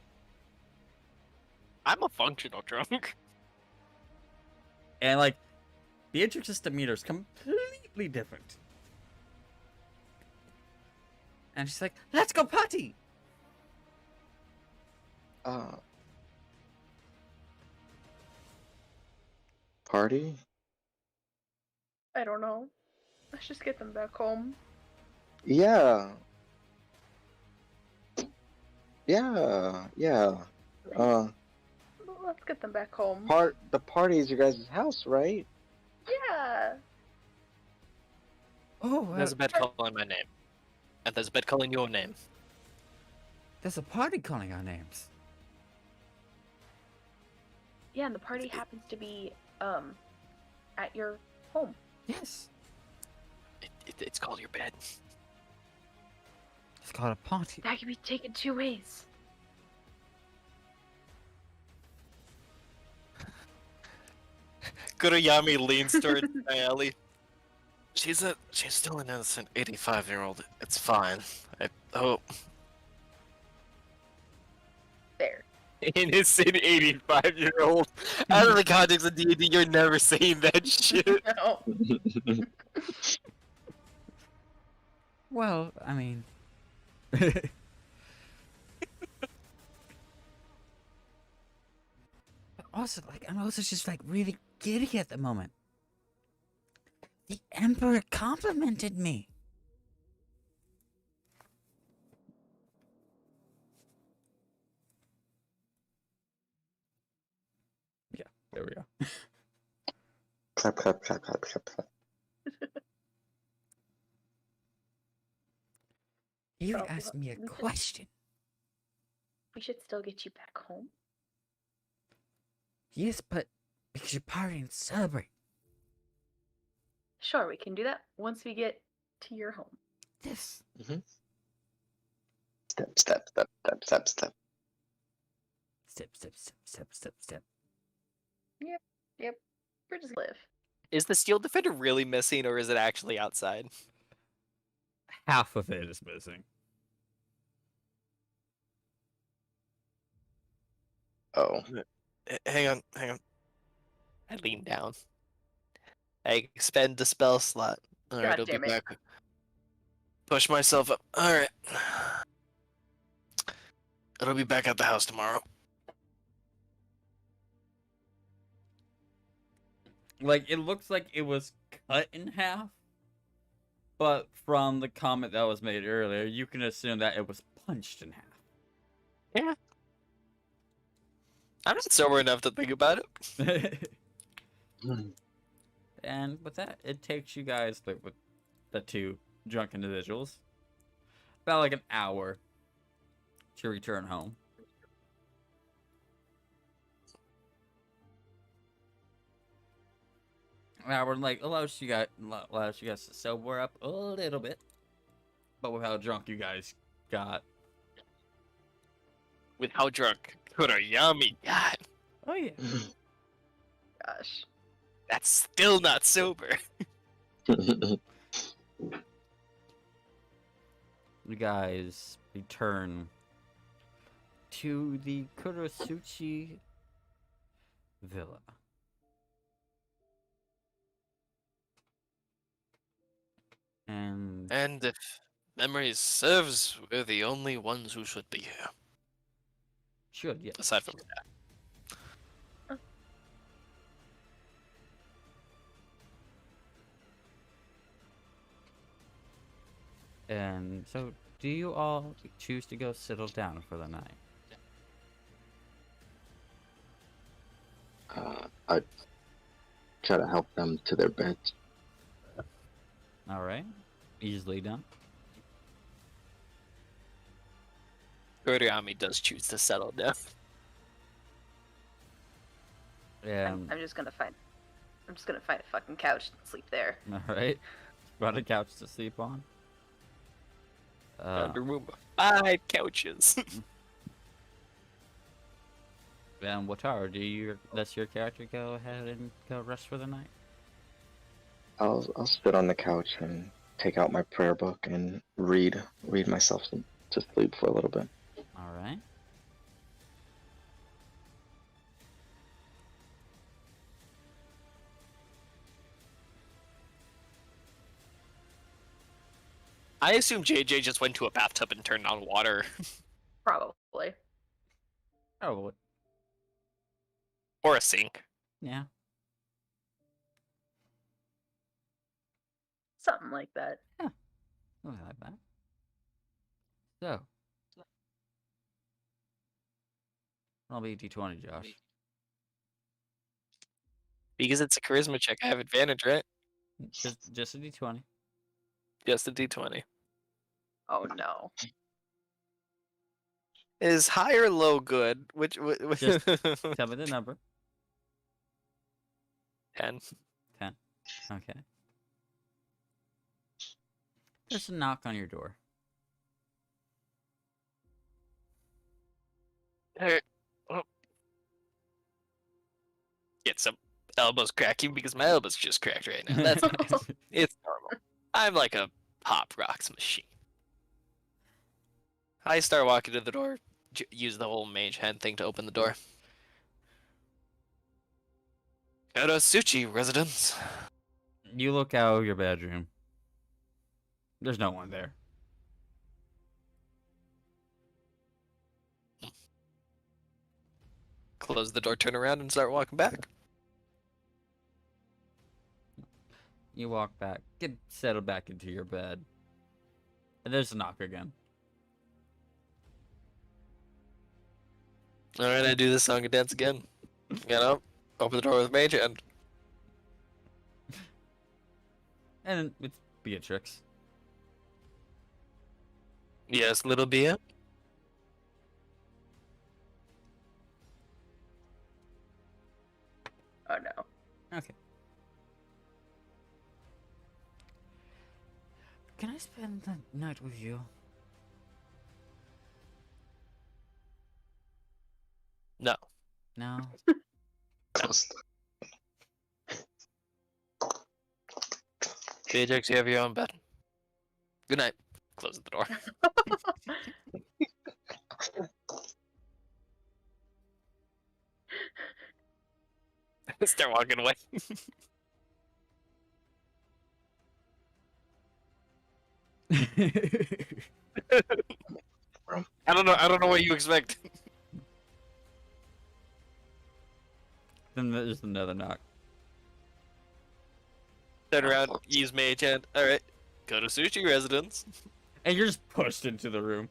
I'm a functional drunk. And like, Beatrix's demeanor is completely different. And she's like, "Let's go party." Party? I don't know. Let's just get them back home. Yeah. Yeah. Let's get them back home. The party is your guys' house, right? Yeah. Oh, There's a bed calling my name. And there's a bed calling your name. there's a party calling our names. Yeah, and the party happens to be at your home. Yes, It's called your bed. it's called a party. That can be taken 2 ways. Kuriyami leans towards Nayeli. She's still an innocent 85-year-old. It's fine. I hope. There. Innocent 85-year-old. Out of the context of D&D, you're never saying that shit. No. Well, I mean, also, like, I'm also just like really giddy at the moment. The Emperor complimented me. Yeah, there we go. Clap, clap, clap, clap, clap, clap. You Oh, asked me a we should- question. We should still get you back home. Yes, but because you're partying and celebrate. Sure, we can do that once we get to your home. This. Step, step, step, step, step, step. Step, step, step, step, step, step. Yep. We're just live. Is the steel defender really missing, or is it actually outside? Half of it is missing. Oh. Hang on. I lean down. I expend the spell slot. Alright, God I'll be damn it. back. Push myself up. Alright. It'll be back at the house tomorrow. Like, it looks like it was cut in half. But from the comment that was made earlier, you can assume that it was punched in half. Yeah. I'm not sober enough to think about it. And with that, it takes you guys, like, with the 2 drunk individuals, about like an hour to return home. Albert like allows you guys to sober up a little bit, but with how drunk you guys got. With how drunk Kurayami got, Oh yeah. Gosh. that's still not sober. You guys return to the Kurosuchi Villa. And And if memory serves, we're the only ones who should be here. should, yes. Aside from that. And so, do you all choose to go settle down for the night? I try to help them to their beds. All right, easily done. Kurayami does choose to settle down. And I'm just gonna find a fucking couch and sleep there. all right, got a couch to sleep on. Under room of 5 couches. And Wataru, does your character go ahead and go rest for the night? I'll sit on the couch and take out my prayer book and read myself to sleep for a little bit. All right. I assume JJ just went to a bathtub and turned on water. Probably. Oh, Or a sink. yeah. Something like that. Something like that. So, I'll be D20, Josh. Because it's a charisma check, I have advantage, right? Just a D20. Just a D20. Oh no. Is high or low good? Which Just Tell me the number. 10. 10. Okay. There's a knock on your door. Alright. Oh. Get some elbows cracking because my elbows just cracked right now. That's nice. It's normal. I'm like a Pop Rocks machine. I start walking to the door. Use the whole mage hand thing to open the door. Kurosuchi residence. You look out of your bedroom. There's no one there. Close the door, turn around, and start walking back. You walk back, get settled back into your bed. And there's a knock again. Alright, I do the song and dance again. Get up, open the door with mage hand. And it's Beatrix. Yes, little Bia. Oh no. Okay. Can I spend the night with you? No. No. Beatrix, you have your own bed. Good night. Close the door. Start walking away. I don't know what you expect. Then there's another knock. Turn around, use mage hand. Alright. Go to sushi residence. And you're just pushed into the room.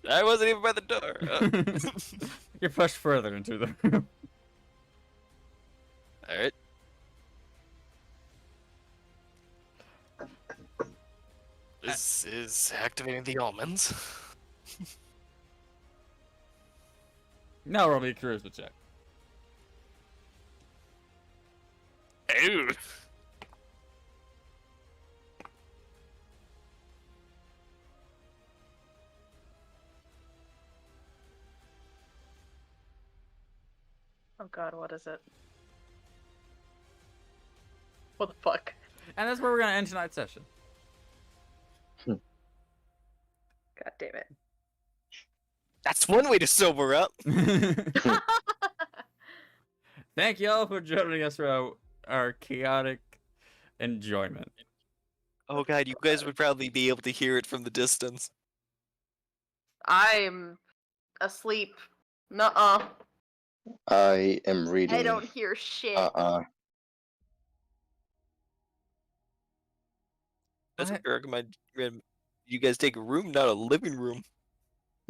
I wasn't even by the door. You're pushed further into the room. Alright. This is activating the almonds. Now roll me a charisma check. Ew. Oh god, what is it? What the fuck? And that's where we're gonna end tonight's session. God damn it. That's one way to sober up. Thank you all for joining us for our chaotic enjoyment. Oh god, you guys would probably be able to hear it from the distance. I'm asleep. Nuh-uh. I am reading. I don't hear shit. That's What? what I recommend. You guys take a room, not a living room.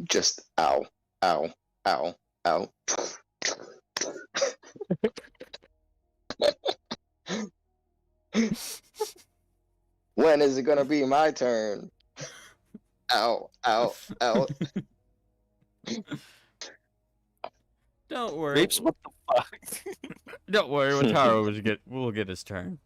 Just ow, ow, ow, ow. When is it gonna be my turn? Ow, ow, ow. Don't worry. Rapes, what the fuck? Don't worry. Wataru will get his turn.